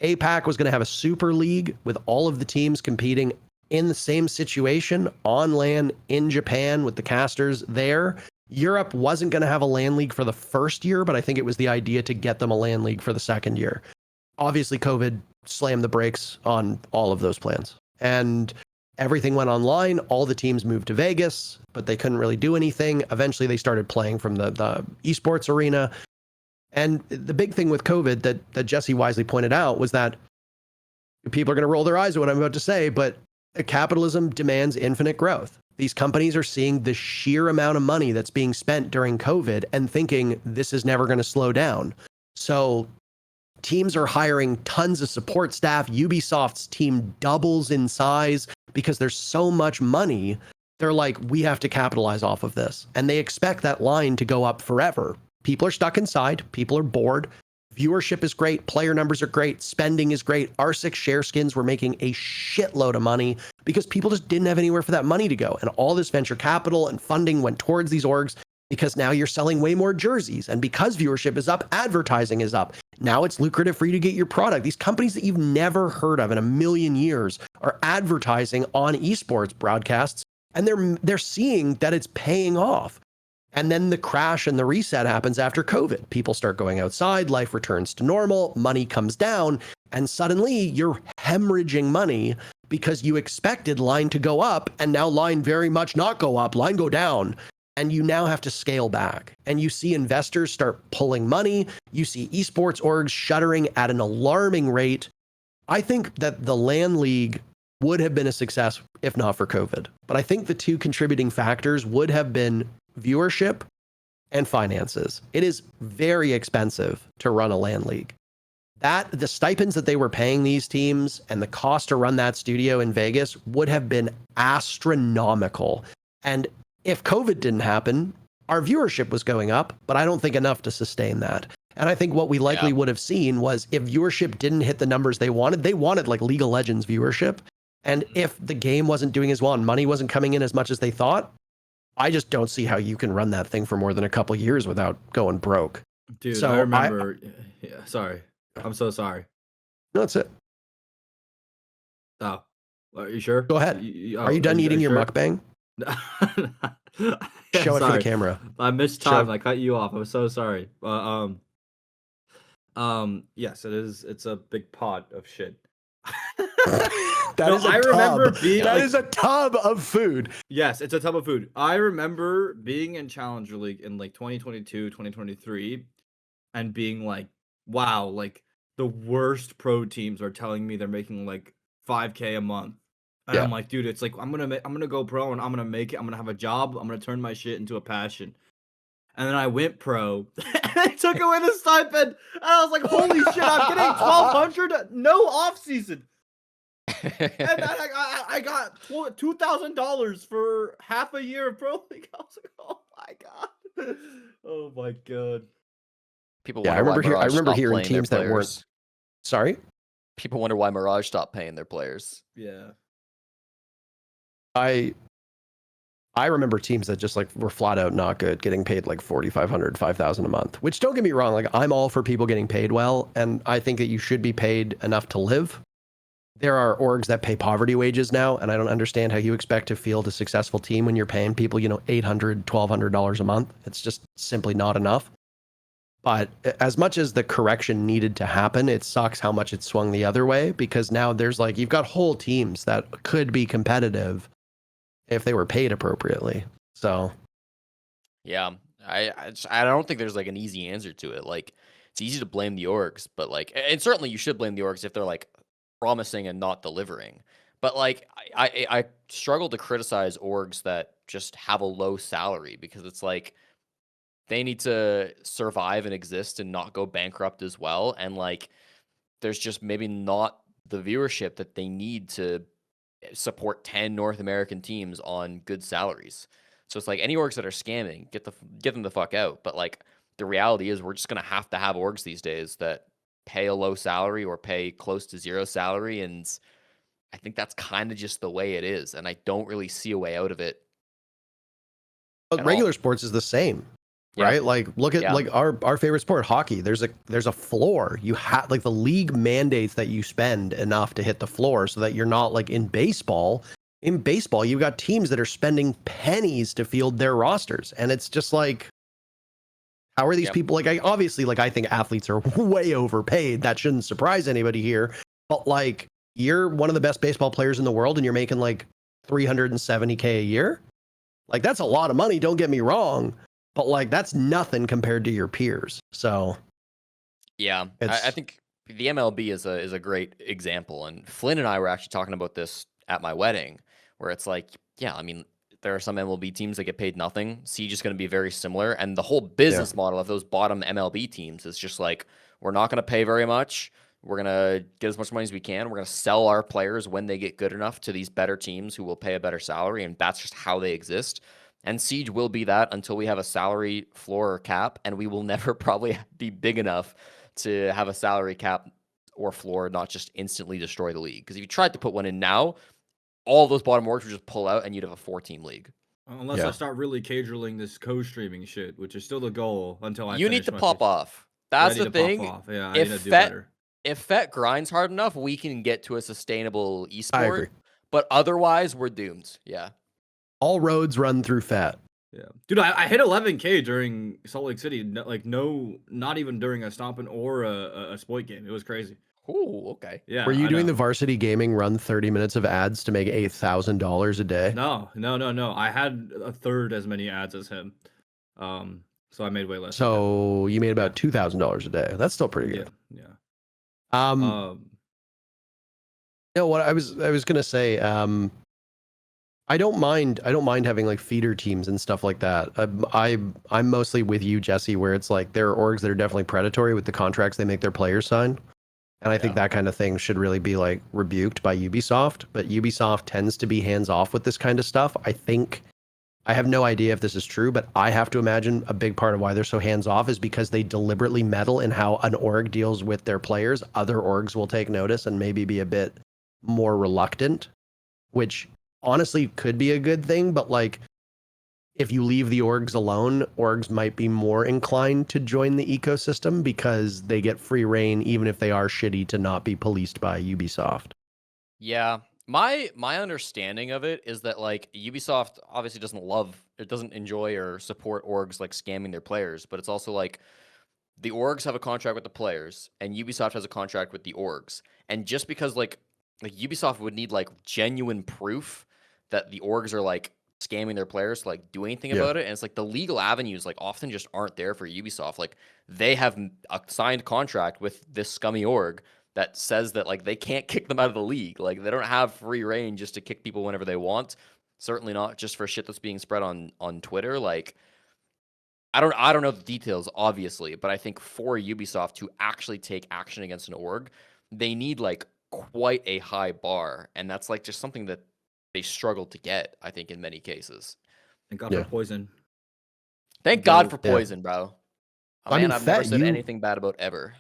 APAC was going to have a super league with all of the teams competing in the same situation on LAN in Japan with the casters there. Europe wasn't going to have a LAN league for the first year, but I think it was the idea to get them a LAN league for the second year. Obviously, COVID slammed the brakes on all of those plans, and everything went online. All the teams moved to Vegas, but they couldn't really do anything. Eventually, they started playing from the esports arena. And the big thing with COVID that Jesse wisely pointed out was that people are going to roll their eyes at what I'm about to say, but capitalism demands infinite growth. These companies are seeing the sheer amount of money that's being spent during COVID and thinking this is never going to slow down. So teams are hiring tons of support staff. Ubisoft's team doubles in size because there's so much money. They're like, we have to capitalize off of this. And they expect that line to go up forever. People are stuck inside. People are bored. Viewership is great. Player numbers are great. Spending is great. R6 share skins were making a shitload of money because people just didn't have anywhere for that money to go. And all this venture capital and funding went towards these orgs. because now you're selling way more jerseys. And because viewership is up, advertising is up. Now it's lucrative for you to get your product. These companies that you've never heard of in a million years are advertising on esports broadcasts, and they're seeing that it's paying off. And then the crash and the reset happens after COVID. People start going outside, life returns to normal, money comes down, and suddenly you're hemorrhaging money because you expected line to go up, and now line very much not go up, line go down. And you now have to scale back. And you see investors start pulling money. You see esports orgs shuttering at an alarming rate. I think that the LAN League would have been a success if not for COVID. But I think the two contributing factors would have been viewership and finances. It is very expensive to run a LAN League. The stipends that they were paying these teams and the cost to run that studio in Vegas would have been astronomical. And if COVID didn't happen, our viewership was going up, but I don't think enough to sustain that. And I think what we likely would have seen was if viewership didn't hit the numbers they wanted like League of Legends viewership. And if the game wasn't doing as well and money wasn't coming in as much as they thought, I just don't see how you can run that thing for more than a couple years without going broke. Dude, So I remember. Yeah, sorry. I'm so sorry. No, that's it. Oh, are you sure? Go ahead. Are you done eating your sure? mukbang? Yeah, Show it for the sorry. camera. I missed time. I cut you off. I'm so sorry. Yes, it is. It's a big pot of shit. That is a I tub. remember being. That like, is a tub of food. Yes, it's a tub of food. I remember being in Challenger League in like 2022, 2023, and being like, wow, like the worst pro teams are telling me they're making like 5K a month. And I'm like, dude, it's like I'm gonna go pro and I'm gonna make it. I'm gonna have a job. I'm gonna turn my shit into a passion. And then I went pro, and I took away the stipend. And I was like, holy shit, I'm getting 1,200, no off season. And I got $2,000 for half a year of pro league. I was like, oh my god, oh my god. People Yeah, I wonder why remember Mirage hearing stopped playing teams their that weren't. players. Sorry. People wonder why Mirage stopped paying their players. Yeah. I remember teams that just like were flat out not good, getting paid like 4,500, 5,000 a month. Which, don't get me wrong, like I'm all for people getting paid well, and I think that you should be paid enough to live. There are orgs that pay poverty wages now, and I don't understand how you expect to field a successful team when you're paying people, $800, $1,200 a month. It's just simply not enough. But as much as the correction needed to happen, it sucks how much it swung the other way, because now there's like, you've got whole teams that could be competitive if they were paid appropriately. So Yeah, I don't think there's like an easy answer to it. Like, it's easy to blame the orgs, but like, and certainly you should blame the orgs if they're like promising and not delivering. But like, I struggle to criticize orgs that just have a low salary, because it's like they need to survive and exist and not go bankrupt as well. And like, there's just maybe not the viewership that they need to support 10 North American teams on good salaries. So it's like, any orgs that are scamming, get them the fuck out. But like, the reality is we're just going to have orgs these days that pay a low salary or pay close to zero salary. And I think that's kind of just the way it is. And I don't really see a way out of it. but regular sports is the same. Yeah. Right? Like, look at like our favorite sport, hockey. There's a floor. You have like the league mandates that you spend enough to hit the floor, so that you're not like in baseball. In baseball, you've got teams that are spending pennies to field their rosters, and it's just like, how are these people? Like, I think athletes are way overpaid. That shouldn't surprise anybody here. But like, you're one of the best baseball players in the world, and you're making like $370K a year. Like, that's a lot of money. Don't get me wrong. But like, that's nothing compared to your peers. So yeah, I think the MLB is a great example. And Flynn and I were actually talking about this at my wedding, where it's like, yeah, I mean, there are some MLB teams that get paid nothing. Siege is going to be very similar. And the whole business model of those bottom MLB teams is just like, we're not going to pay very much. We're going to get as much money as we can. We're going to sell our players when they get good enough to these better teams who will pay a better salary. And that's just how they exist. And Siege will be that until we have a salary floor or cap, and we will never probably be big enough to have a salary cap or floor not just instantly destroy the league. Because if you tried to put one in now, all those bottom orgs would just pull out, and you'd have a 4-team league. Unless Yeah. I start really cajoling this co-streaming shit, which is still the goal until I You need finish to my pop first- off. Yeah, I That's need the to pop thing. off. Yeah, I If need to do Fett better. if Fett grinds hard enough, we can get to a sustainable I esport. agree. But otherwise, we're doomed. Yeah. All roads run through Fett. Yeah, dude, I hit 11K during Salt Lake City. Not even during a stomping or a exploit game. It was crazy. Ooh, okay. Yeah, Were you I doing know. the Varsity Gaming run 30 minutes of ads to make $8,000 a day? No. I had a third as many ads as him. So I made way less. than him. So you made about $2,000 a day. That's still pretty good. Yeah. No, what I was gonna say, I don't mind having like feeder teams and stuff like that. I'm mostly with you, Jesse, where it's like there are orgs that are definitely predatory with the contracts they make their players sign. And I think that kind of thing should really be like rebuked by Ubisoft, but Ubisoft tends to be hands off with this kind of stuff. I have no idea if this is true, but I have to imagine a big part of why they're so hands off is because they deliberately meddle in how an org deals with their players. Other orgs will take notice and maybe be a bit more reluctant, which honestly could be a good thing, but like if you leave the orgs alone, orgs might be more inclined to join the ecosystem because they get free reign even if they are shitty to not be policed by Ubisoft. Yeah. My understanding of it is that like Ubisoft obviously doesn't enjoy or support orgs like scamming their players, but it's also like the orgs have a contract with the players and Ubisoft has a contract with the orgs. And just because like Ubisoft would need like genuine proof that the orgs are like scamming their players to like do anything about it, and it's like the legal avenues like often just aren't there for Ubisoft. Like they have a signed contract with this scummy org that says that like they can't kick them out of the league. Like they don't have free reign just to kick people whenever they want. Certainly not just for shit that's being spread on Twitter. Like I don't know the details obviously, but I think for Ubisoft to actually take action against an org, they need like quite a high bar, and that's like just something that they struggle to get, I think, in many cases. Thank God for Poison. Thank God for Poison, bro. I mean, I've never said anything bad about ever.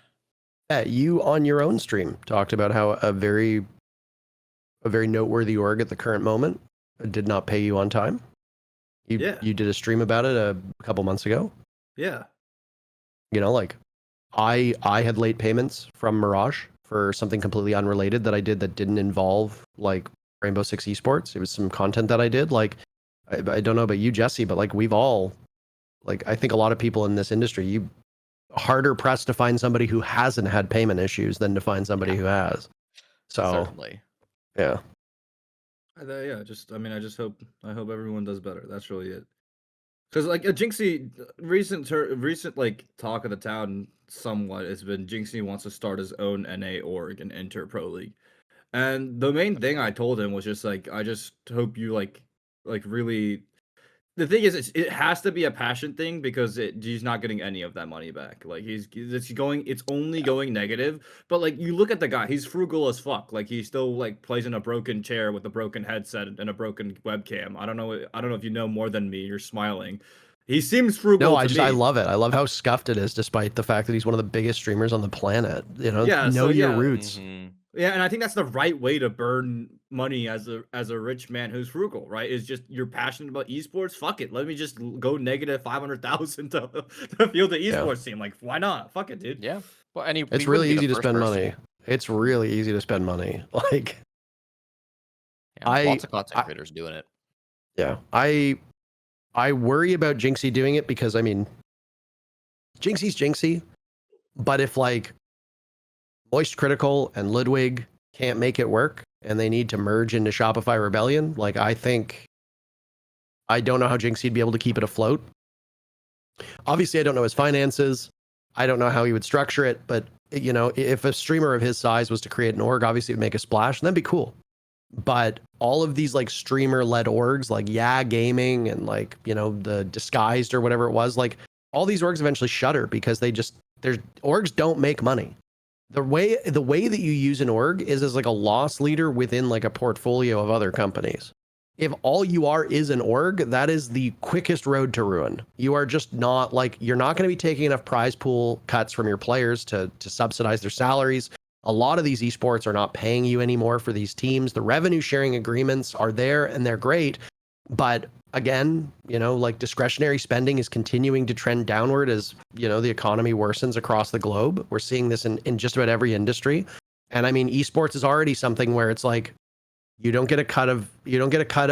You on your own stream talked about how a very noteworthy org at the current moment did not pay you on time. You did a stream about it a couple months ago. Yeah. You know, like I had late payments from Mirage for something completely unrelated that I did that didn't involve like Rainbow Six Esports. It was some content that I did. Like I don't know about you, Jesse, but like we've all, like I think a lot of people in this industry, you harder pressed to find somebody who hasn't had payment issues than to find somebody who has. So certainly. Yeah. I just hope everyone does better. That's really it. Because like a Jinxie recent like talk of the town somewhat has been Jinxie wants to start his own NA org and enter Pro League. And the main thing I told him was just like, I just hope you like really. The thing is, it has to be a passion thing because he's not getting any of that money back. Like it's only going negative. But like you look at the guy, he's frugal as fuck. Like he still like plays in a broken chair with a broken headset and a broken webcam. I don't know if you know more than me. You're smiling. He seems frugal. No, I love it. I love how scuffed it is, despite the fact that he's one of the biggest streamers on the planet. You know, your roots. Mm-hmm. Yeah, and I think that's the right way to burn money as a rich man who's frugal, right? Is just you're passionate about esports. Fuck it, let me just go negative 500,000 to field the esports team. Like, why not? Fuck it, dude. Yeah. Well, it's really easy to spend money. It's really easy to spend money. Like, lots of content creators doing it. Yeah, I worry about Jinxie doing it because I mean, Jinxie's Jinxie, but if like Moist Critical and Ludwig can't make it work and they need to merge into Shopify Rebellion, like I don't know how Jinxie'd be able to keep it afloat. Obviously, I don't know his finances. I don't know how he would structure it, but you know, if a streamer of his size was to create an org, obviously it would make a splash, and that'd be cool. But all of these like streamer-led orgs, like Gaming and like, you know, the Disguised or whatever it was, like all these orgs eventually shutter because orgs don't make money. The way that you use an org is as like a loss leader within like a portfolio of other companies. If all you are is an org, that is the quickest road to ruin. You are just not like, you're not going to be taking enough prize pool cuts from your players to subsidize their salaries. A lot of these esports are not paying you anymore for these teams. The revenue sharing agreements are there and they're great, but again, like discretionary spending is continuing to trend downward as, the economy worsens across the globe. We're seeing this in just about every industry. And I mean, esports is already something where it's like, you don't get a cut of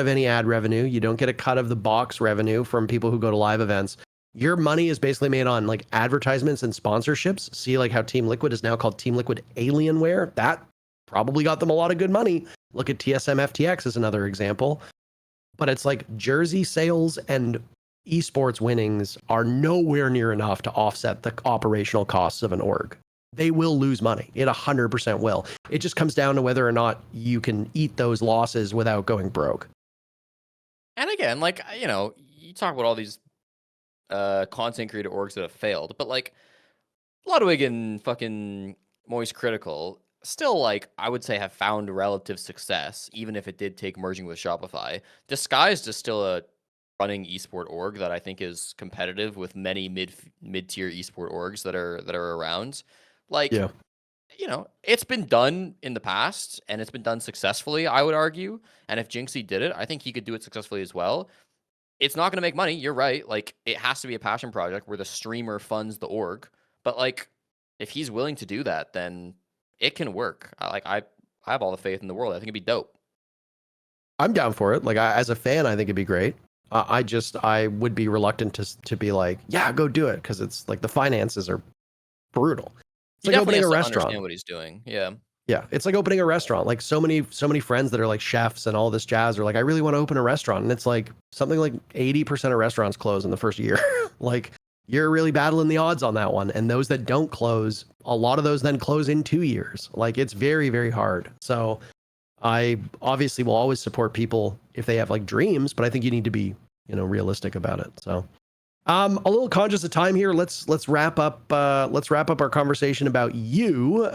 any ad revenue. You don't get a cut of the box revenue from people who go to live events. Your money is basically made on like advertisements and sponsorships. See like how Team Liquid is now called Team Liquid Alienware. That probably got them a lot of good money. Look at TSM FTX as another example. But it's like jersey sales and esports winnings are nowhere near enough to offset the operational costs of an org. They will lose money. It 100% will. It just comes down to whether or not you can eat those losses without going broke. And again, like, you talk about all these content creator orgs that have failed, but like Ludwig and fucking Moist Critical still, like, I would say have found relative success, even if it did take merging with Shopify. Disguised is still a running esport org that I think is competitive with many mid-tier esport orgs that are around. Like, Yeah. It's been done in the past and it's been done successfully, I would argue. And if Jinxie did it, I think he could do it successfully as well. It's not going to make money. You're right. Like, it has to be a passion project where the streamer funds the org. But like, if he's willing to do that, then it can work. I have all the faith in the world. I think it'd be dope. I'm down for it. Like, as a fan, I think it'd be great. I would be reluctant to be like, yeah, go do it, because it's like the finances are brutal. It's like opening a restaurant. Understand what he's doing. Yeah. Yeah, it's like opening a restaurant. Like so many friends that are like chefs and all this jazz are like, I really want to open a restaurant, and it's like something like 80% of restaurants close in the first year. Like, you're really battling the odds on that one. And those that don't close, a lot of those then close in 2 years. Like, it's very, very hard. So I obviously will always support people if they have like dreams, but I think you need to be, realistic about it. So a little conscious of time here. Let's wrap up our conversation about you.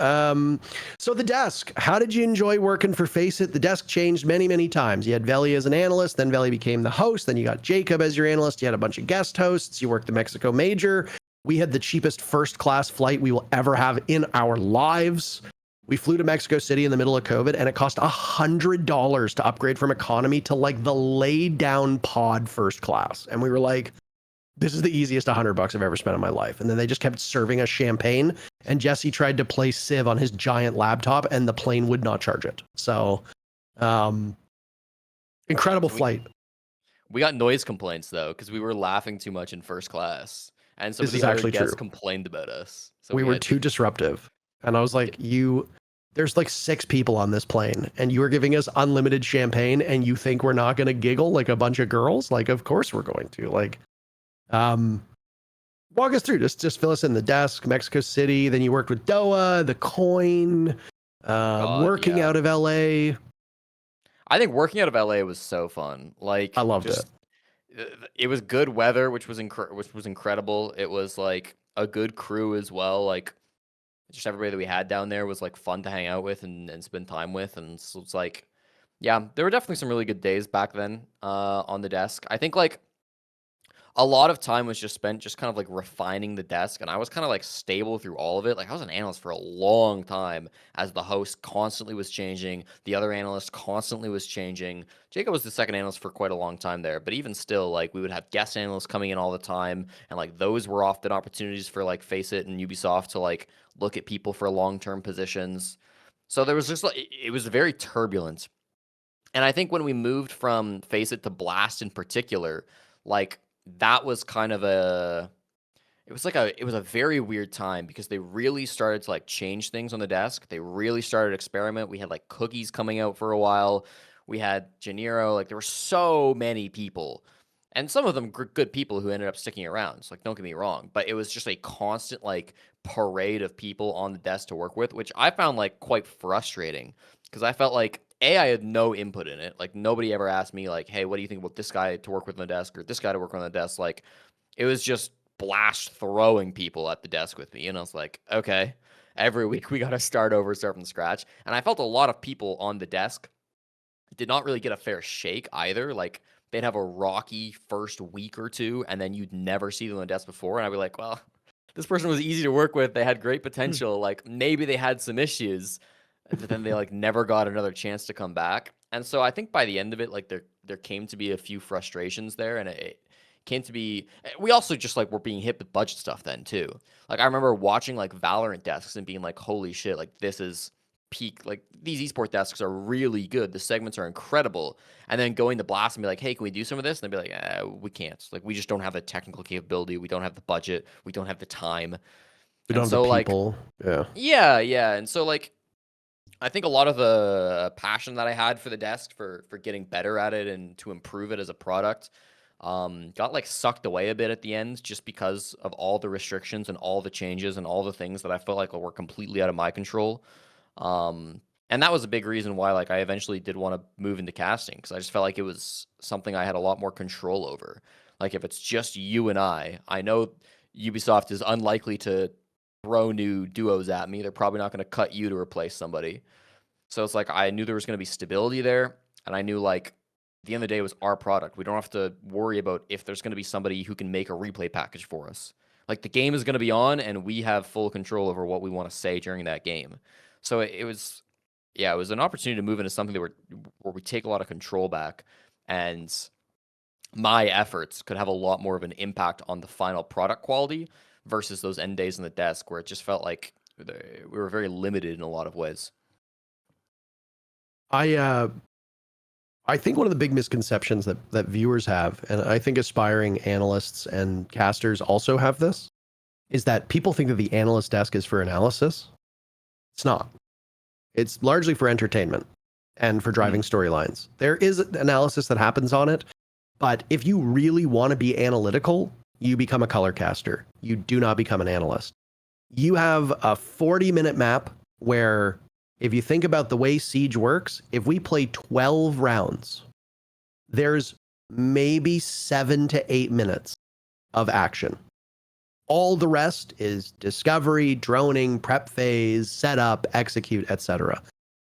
So the desk, how did you enjoy working for Face It? The desk changed many, many times. You had Veli as an analyst, then Veli became the host, then you got Jacob as your analyst, you had a bunch of guest hosts, you worked the Mexico Major. We had the cheapest first class flight we will ever have in our lives. We flew to Mexico City in the middle of COVID, and it cost $100 to upgrade from economy to like the laid down pod first class. And we were like, this is the easiest $100 I've ever spent in my life. And then they just kept serving us champagne, and Jesse tried to play Civ on his giant laptop, and the plane would not charge it. So, incredible flight. We got noise complaints though, because we were laughing too much in first class, and some of This the is other actually guests true. complained about us. So We were too disruptive. And I was like, there's like 6 people on this plane, and you are giving us unlimited champagne, and you think we're not going to giggle like a bunch of girls? Like, of course we're going to. Like, walk us through, just fill us in. The desk, Mexico City, then you worked with Doa, the coin, working out of LA. I think working out of LA was so fun. Like, I loved it. It was good weather, which was incredible. It was like a good crew as well. Like, just everybody that we had down there was like fun to hang out with and spend time with. And so it's like, yeah, there were definitely some really good days back then on the desk. I think like a lot of time was just spent just kind of like refining the desk, and I was kind of like stable through all of it. Like, I was an analyst for a long time, as the host constantly was changing, the other analyst constantly was changing. Jacob was the second analyst for quite a long time there, but even still, like, we would have guest analysts coming in all the time, and like those were often opportunities for like Face It and Ubisoft to like look at people for long-term positions. So there was just like, it was very turbulent. And I think when we moved from Face It to Blast in particular, like, that was kind of it was a very weird time, because they really started to like change things on the desk. They really started to experiment. We had like cookies coming out for a while. We had Janiro. Like, there were so many people, and some of them good people who ended up sticking around. So, like, don't get me wrong, but it was just a constant like parade of people on the desk to work with, which I found like quite frustrating, because I felt like I had no input in it. Like, nobody ever asked me like, hey, what do you think about this guy to work with on the desk, or this guy to work on the desk? Like, it was just Blast throwing people at the desk with me. And I was like, okay, every week we got to start from scratch. And I felt a lot of people on the desk did not really get a fair shake either. Like, they'd have a rocky first week or two, and then you'd never see them on the desk before. And I'd be like, well, this person was easy to work with. They had great potential. Like, maybe they had some issues, but then they like never got another chance to come back. And so I think by the end of it, like, there came to be a few frustrations there, and it came to be. We also just like were being hit with budget stuff then too. Like I remember watching like Valorant desks and being like, "Holy shit! Like this is peak. Like these esport desks are really good. The segments are incredible." And then going to Blast and be like, "Hey, can we do some of this?" And they'd be like, "We can't. Like we just don't have the technical capability. We don't have the budget. We don't have the time." We And don't so have the like, people. Yeah. yeah. And so like, I think a lot of the passion that I had for the desk for getting better at it and to improve it as a product got like sucked away a bit at the end just because of all the restrictions and all the changes and all the things that I felt like were completely out of my control. And that was a big reason why like I eventually did want to move into casting, because I just felt like it was something I had a lot more control over. Like if it's just you and I know Ubisoft is unlikely to throw new duos at me. They're probably not going to cut you to replace somebody. So it's like I knew there was going to be stability there, and I knew like at the end of the day it was our product. We don't have to worry about if there's going to be somebody who can make a replay package for us. Like the game is going to be on, and we have full control over what we want to say during that game. So it was, yeah, it was an opportunity to move into something that where we take a lot of control back, and my efforts could have a lot more of an impact on the final product quality versus those end days in the desk where it just felt like we were very limited in a lot of ways. I think one of the big misconceptions that viewers have, and I think aspiring analysts and casters also have this, is that people think that the analyst desk is for analysis. It's not. It's largely for entertainment and for driving storylines. There is analysis that happens on it, but if you really want to be analytical, you become a color caster. You do not become an analyst. You have a 40-minute map where, if you think about the way Siege works, if we play 12 rounds, there's maybe 7 to 8 minutes of action. All the rest is discovery, droning, prep phase, setup, execute, etc.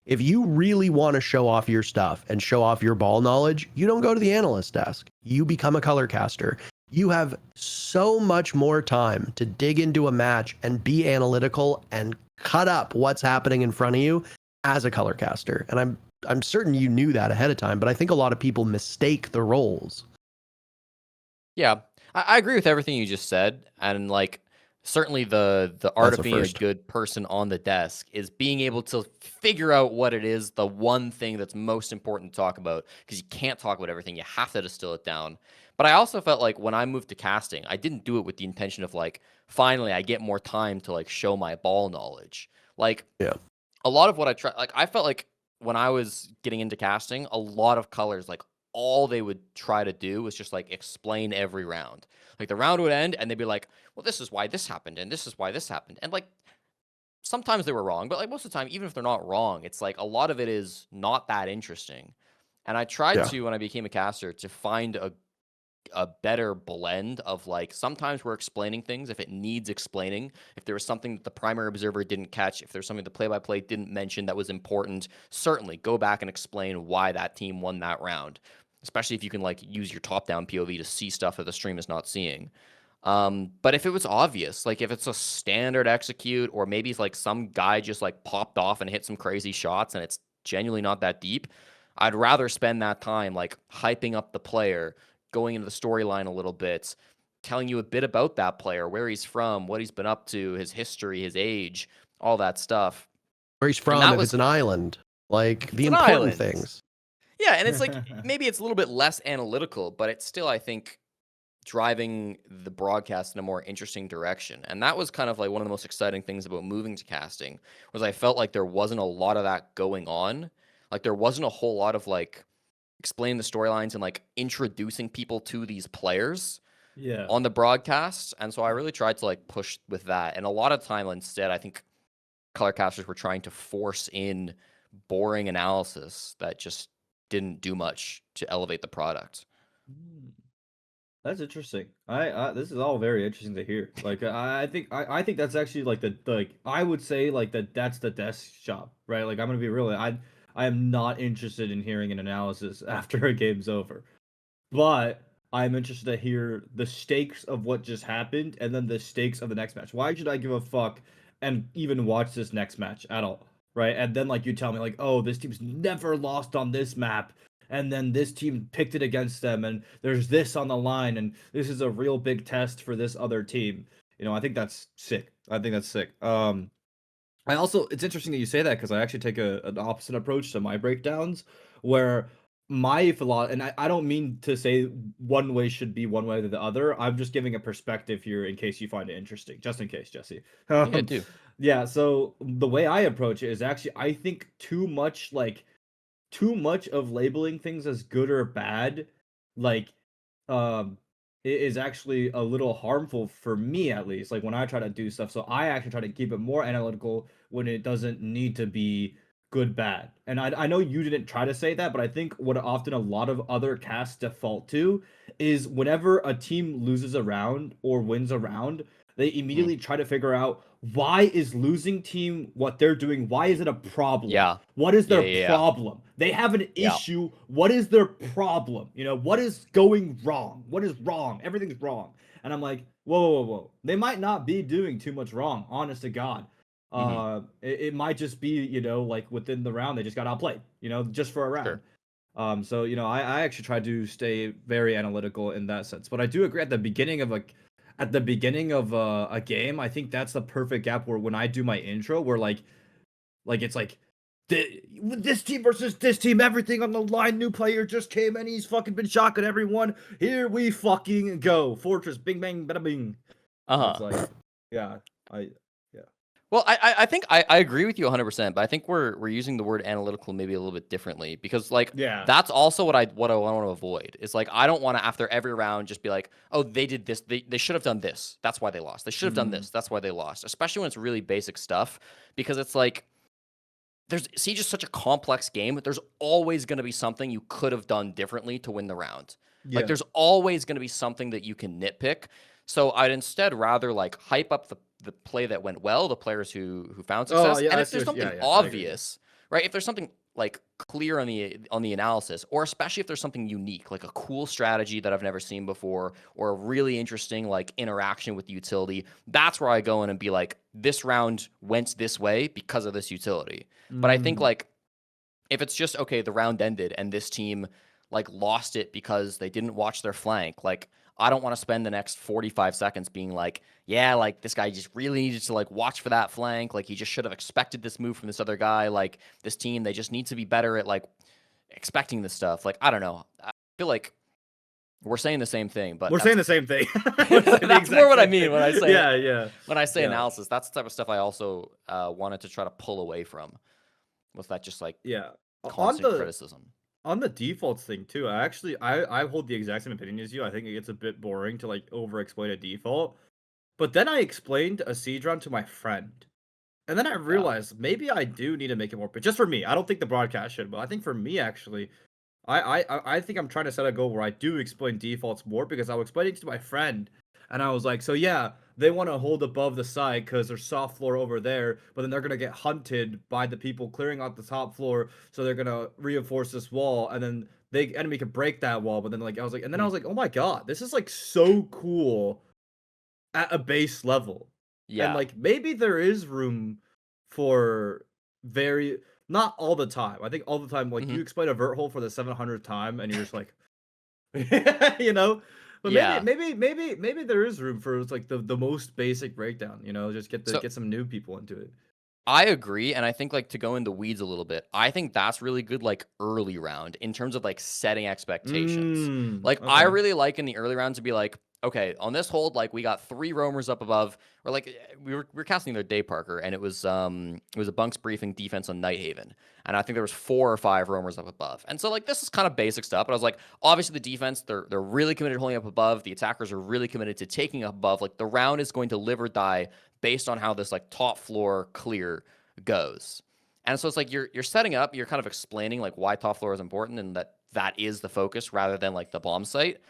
If you really want to show off your stuff and show off your ball knowledge, you don't go to the analyst desk. You become a color caster. You have so much more time to dig into a match and be analytical and cut up what's happening in front of you as a color caster. And I'm certain you knew that ahead of time, but I think a lot of people mistake the roles. Yeah, I agree with everything you just said, and like certainly the art That's of a being a first. good person on the desk is being able to figure out what it is, the one thing that's most important to talk about, because you can't talk about everything. You have to distill it down. But I also felt like when I moved to casting, I didn't do it with the intention of like, finally I get more time to like show my ball knowledge. Like Yeah. a lot of what I try, like I felt like when I was getting into casting, a lot of colors, like all they would try to do was just like explain every round. Like the round would end and they'd be like, well, this is why this happened and this is why this happened. And like sometimes they were wrong, but like most of the time, even if they're not wrong, it's like a lot of it is not that interesting. And I tried Yeah. to, when I became a caster, to find a better blend of like sometimes we're explaining things if it needs explaining. If there was something that the primary observer didn't catch, if there's something the play-by-play didn't mention that was important, certainly go back and explain why that team won that round, especially if you can like use your top-down POV to see stuff that the stream is not seeing. But if it was obvious, like if it's a standard execute, or maybe it's like some guy just like popped off and hit some crazy shots and it's genuinely not that deep, I'd rather spend that time like hyping up the player, going into the storyline a little bit, telling you a bit about that player, where he's from, what he's been up to, his history, his age, all that stuff. Where he's from, if it's an island, like the important things. Yeah, and it's like maybe it's a little bit less analytical, but it's still, I think, driving the broadcast in a more interesting direction. And that was kind of like one of the most exciting things about moving to casting, was I felt like there wasn't a lot of that going on. Like there wasn't a whole lot of like explaining the storylines and like introducing people to these players on the broadcast. And so I really tried to like push with that. And a lot of time instead, I think color casters were trying to force in boring analysis that just didn't do much to elevate the product. That's interesting. I this is all very interesting to hear. Like I think that's actually like the like I would say like that's the desk job, right? Like I'm gonna be real. I am not interested in hearing an analysis after a game's over, but I'm interested to hear the stakes of what just happened and then the stakes of the next match. Why should I give a fuck and even watch this next match at all, right? And then like you tell me like, oh, this team's never lost on this map, and then this team picked it against them, and there's this on the line, and this is a real big test for this other team. I think that's sick. I think that's sick. I also, it's interesting that you say that because I actually take an opposite approach to my breakdowns, where my philosophy, and I don't mean to say one way should be one way or the other. I'm just giving a perspective here in case you find it interesting, just in case, Jesse. Yeah, do. Yeah, so the way I approach it is actually, I think too much of labeling things as good or bad, like, is actually a little harmful for me, at least. Like when I try to do stuff, so I actually try to keep it more analytical when it doesn't need to be good bad. And I know you didn't try to say that, but I think what often a lot of other casts default to is whenever a team loses a round or wins a round, they immediately try to figure out, why is losing team what they're doing? Why is it a problem? Yeah. What is their Yeah. problem? They have an issue. What is their problem? What is going wrong? What is wrong? Everything's wrong. And I'm like, whoa. They might not be doing too much wrong, honest to God. It might just be, like within the round, they just got outplayed, just for a round. Sure. So, I actually try to stay very analytical in that sense. But I do agree at the beginning of a game, I think that's the perfect gap where when I do my intro, where like it's like this team versus this team, everything on the line, new player just came in, he's fucking been shocking everyone. Here we fucking go. Fortress, bing bang, bada bing. It's like, yeah, Well, I think I agree with you 100%, but I think we're using the word analytical maybe a little bit differently because that's also what I want to avoid. Is like I don't want to after every round just be like, oh, they did this, they should have done this, that's why they lost. They should have done this, that's why they lost. Especially when it's really basic stuff, because it's like Siege is such a complex game. There's always going to be something you could have done differently to win the round. Yeah. Like there's always going to be something that you can nitpick. So I'd instead rather like hype up the play that went well, the players who found success. And if there's something obvious, right? If there's something like clear on the analysis, or especially if there's something unique, like a cool strategy that I've never seen before, or a really interesting like interaction with the utility, that's where I go in and be like, this round went this way because of this utility. But I think like if it's just okay, the round ended and this team like lost it because they didn't watch their flank, like I don't want to spend the next 45 seconds being like, yeah, like this guy just really needed to like watch for that flank. Like he just should have expected this move from this other guy. Like this team, they just need to be better at like expecting this stuff. Like, I don't know. I feel like we're saying the same thing, but we're saying the same thing. That's more what I mean when I say when I say analysis. That's the type of stuff I also wanted to try to pull away from. Was that just like constant criticism? On the defaults thing too, I hold the exact same opinion as you. I think it gets a bit boring to like over explain a default. But then I explained a siege round to my friend. And then I realized maybe I do need to make it more, but just for me. I don't think the broadcast should, but I think for me actually, I think I'm trying to set a goal where I do explain defaults more, because I was explaining to my friend and I was like, so yeah, they want to hold above the side because there's soft floor over there, but then they're going to get hunted by the people clearing out the top floor, so they're going to reinforce this wall, and then the enemy could break that wall. But then I was like, oh my god, this is like so cool at a base level. Yeah. And like maybe there is room for not all the time. I think all the time, like you explain a vert hole for the 700th time and you're just like But maybe there is room for like the most basic breakdown, just get some new people into it. I agree, and I think like to go in the weeds a little bit, I think that's really good like early round in terms of like setting expectations. I really like in the early round to be like, okay, on this hold, like we got 3 roamers up above, or like we were casting their day, Parker, and it was a bunks briefing defense on Nighthaven, and I think there was 4 or 5 roamers up above, and so like this is kind of basic stuff. But I was like, obviously the defense, they're really committed to holding up above. The attackers are really committed to taking up above. Like the round is going to live or die based on how this like top floor clear goes. And so it's like you're setting up, you're kind of explaining like why top floor is important and that is the focus rather than like the bomb site.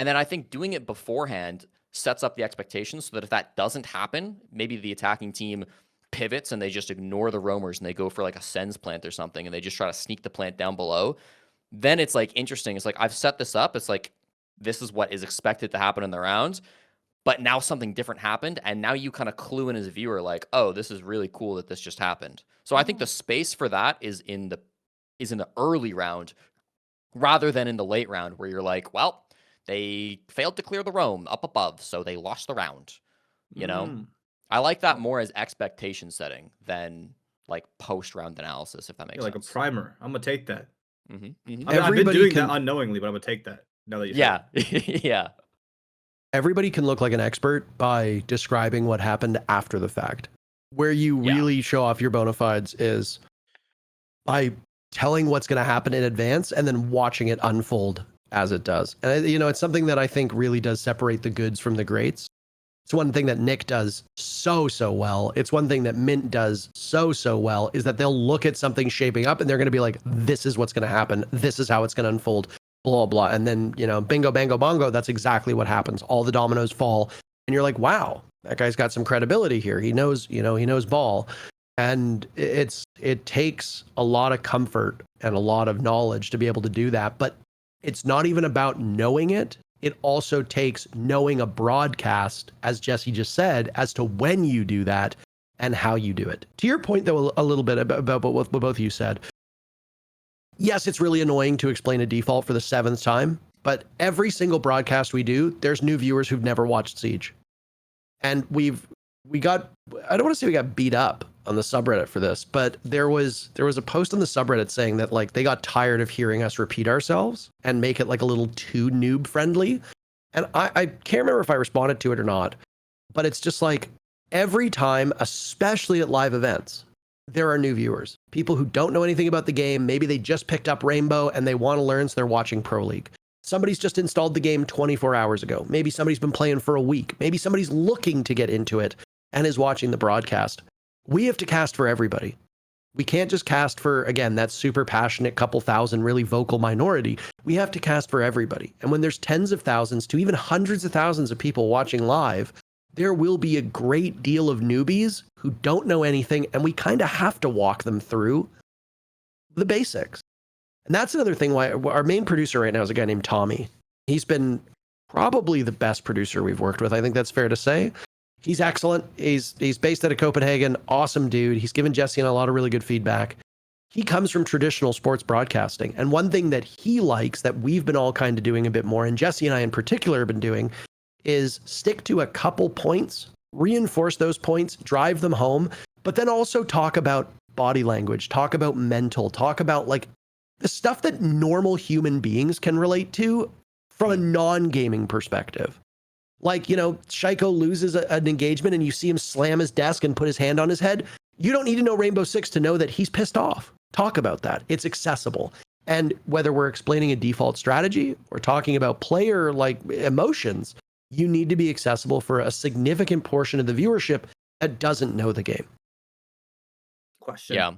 And then I think doing it beforehand sets up the expectations so that if that doesn't happen, maybe the attacking team pivots and they just ignore the roamers and they go for like a sends plant or something and they just try to sneak the plant down below. Then it's like interesting. It's like I've set this up. It's like this is what is expected to happen in the round. But now something different happened, and now you kind of clue in as a viewer like, oh, this is really cool that this just happened. So I think the space for that is in the early round rather than in the late round where you're like, well, they failed to clear the roam up above, so they lost the round. You know, I like that more as expectation setting than like post round analysis, if that makes like sense. a primer. I'm gonna take that. Mm-hmm. I've been doing that unknowingly, but I'm gonna take that now that you said it. Yeah. Everybody can look like an expert by describing what happened after the fact. Where you really show off your bona fides is by telling what's going to happen in advance and then watching it unfold as it does. And, it's something that I think really does separate the goods from the greats. It's one thing that Nick does so well. It's one thing that Mint does so well, is that they'll look at something shaping up and they're going to be like, this is what's going to happen. This is how it's going to unfold, blah, blah. And then, bingo, bango, bongo, that's exactly what happens. All the dominoes fall. And you're like, wow, that guy's got some credibility here. He knows, he knows ball. And it takes a lot of comfort and a lot of knowledge to be able to do that. But it's not even about knowing it. It also takes knowing a broadcast, as Jesse just said, as to when you do that and how you do it. To your point, though, a little bit about what both of you said. Yes, it's really annoying to explain a default for the 7th time, but every single broadcast we do, there's new viewers who've never watched Siege. And we got, I don't want to say we got beat up on the subreddit for this, but there was a post on the subreddit saying that like they got tired of hearing us repeat ourselves and make it like a little too noob friendly. And I can't remember if I responded to it or not, but it's just like every time, especially at live events, there are new viewers, people who don't know anything about the game. Maybe they just picked up Rainbow and they want to learn, so they're watching Pro League. Somebody's just installed the game 24 hours ago. Maybe somebody's been playing for a week. Maybe somebody's looking to get into it and is watching the broadcast. We have to cast for everybody. We can't just cast for, again, that super passionate couple thousand really vocal minority. We have to cast for everybody. And when there's tens of thousands to even hundreds of thousands of people watching live, there will be a great deal of newbies who don't know anything, and we kind of have to walk them through the basics. And that's another thing why our main producer right now is a guy named Tommy. He's been probably the best producer we've worked with. I think that's fair to say. He's excellent. He's based out of Copenhagen. Awesome dude. He's given Jesse and a lot of really good feedback. He comes from traditional sports broadcasting. And one thing that he likes that we've been all kind of doing a bit more, and Jesse and I in particular have been doing, is stick to a couple points, reinforce those points, drive them home, but then also talk about body language, talk about mental, talk about like the stuff that normal human beings can relate to from a non-gaming perspective. Like, Shaiko loses an engagement and you see him slam his desk and put his hand on his head. You don't need to know Rainbow Six to know that he's pissed off. Talk about that. It's accessible. And whether we're explaining a default strategy or talking about player like emotions, you need to be accessible for a significant portion of the viewership that doesn't know the game. Question. Yeah.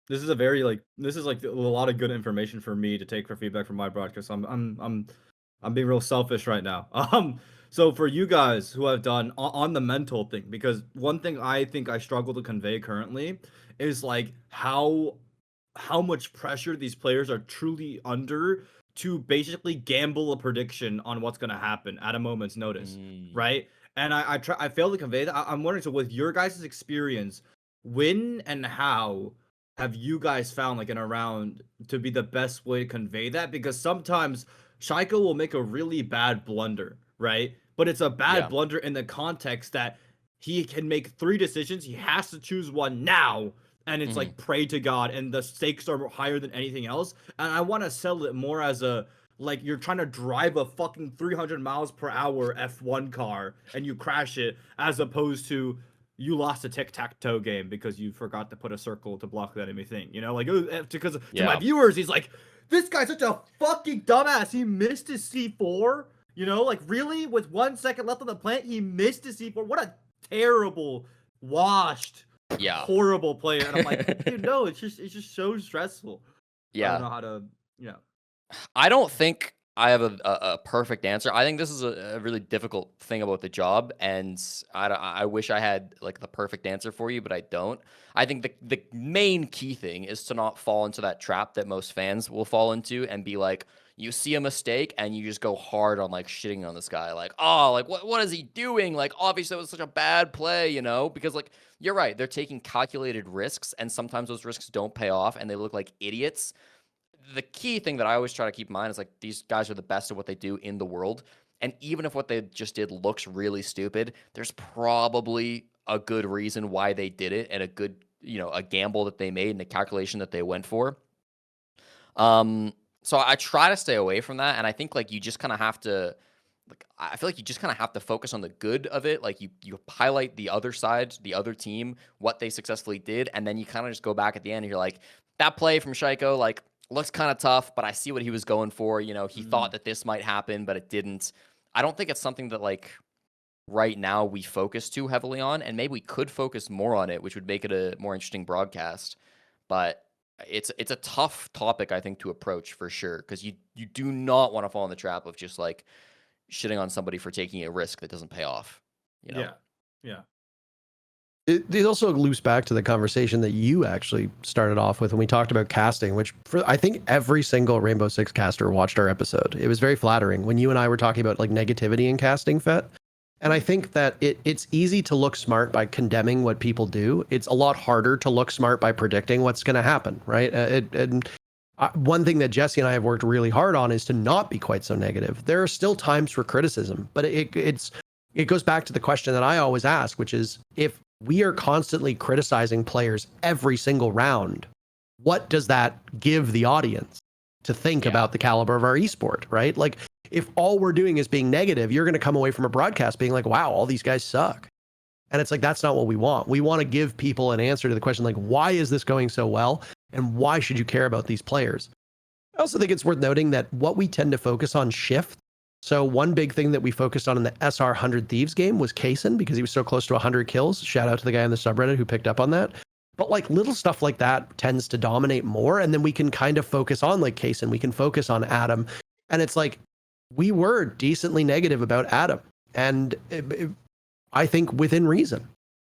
This is a lot of good information for me to take for feedback from my broadcast. I'm being real selfish right now. So for you guys who have done on the mental thing, because one thing I think I struggle to convey currently is like how much pressure these players are truly under to basically gamble a prediction on what's going to happen at a moment's notice, right? And I fail to convey that. I'm wondering, so with your guys' experience, when and how have you guys found like in a round to be the best way to convey that? Because sometimes Shaiko will make a really bad blunder, right? But it's a bad blunder in the context that he can make 3 decisions. He has to choose one now. And it's like, pray to God. And the stakes are higher than anything else. And I want to sell it more as a, like, you're trying to drive a fucking 300 miles per hour F1 car and you crash it, as opposed to you lost a tic-tac-toe game because you forgot to put a circle to block that enemy thing. Like, because to my viewers, he's like, this guy's such a fucking dumbass. He missed his C4. Like, really? With 1 second left on the plant, he missed his C4. What a terrible, washed, horrible player. And I'm like, dude, no, it's just so stressful. Yeah. I don't know how to, I don't think I have a perfect answer. I think this is a really difficult thing about the job, and I wish I had like the perfect answer for you, but I don't. I think the main key thing is to not fall into that trap that most fans will fall into and be like, you see a mistake and you just go hard on like shitting on this guy, like, oh, like what is he doing? Like, obviously it was such a bad play, because like you're right, they're taking calculated risks, and sometimes those risks don't pay off and they look like idiots. the key thing that I always try to keep in mind is like these guys are the best at what they do in the world. And even if what they just did looks really stupid, there's probably a good reason why they did it and a good, a gamble that they made and a calculation that they went for. So I try to stay away from that. And I think like you just kind of have to, like, I feel like you just kind of have to focus on the good of it. Like you highlight the other side, the other team, what they successfully did. And then you kind of just go back at the end and you're like, that play from Shaiko, like, looks kind of tough, but I see what he was going for. He thought that this might happen, but it didn't. I don't think it's something that like right now we focus too heavily on, and maybe we could focus more on it, which would make it a more interesting broadcast. But it's a tough topic, I think, to approach for sure, because you do not want to fall in the trap of just like shitting on somebody for taking a risk that doesn't pay off. Yeah. It also loops back to the conversation that you actually started off with when we talked about casting, which I think every single Rainbow Six caster watched our episode. It was very flattering when you and I were talking about like negativity in casting, Fett. And I think that it's easy to look smart by condemning what people do. It's a lot harder to look smart by predicting what's going to happen, right? One thing that Jesse and I have worked really hard on is to not be quite so negative. There are still times for criticism, but it goes back to the question that I always ask, which is if we are constantly criticizing players every single round, what does that give the audience to think about the caliber of our esport, right? Like, if all we're doing is being negative, you're going to come away from a broadcast being like, wow, all these guys suck. And it's like, that's not what we want. We want to give people an answer to the question, like, why is this going so well? And why should you care about these players? I also think it's worth noting that what we tend to focus on shifts. So one big thing that we focused on in the SR 100 Thieves game was Kaysen, because he was so close to 100 kills. Shout out to the guy on the subreddit who picked up on that. But like little stuff like that tends to dominate more. And then we can kind of focus on like Kaysen. We can focus on Adam. And it's like, we were decently negative about Adam. And I think within reason.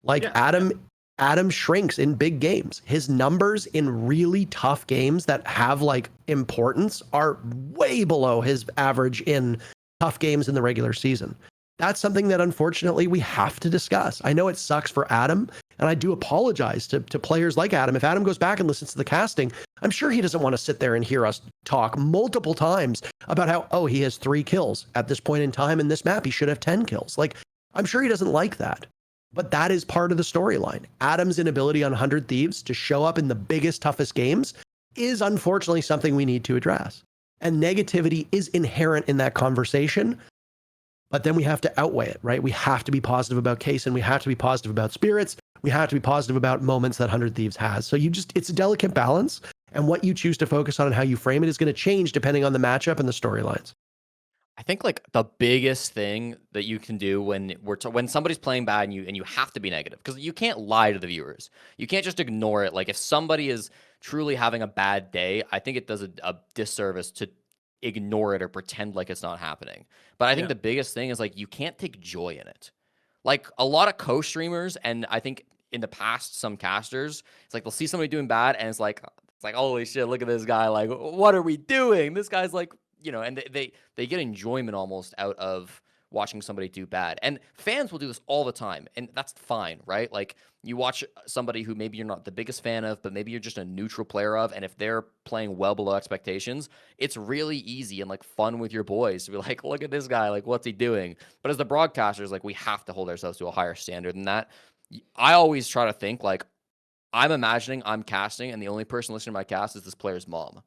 Like Adam shrinks in big games. His numbers in really tough games that have like importance are way below his average in tough games in the regular season. That's something that unfortunately we have to discuss. I know it sucks for Adam, and I do apologize to players like Adam. If Adam goes back and listens to the casting, I'm sure he doesn't want to sit there and hear us talk multiple times about how, oh, he has 3 kills at this point in time in this map. He should have 10 kills. Like, I'm sure he doesn't like that. But that is part of the storyline. Adam's inability on 100 Thieves to show up in the biggest, toughest games is unfortunately something we need to address. And negativity is inherent in that conversation, but then we have to outweigh it, right? We have to be positive about Kaysen. We have to be positive about Spirits. We have to be positive about moments that 100 Thieves has. So it's a delicate balance, and what you choose to focus on and how you frame it is going to change depending on the matchup and the storylines. I think like the biggest thing that you can do when when somebody's playing bad and you have to be negative, because you can't lie to the viewers. You can't just ignore it. Like if somebody is truly having a bad day, I think it does a disservice to ignore it or pretend like it's not happening. But I think the biggest thing is like you can't take joy in it. Like a lot of co-streamers, and I think in the past some casters, it's like they'll see somebody doing bad and it's like holy shit, look at this guy, like what are we doing? This guy's like, and they get enjoyment almost out of watching somebody do bad. And fans will do this all the time, and that's fine, right? Like you watch somebody who maybe you're not the biggest fan of, but maybe you're just a neutral player of, and if they're playing well below expectations, it's really easy and like fun with your boys to be like, look at this guy, like what's he doing? But as the broadcasters, like we have to hold ourselves to a higher standard than that. I always try to think like I'm imagining I'm casting, and the only person listening to my cast is this player's mom.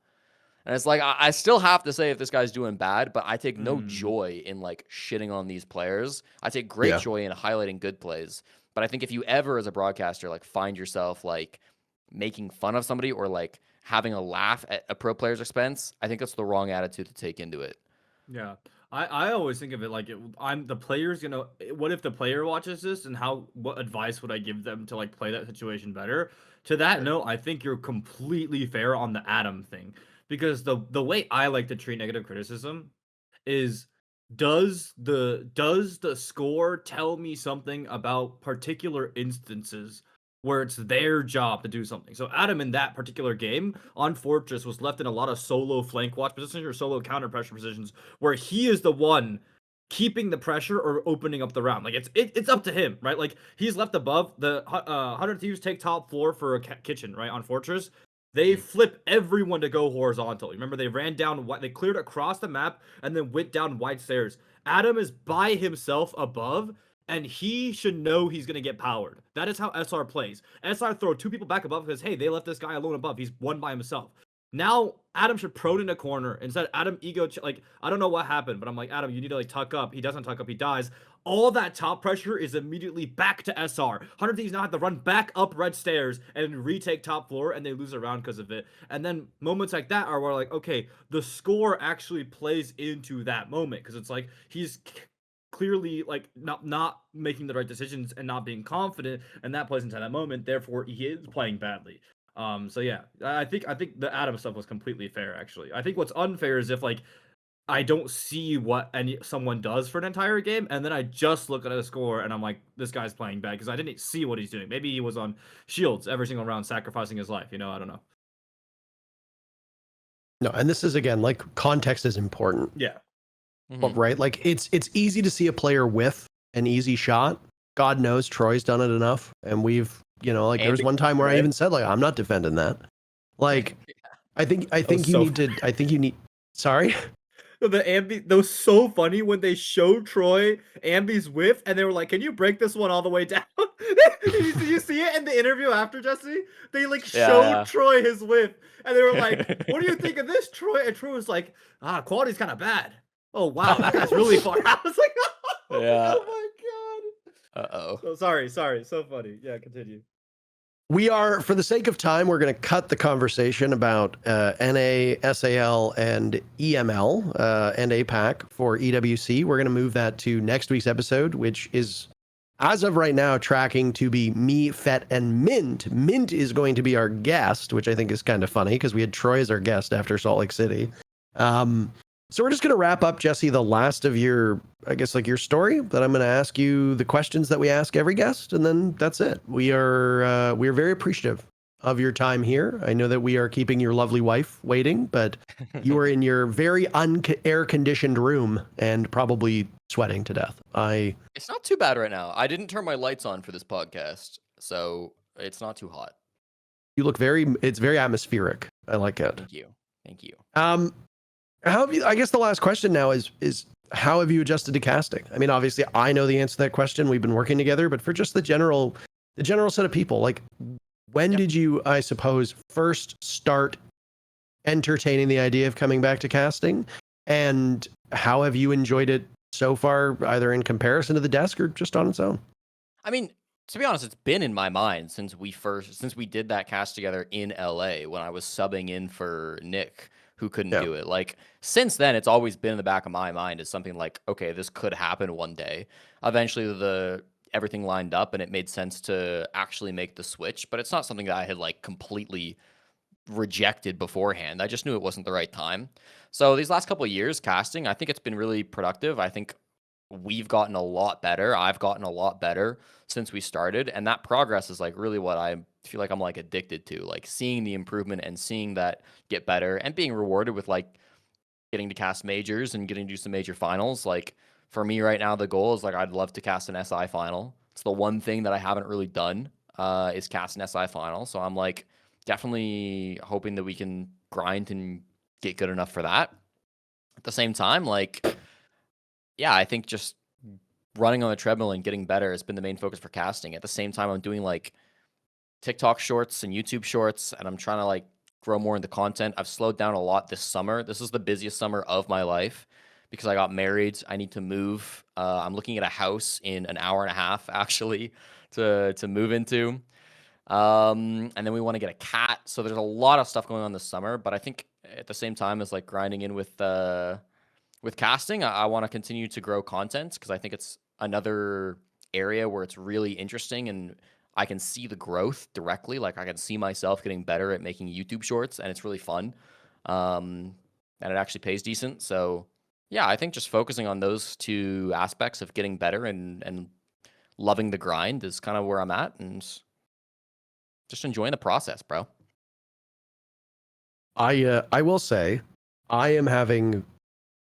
And it's like, I still have to say if this guy's doing bad, but I take no joy in like shitting on these players. I take great joy in highlighting good plays. But I think if you ever as a broadcaster, like find yourself like making fun of somebody or like having a laugh at a pro player's expense, I think that's the wrong attitude to take into it. Yeah. I always think of it like I'm the player's what if the player watches this, and what advice would I give them to like play that situation better? To that note, I think you're completely fair on the Adam thing. Because the way I like to treat negative criticism is, does the score tell me something about particular instances where it's their job to do something? So Adam in that particular game on Fortress was left in a lot of solo flank watch positions or solo counter pressure positions where he is the one keeping the pressure or opening up the round. Like it's up to him, right? Like he's left above the 100 Thieves take top floor for a kitchen, right, on Fortress. They flip everyone to go horizontal. Remember, they ran down, they cleared across the map and then went down wide stairs. Adam is by himself above, and he should know he's going to get powered. That is how SR plays. SR throw 2 people back above because, hey, they left this guy alone above. He's one by himself. Now, Adam should prone in a corner. Instead, Adam ego, like, I don't know what happened, but I'm like, Adam, you need to, like, tuck up. He doesn't tuck up. He dies. All that top pressure is immediately back to SR. 100 Thieves now have to run back up red stairs and retake top floor, and they lose a round because of it. And then moments like that are where, like, okay, the score actually plays into that moment because it's like he's clearly like not making the right decisions and not being confident, and that plays into that moment. Therefore, he is playing badly. So yeah, I think the Adam stuff was completely fair. Actually, I think what's unfair is if like I don't see what someone does for an entire game, and then I just look at a score and I'm like, this guy's playing bad because I didn't see what he's doing. Maybe he was on shields every single round, sacrificing his life. You know, I don't know. No, and this is again like context is important. Yeah. Right? Like it's easy to see a player with an easy shot. God knows Troy's done it enough, and we've like there was one time where I even said like I'm not defending that. Like I think you need. Sorry. The Ambi, that was so funny when they showed Troy Ambi's whiff, and they were like, "Can you break this one all the way down?" you see it in the interview after, Jesse? They like showed Troy his whiff, and they were like, "What do you think of this, Troy?" And Troy was like, quality's kind of bad. Oh wow, that guy's really far. I was like, oh my god. Oh, sorry, so funny. Yeah, continue. We are, for the sake of time, we're going to cut the conversation about NA, SAL, and EML and APAC for EWC. We're going to move that to next week's episode, which is, as of right now, tracking to be me, Fett, and Mint. Mint is going to be our guest, which I think is kind of funny because we had Troy as our guest after Salt Lake City. So we're just going to wrap up, Jesse, the last of your, I guess, like your story that I'm going to ask you the questions that we ask every guest. And then that's it. We are very appreciative of your time here. I know that we are keeping your lovely wife waiting, but you are in your very air conditioned room and probably sweating to death. It's not too bad right now. I didn't turn my lights on for this podcast, so it's not too hot. You look it's very atmospheric. I like it. Thank you. How have you, I guess the last question now is how have you adjusted to casting? I mean, obviously I know the answer to that question. We've been working together, but for just the general set of people, like when did you, I suppose, first start entertaining the idea of coming back to casting? And how have you enjoyed it so far, either in comparison to the desk or just on its own? I mean, to be honest, it's been in my mind since we did that cast together in LA when I was subbing in for Nick, who couldn't do it. Like since then, it's always been in the back of my mind as something like, okay, this could happen one day. Eventually everything lined up and it made sense to actually make the switch, but it's not something that I had like completely rejected beforehand. I just knew it wasn't the right time. So these last couple of years casting, I think it's been really productive. I think we've gotten a lot better. I've gotten a lot better since we started, and that progress is like really what I feel like I'm like addicted to, like seeing the improvement and seeing that get better and being rewarded with like getting to cast majors and getting to do some major finals. Like for me right now, the goal is like I'd love to cast an SI final. It's the one thing that I haven't really done is cast an SI final. So I'm like definitely hoping that we can grind and get good enough for that. At the same time, like, yeah, I think just running on the treadmill and getting better has been the main focus for casting. At the same time, I'm doing like TikTok shorts and YouTube shorts, and I'm trying to like grow more into content. I've slowed down a lot this summer. This is the busiest summer of my life because I got married. I need to move. I'm looking at a house in an hour and a half actually to move into. And then we want to get a cat. So there's a lot of stuff going on this summer, but I think at the same time as like grinding in with casting, I want to continue to grow content because I think it's another area where it's really interesting and I can see the growth directly. Like I can see myself getting better at making YouTube shorts and it's really fun. And it actually pays decent. So yeah, I think just focusing on those two aspects of getting better and loving the grind is kind of where I'm at and just enjoying the process, bro. I will say I am having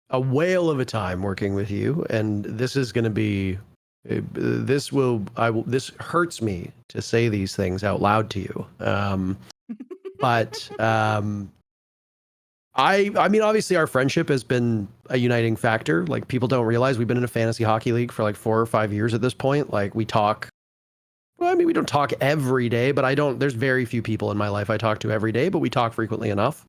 a whale of a time working with you, and this is going to be this hurts me to say these things out loud to you. But I mean, obviously, our friendship has been a uniting factor. Like, people don't realize we've been in a fantasy hockey league for like 4 or 5 years at this point. Like, we talk. Well, I mean, we don't talk every day, but I don't. There's very few people in my life I talk to every day, but we talk frequently enough.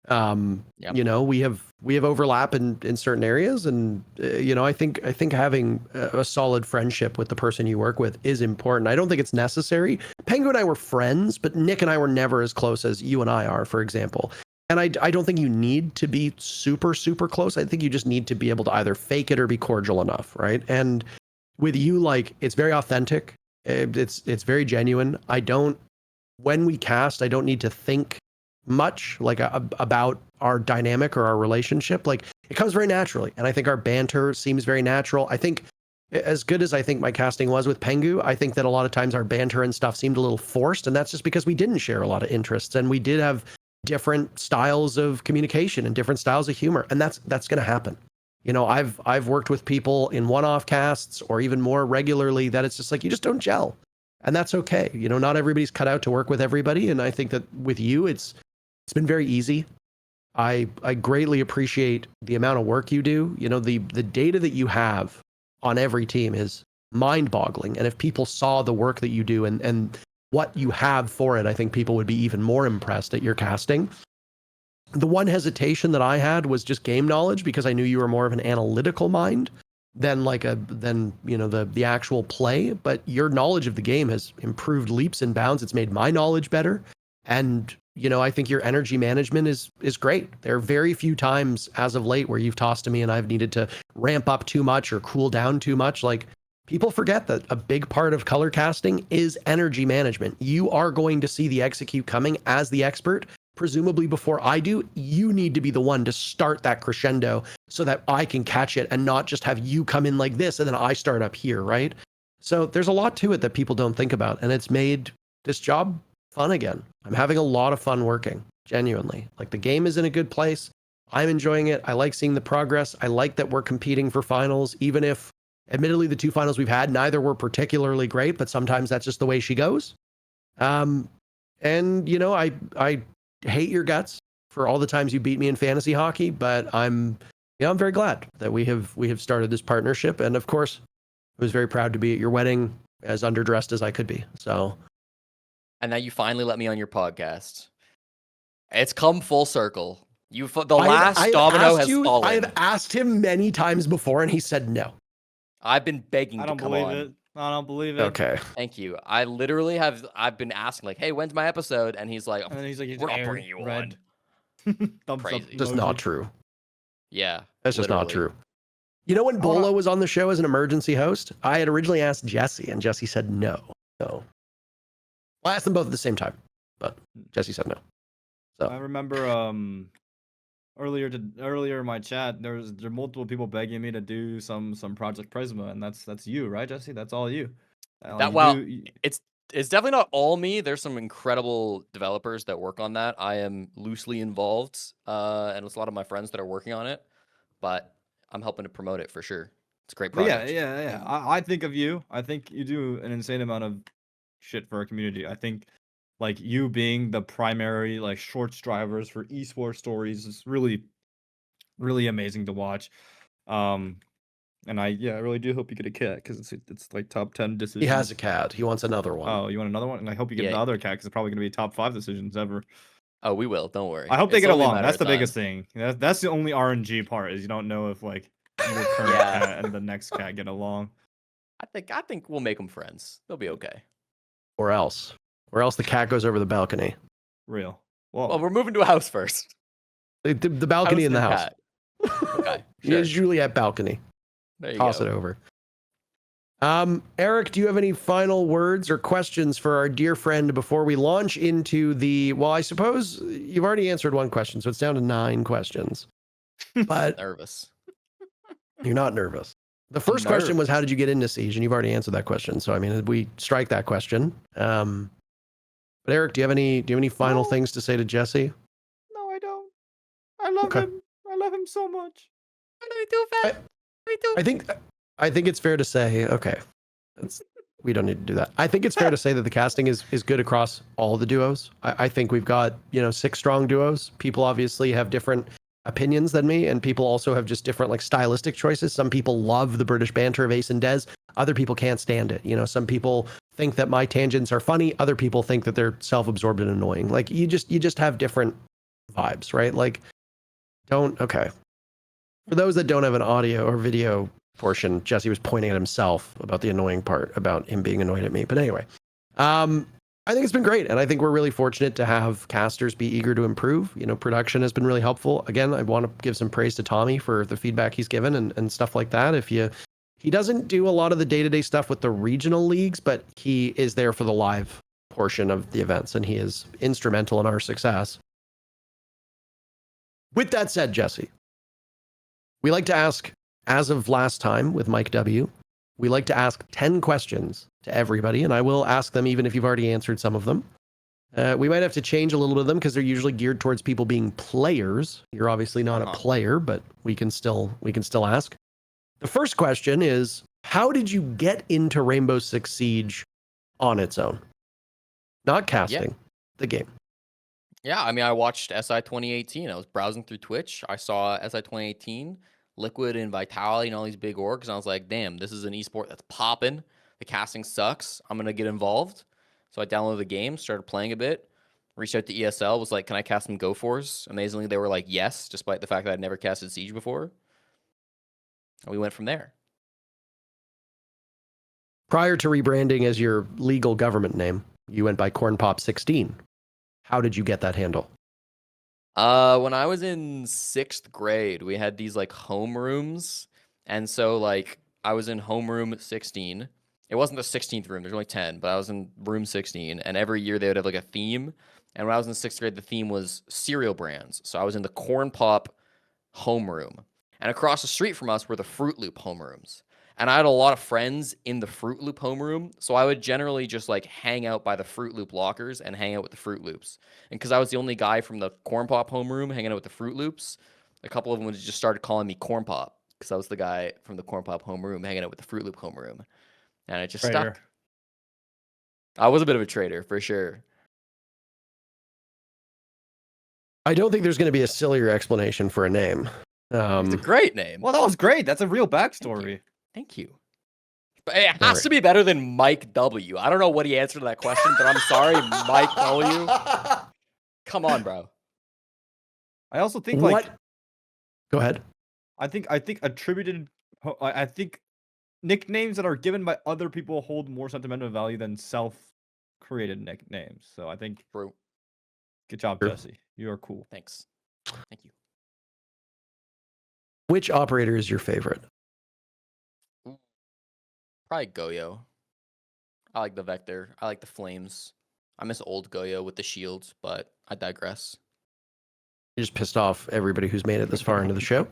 Yep. You know, we have overlap in certain areas, and you know, I think having a solid friendship with the person you work with is important. I don't think it's necessary. Pengu and I were friends, but Nick and I were never as close as you and I are, for example. And I don't think you need to be super, super close. I think you just need to be able to either fake it or be cordial enough, right? And with you, like, it's very authentic. It's very genuine. When we cast, I don't need to think much like about our dynamic or our relationship. Like, it comes very naturally. And I think our banter seems very natural. I think as good as I think my casting was with Pengu, I think that a lot of times our banter and stuff seemed a little forced. And that's just because we didn't share a lot of interests, and we did have different styles of communication and different styles of humor, and that's going to happen. You know, I've worked with people in one-off casts or even more regularly that it's just like you just don't gel, and that's okay. You know, not everybody's cut out to work with everybody, and I think that with you, it's been very easy. I greatly appreciate the amount of work you do. You know, the data that you have on every team is mind-boggling, and if people saw the work that you do and what you have for it, I think people would be even more impressed at your casting. The one hesitation that I had was just game knowledge, because I knew you were more of an analytical mind than you know, the actual play. But your knowledge of the game has improved leaps and bounds. It's made my knowledge better, and you know, I think your energy management is great. There are very few times as of late where you've tossed to me and I've needed to ramp up too much or cool down too much. Like, people forget that a big part of color casting is energy management. You are going to see the execute coming as the expert, presumably before I do. You need to be the one to start that crescendo so that I can catch it and not just have you come in like this and then I start up here, right? So there's a lot to it that people don't think about, and it's made this job fun again. I'm having a lot of fun working, genuinely. Like, the game is in a good place. I'm enjoying it. I like seeing the progress. I like that we're competing for finals, even if admittedly, the 2 finals we've had, neither were particularly great, but sometimes that's just the way she goes. And you know, I hate your guts for all the times you beat me in fantasy hockey, but I'm very glad that we have started this partnership. And of course, I was very proud to be at your wedding, as underdressed as I could be. So, And now you finally let me on your podcast. It's come full circle. The last domino has fallen. I have asked him many times before, and he said no. I've been begging I to don't come believe on. it. I don't believe it. Okay. Thank you. I literally I've been asking, like, hey, when's my episode? And he's like, And then he's like, we're not bringing you red. on. Thumbs Crazy. up. Just emoji. not true. Yeah. That's just not literally. true. You know, when Bolo was on the show as an emergency host, I had originally asked Jesse, and Jesse said no. So, well, I asked them both at the same time, but Jesse said no. So I remember earlier in my chat, there were multiple people begging me to do some Project Prisma, and that's you, right, Jesse? That's all you. It's definitely not all me. There's some incredible developers that work on that. I am loosely involved, and it's a lot of my friends that are working on it, but I'm helping to promote it for sure. It's a great project. Yeah. I think of you. I think you do an insane amount of shit for our community. I think, like, you being the primary, like, shorts drivers for esports stories is really, really amazing to watch. And I really do hope you get a cat, because it's like top 10 decisions. he has a cat. He wants another one. Oh, you want another one? And I hope you get the other cat, because it's probably gonna be top 5 decisions ever. Oh, we will. Don't worry. I hope they It's get only a along. matter That's of the time. biggest thing. That's the only RNG part, is you don't know if, like, your current cat and the next cat get along. I think we'll make them friends. They'll be okay. Or else the cat goes over the balcony. Real. Well, Well, we're moving to a house first. The balcony in the house. Cat. Okay. Here's Juliet balcony. There you Toss go. it over. Eric, do you have any final words or questions for our dear friend before we launch into well, I suppose you've already answered one question, so it's down to 9 questions. But Nervous. you're not nervous. The first question was, how did you get into Siege? And you've already answered that question. So, I mean, we strike that question. But Eric, do you have any final things to say to Jesse? no, I don't. I love him. I love him so much. What do we do, Fett? What do we do? I think it's fair to say, okay, We don't need to do that. I think it's fair to say that the casting is good across all the duos. I think we've got, 6 strong duos. People obviously have different opinions than me, and people also have just different like stylistic choices. Some people love the British banter of Ace and Dez. Other people can't stand it. Some people think that my tangents are funny. Other people think that they're self-absorbed and annoying. Like you just have different vibes, right? Like okay. For those that don't have an audio or video portion, Jesse was pointing at himself about the annoying part about him being annoyed at me. But anyway, I think it's been great. And I think we're really fortunate to have casters be eager to improve. Production has been really helpful. Again, I want to give some praise to Tommy for the feedback he's given and stuff like that. He doesn't do a lot of the day-to-day stuff with the regional leagues, but he is there for the live portion of the events, and he is instrumental in our success. With that said, Jesse, we like to ask, as of last time with Mike W., we like to ask 10 questions to everybody, and I will ask them even if you've already answered some of them. We might have to change a little bit of them because they're usually geared towards people being players. You're obviously not a player, but we can still ask. The first question is, how did you get into Rainbow Six Siege on its own? Not casting, the game. Yeah, I mean, I watched SI 2018. I was browsing through Twitch. I saw SI 2018, Liquid and Vitality and all these big orgs. And I was like, damn, this is an esport that's popping. The casting sucks. I'm going to get involved. So I downloaded the game, started playing a bit, reached out to ESL, was like, can I cast some Go4s? Amazingly, they were like, yes, despite the fact that I'd never casted Siege before. And we went from there. Prior to rebranding as your legal government name, you went by Cornpop 16. How did you get that handle? When I was in 6th grade, we had these like homerooms. And so like I was in homeroom 16. It wasn't the 16th room. There's only 10, but I was in room 16. And every year they would have like a theme. And when I was in 6th grade, the theme was cereal brands. So I was in the Cornpop homeroom. And across the street from us were the Fruit Loop homerooms. And I had a lot of friends in the Fruit Loop homeroom, so I would generally just like hang out by the Fruit Loop lockers and hang out with the Fruit Loops. And because I was the only guy from the Cornpop homeroom hanging out with the Fruit Loops, a couple of them just started calling me Cornpop because I was the guy from the Cornpop homeroom hanging out with the Fruit Loop homeroom. And it just stuck. I was a bit of a traitor, for sure. I don't think there's going to be a sillier explanation for a name. It's a great name. Well, that was great. That's a real backstory. Thank you. But it has to be better than Mike W. I don't know what he answered to that question, but I'm sorry, Mike W. Come on, bro. I also think like. Go ahead. I think attributed. I think nicknames that are given by other people hold more sentimental value than self-created nicknames. So I think. True. Good job, Jesse. You are cool. Thanks. Thank you. Which operator is your favorite? Probably Goyo. I like the Vector. I like the Flames. I miss old Goyo with the shields, but I digress. You just pissed off everybody who's made it this far into the show.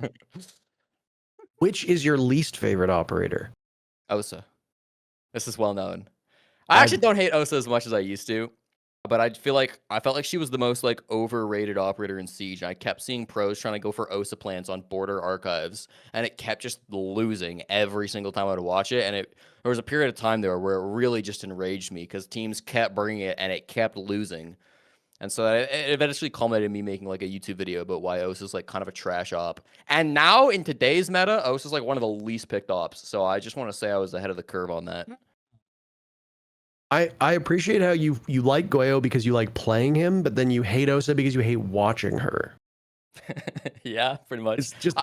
Which is your least favorite operator? Osa. This is well known. I actually don't hate Osa as much as I used to, but I felt like she was the most like overrated operator in Siege. I kept seeing pros trying to go for Osa plans on border archives, and it kept just losing every single time I would watch it. And there was a period of time there where it really just enraged me because teams kept bringing it and it kept losing. And so it eventually culminated in me making like a YouTube video about why Osa is like kind of a trash op. And now in today's meta, Osa is like one of the least picked ops. So I just want to say I was ahead of the curve on that. I appreciate how you like Goyo because you like playing him, but then you hate Osa because you hate watching her. Yeah, pretty much. It's just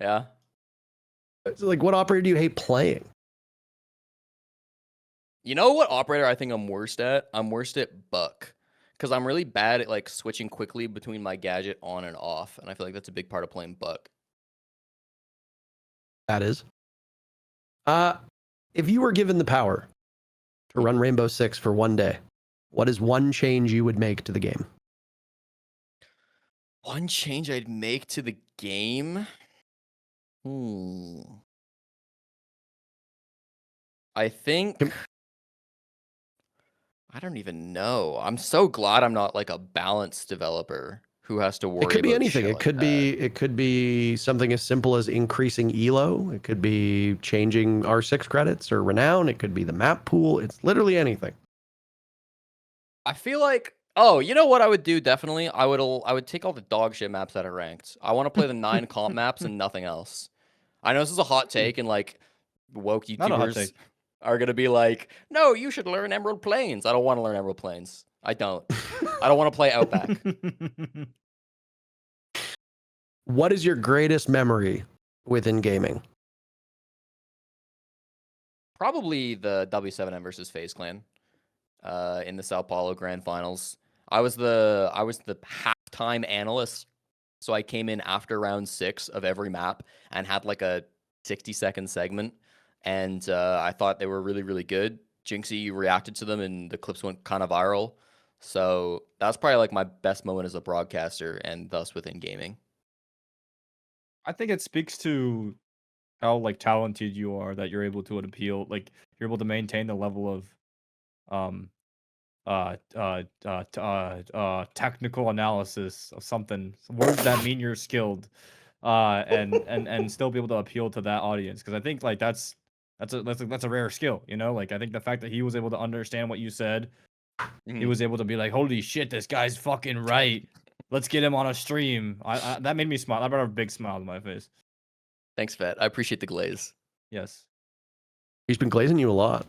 yeah. It's like, what operator do you hate playing? You know what operator I think I'm worst at? I'm worst at Buck. Because I'm really bad at like switching quickly between my gadget on and off. And I feel like that's a big part of playing Buck. That is. If you were given the power to run Rainbow Six for one day, what is one change you would make to the game? One change I'd make to the game? I think... I don't even know. I'm so glad I'm not like a balanced developer who has to worry It could be about anything. shit It like could that. be something as simple as increasing elo. It could be changing R6 credits or renown. It could be the map pool. It's literally anything. I feel like, oh, you know what I would do? Definitely, I would take all the dog shit maps that are ranked. I want to play the 9 comp maps and nothing else. I know this is a hot take, and like woke Not a hot YouTubers take. are gonna be like, "No, you should learn Emerald Plains." I don't want to learn Emerald Plains. I don't. I don't want to play Outback. What is your greatest memory within gaming? Probably the W7M versus FaZe Clan in the Sao Paulo Grand Finals. I was the halftime analyst, so I came in after round 6 of every map and had like a 60-second segment, and I thought they were really, really good. Jinxie reacted to them, and the clips went kind of viral. So that's probably like my best moment as a broadcaster, and thus within gaming. I think it speaks to how like talented you are that you're able to appeal, like you're able to maintain the level of um technical analysis of something, words that mean you're skilled, and still be able to appeal to that audience, because I think like that's a rare skill, you know. Like I think the fact that he was able to understand what you said, he was able to be like, holy shit, this guy's fucking right, let's get him on a stream. I that made me smile. That brought a big smile to my face. Thanks, Fett. I appreciate the glaze. Yes. He's been glazing you a lot.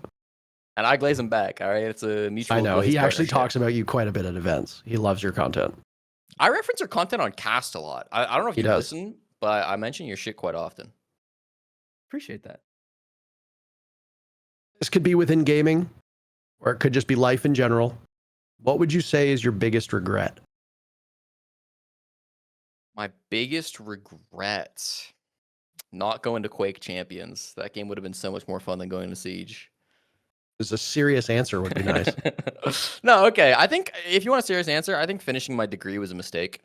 And I glaze him back, all right? It's a mutual I know. glaze He actually partnership. talks about you quite a bit at events. He loves your content. I reference your content on Cast a lot. I don't know if He you does. listen, but I mention your shit quite often. Appreciate that. This could be within gaming, or it could just be life in general. What would you say is your biggest regret? My biggest regret, not going to Quake Champions. That game would have been so much more fun than going to Siege. Is a serious answer would be nice. No, okay. I think if you want a serious answer, I think finishing my degree was a mistake.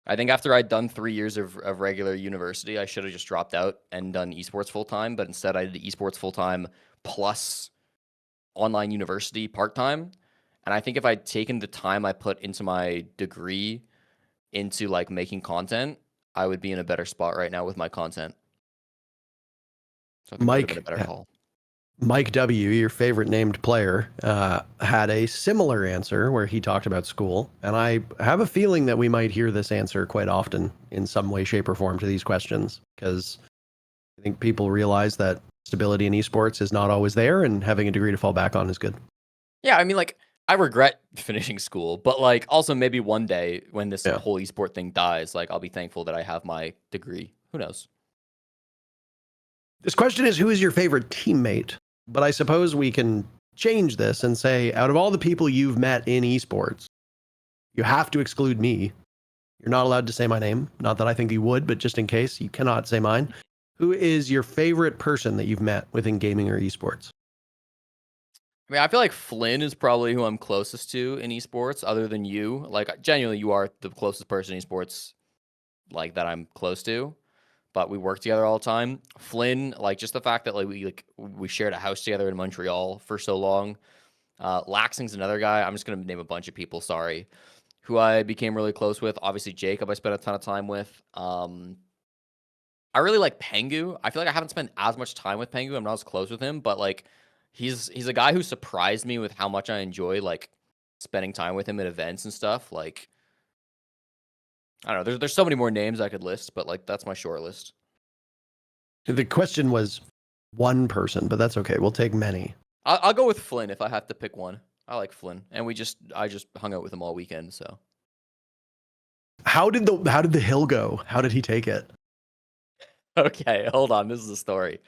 I think after I'd done 3 years of regular university, I should have just dropped out and done esports full time. But instead, I did esports full time plus online university part time. And I think if I'd taken the time I put into my degree into like making content, I would be in a better spot right now with my content. So I think it would have been a better call. Mike W., your favorite named player, had a similar answer where he talked about school. And I have a feeling that we might hear this answer quite often in some way, shape, or form to these questions, because I think people realize that stability in esports is not always there, and having a degree to fall back on is good. Yeah, I mean, like, I regret finishing school, but like also maybe one day when this whole esport thing dies, like I'll be thankful that I have my degree. Who knows? This question is, who is your favorite teammate? But I suppose we can change this and say, out of all the people you've met in esports, you have to exclude me. You're not allowed to say my name. Not that I think you would, but just in case, you cannot say mine. Who is your favorite person that you've met within gaming or esports? I mean, I feel like Flynn is probably who I'm closest to in esports, other than you. Like, genuinely, you are the closest person in esports, like, that I'm close to. But we work together all the time. Flynn, like, just the fact that like we shared a house together in Montreal for so long. Laxing's another guy. I'm just gonna name a bunch of people. Sorry, who I became really close with. Obviously, Jacob, I spent a ton of time with. I really like Pengu. I feel like I haven't spent as much time with Pengu. I'm not as close with him, but like, he's a guy who surprised me with how much I enjoy like spending time with him at events and stuff. Like, I don't know. There's so many more names I could list, but like that's my short list. The question was one person, but that's okay. We'll take many. I'll go with Flynn if I have to pick one. I like Flynn, and I just hung out with him all weekend. So How did the hill go? How did he take it? okay, hold on. This is the story.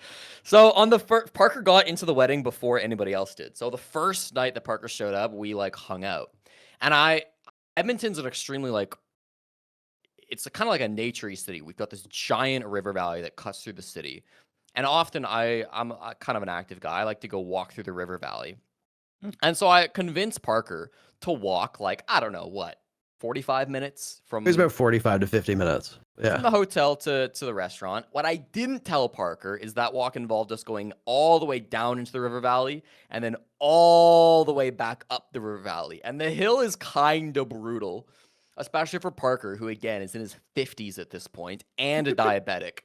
So on the Parker got into the wedding before anybody else did. So the first night that Parker showed up, we like hung out, and Edmonton's an extremely like. It's kind of like a naturey city. We've got this giant river valley that cuts through the city. And often I'm kind of an active guy. I like to go walk through the river valley. And so I convinced Parker to walk like, I don't know what, 45 minutes from It was about 45 to 50 minutes. Yeah. from the hotel to the restaurant. What I didn't tell Parker is that walk involved us going all the way down into the river valley and then all the way back up the river valley. And the hill is kind of brutal. especially for Parker, who again is in his 50s at this point and a diabetic.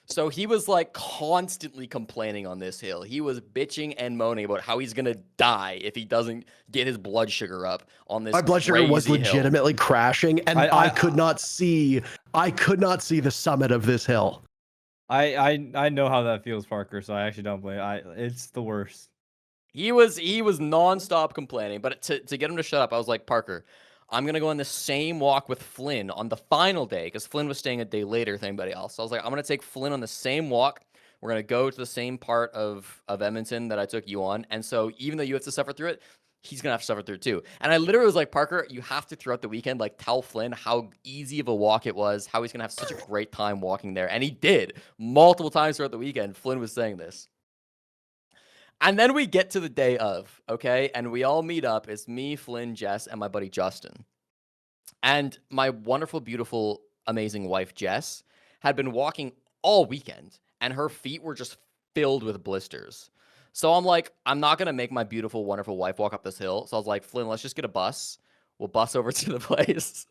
So he was like constantly complaining on this hill. He was bitching and moaning about how he's gonna die if he doesn't get his blood sugar up on this. My blood sugar was crazy hill. legitimately crashing, and I could not see the summit of this hill. I know how that feels, Parker. So I actually don't blame. It's the worst. He was nonstop complaining, but to get him to shut up, I was like, Parker, I'm gonna go on the same walk with Flynn on the final day because Flynn was staying a day later than anybody else. So I was like, I'm gonna take Flynn on the same walk. We're gonna go to the same part of Edmonton that I took you on, and so even though you have to suffer through it, he's gonna have to suffer through it too. And I literally was like, Parker, you have to throughout the weekend like tell Flynn how easy of a walk it was, how he's gonna have such a great time walking there, and he did multiple times throughout the weekend. Flynn was saying this. And then we get to the day of, okay? And we all meet up. It's me, Flynn, Jess, and my buddy Justin. And my wonderful, beautiful, amazing wife, Jess, had been walking all weekend, and her feet were just filled with blisters. So I'm like, I'm not going to make my beautiful, wonderful wife walk up this hill. So I was like, Flynn, let's just get a bus. We'll bus over to the place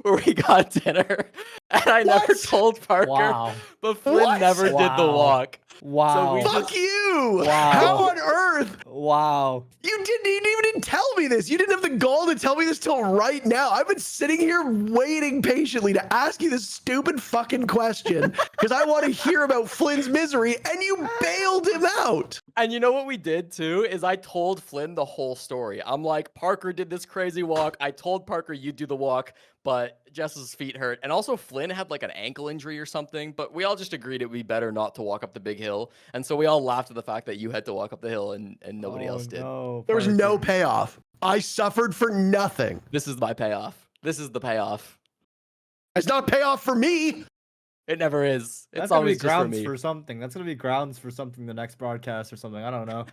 where we got dinner. And I never told Parker, Wow. but Flynn never did the walk. Wow. we Fuck you! Wow. How on earth? Wow. You didn't tell me this. You didn't have the gall to tell me this till right now. I've been sitting here waiting patiently to ask you this stupid fucking question because I want to hear about Flynn's misery, and you bailed him out. And you know what we did too is I told Flynn the whole story. I'm like, Parker did this crazy walk. I told Parker you do the walk, but Jess's feet hurt. And also Flynn had like an ankle injury or something, but we all just agreed it would be better not to walk up the big hill. And so we all laughed at the fact that you had to walk up the hill and nobody else did. No, There was no Parker. payoff. I suffered for nothing. This is my payoff. This is the payoff. It's not payoff for me. It never is. It's That's gonna be always just for grounds me. for something. That's gonna be grounds for something the next broadcast or something. I don't know.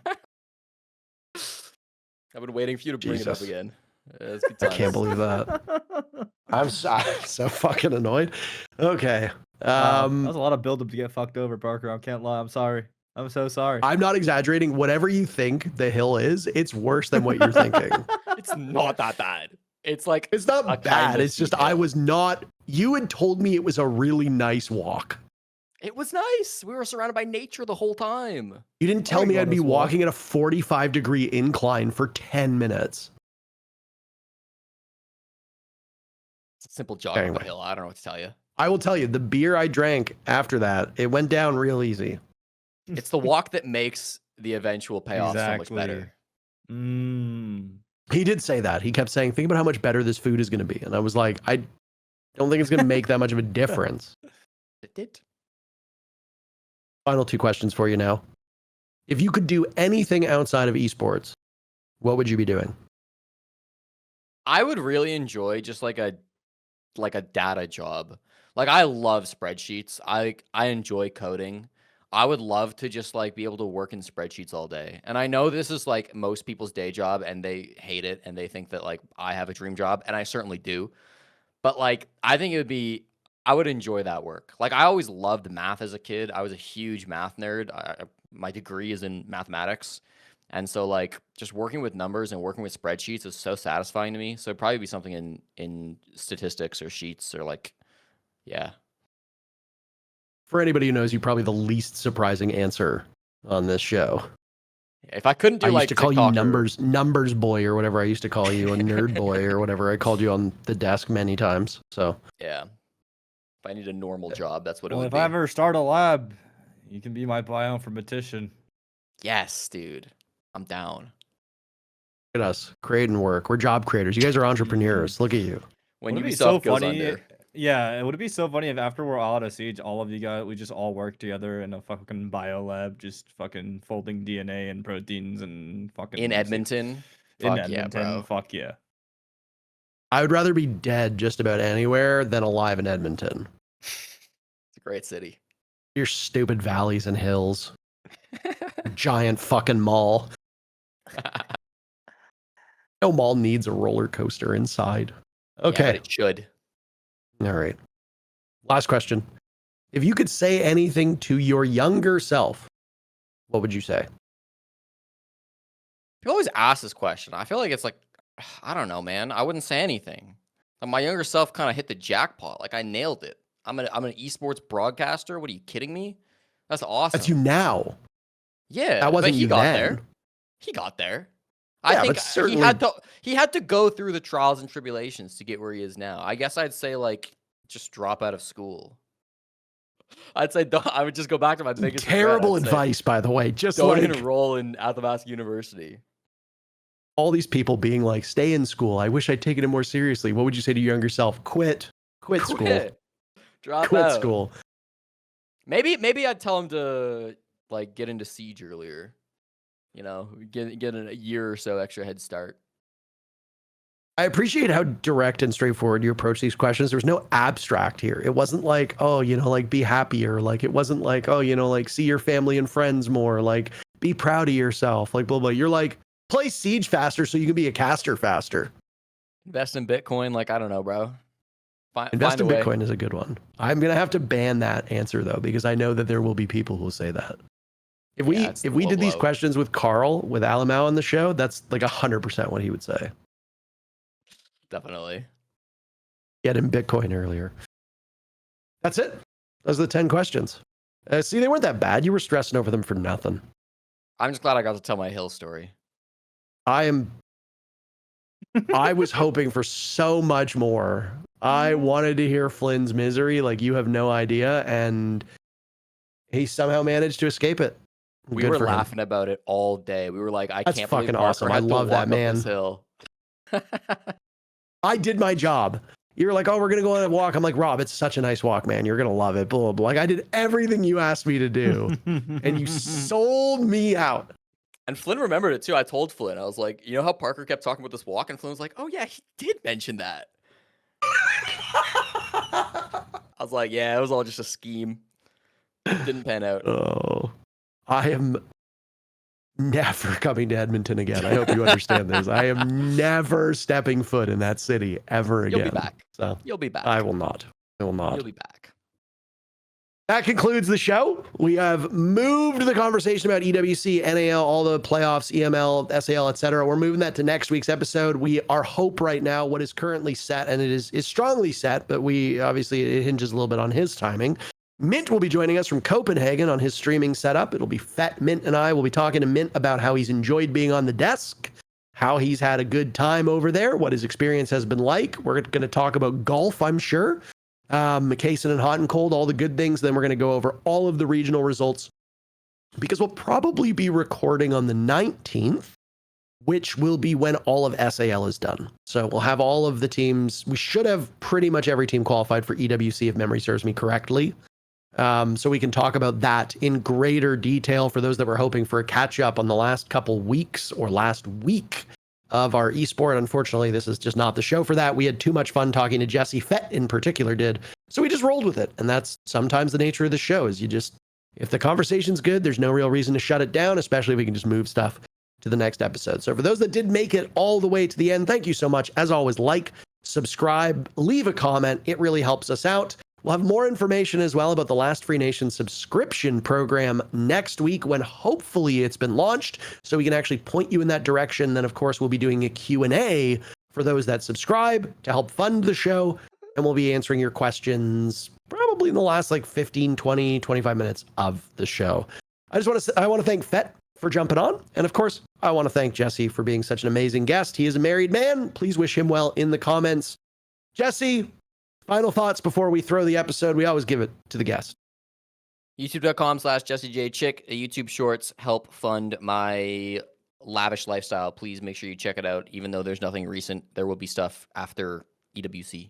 I've been waiting for you to bring it up Jesus. again. It's good I can't times. believe that. I'm so fucking annoyed. Okay. That was a lot of buildup to get fucked over, Parker. I can't lie. I'm sorry. I'm so sorry. I'm not exaggerating. Whatever you think the hill is, it's worse than what you're thinking. It's not that bad. It's like It's a not kind bad. of It's just steep I hill. was not. You had told me it was a really nice walk. It was nice. We were surrounded by nature the whole time. You didn't tell would me go I'd on be this walk. walking at a 45-degree incline for 10 minutes. It's a simple jog up Anyway. a hill. I don't know what to tell you. I will tell you, the beer I drank after that, it went down real easy. It's the walk that makes the eventual payoff so much better. He did say that. He kept saying, think about how much better this food is going to be. And I was like, I don't think it's going to make that much of a difference. It did. Final two questions for you now. If you could do anything outside of esports, what would you be doing? I would really enjoy just like a data job. Like I love spreadsheets. I enjoy coding. I would love to just like be able to work in spreadsheets all day. And I know this is like most people's day job and they hate it and they think that like I have a dream job and I certainly do. But like I think I would enjoy that work. Like I always loved math as a kid. I was a huge math nerd. My degree is in mathematics. And so like just working with numbers and working with spreadsheets is so satisfying to me. So it'd probably be something in statistics or sheets or like, yeah. For anybody who knows you, probably the least surprising answer on this show. If I couldn't do I used like to call TikTok you or- numbers boy or whatever. I used to call you a nerd boy or whatever. I called you on the desk many times. So Yeah. If I need a normal job, that's what it Well, would if be. I ever start a lab, you can be my bioinformatician. Yes, dude. I'm down. look at us creating work. We're job creators. You guys are entrepreneurs. Look at you. When Would it be Ubisoft so goes funny? under. Yeah, would it be so funny if after we're all out of Siege, all of you guys, we just all work together in a fucking bio lab, just fucking folding DNA and proteins and fucking In Edmonton. Fuck yeah, bro. Fuck yeah. I would rather be dead just about anywhere than alive in Edmonton. It's a great city. Your stupid valleys and hills. Giant fucking mall. No mall needs a roller coaster inside. Yeah, Okay. but it should. All right. Last question. If you could say anything to your younger self, what would you say? People always ask this question. I feel like it's like, I don't know, man. I wouldn't say anything. My younger self kind of hit the jackpot. Like I nailed it. I'm an esports broadcaster. What are you kidding me? That's awesome. That's you now. Yeah, That wasn't but he you got then. there. He got there. Yeah, I think but certainly he had to go through the trials and tribulations to get where he is now. I guess I'd say like just drop out of school. I'd say I would just go back to my biggest terrible regret. I'd say, advice, by the way. Just don't like enroll in Athabasca University. all these people being like, stay in school. I wish I'd taken it more seriously. What would you say to your younger self? Quit school. Drop Quit out. school. Maybe I'd tell him to like get into Siege earlier. You know, get a year or so extra head start. I appreciate how direct and straightforward you approach these questions. There was no abstract here. It wasn't like, oh, you know, like be happier. Like it wasn't like, oh, you know, like see your family and friends more. Like be proud of yourself. Like blah blah. You're like play Siege faster so you can be a caster faster. Invest in Bitcoin. Like I don't know, bro. Invest in find a way. Bitcoin is a good one. I'm gonna have to ban that answer though because I know that there will be people who will say that. If we did these questions with Carl with Alamau on the show, that's like 100% what he would say. Definitely. Get in Bitcoin earlier. That's it. Those are the 10 questions. See, they weren't that bad. You were stressing over them for nothing. I'm just glad I got to tell my Hill story. I was hoping for so much more. I wanted to hear Flynn's misery like you have no idea, and he somehow managed to escape it. We were laughing about it all day. We were like, That's can't fucking believe Parker awesome. had I to love that, walk up man. this hill. I did my job. You were like, oh, we're going to go on a walk. I'm like, Rob, it's such a nice walk, man. You're going to love it. Blah, blah, blah. Like, I did everything you asked me to do, and you sold me out. And Flynn remembered it, too. I told Flynn. I was like, you know how Parker kept talking about this walk? And Flynn was like, oh, yeah, he did mention that. I was like, yeah, it was all just a scheme. It didn't pan out. Oh, I am never coming to Edmonton again. I hope you understand this. I am never stepping foot in that city ever again. You'll be back. So You'll be back. I will not. I will not. You'll be back. That concludes the show. We have moved the conversation about EWC, NAL, all the playoffs, EML, SAL, etc. We're moving that to next week's episode. Our hope right now, what is currently set, and it is strongly set, but it hinges a little bit on his timing. Mint will be joining us from Copenhagen on his streaming setup. It'll be Fett, Mint, and I will be talking to Mint about how he's enjoyed being on the desk, how he's had a good time over there, what his experience has been like. We're going to talk about golf, I'm sure. Kaysen and Hot and Cold, all the good things. Then we're going to go over all of the regional results because we'll probably be recording on the 19th, which will be when all of SAL is done. So we'll have all of the teams. We should have pretty much every team qualified for EWC if memory serves me correctly. So we can talk about that in greater detail for those that were hoping for a catch up on the last couple weeks or last week of our esport. Unfortunately, this is just not the show for that. We had too much fun talking to Jesse. Fett in particular did. So we just rolled with it. And that's sometimes the nature of the show is if the conversation's good, there's no real reason to shut it down, especially if we can just move stuff to the next episode. So for those that did make it all the way to the end, thank you so much. As always, like, subscribe, leave a comment. It really helps us out. We'll have more information as well about the Last Free Nation subscription program next week when hopefully it's been launched so we can actually point you in that direction. Then, of course, we'll be doing a Q&A for those that subscribe to help fund the show. And we'll be answering your questions probably in the last 15, 20, 25 minutes of the show. I want to thank Fett for jumping on. And of course, I want to thank Jesse for being such an amazing guest. He is a married man. Please wish him well in the comments. Jesse, final thoughts before we throw the episode. We always give it to the guest. YouTube.com/JessieJChick. YouTube shorts help fund my lavish lifestyle. Please make sure you check it out. Even though there's nothing recent, there will be stuff after EWC.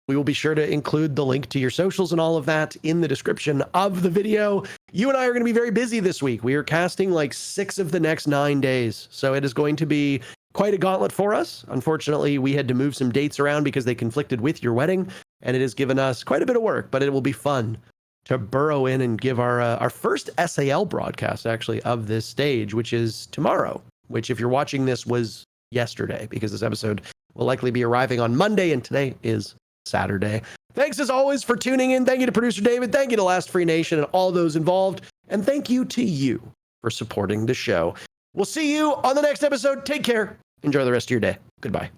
We will be sure to include the link to your socials and all of that in the description of the video. You and I are going to be very busy this week. We are casting 6 of the next 9 days. So it is going to be quite a gauntlet for us. Unfortunately, we had to move some dates around because they conflicted with your wedding, and it has given us quite a bit of work, but it will be fun to burrow in and give our first SAL broadcast actually of this stage, which is tomorrow, which if you're watching this was yesterday because this episode will likely be arriving on Monday and today is Saturday. Thanks as always for tuning in. Thank you to producer David. Thank you to Last Free Nation and all those involved. And thank you to you for supporting the show. We'll see you on the next episode. Take care. Enjoy the rest of your day. Goodbye.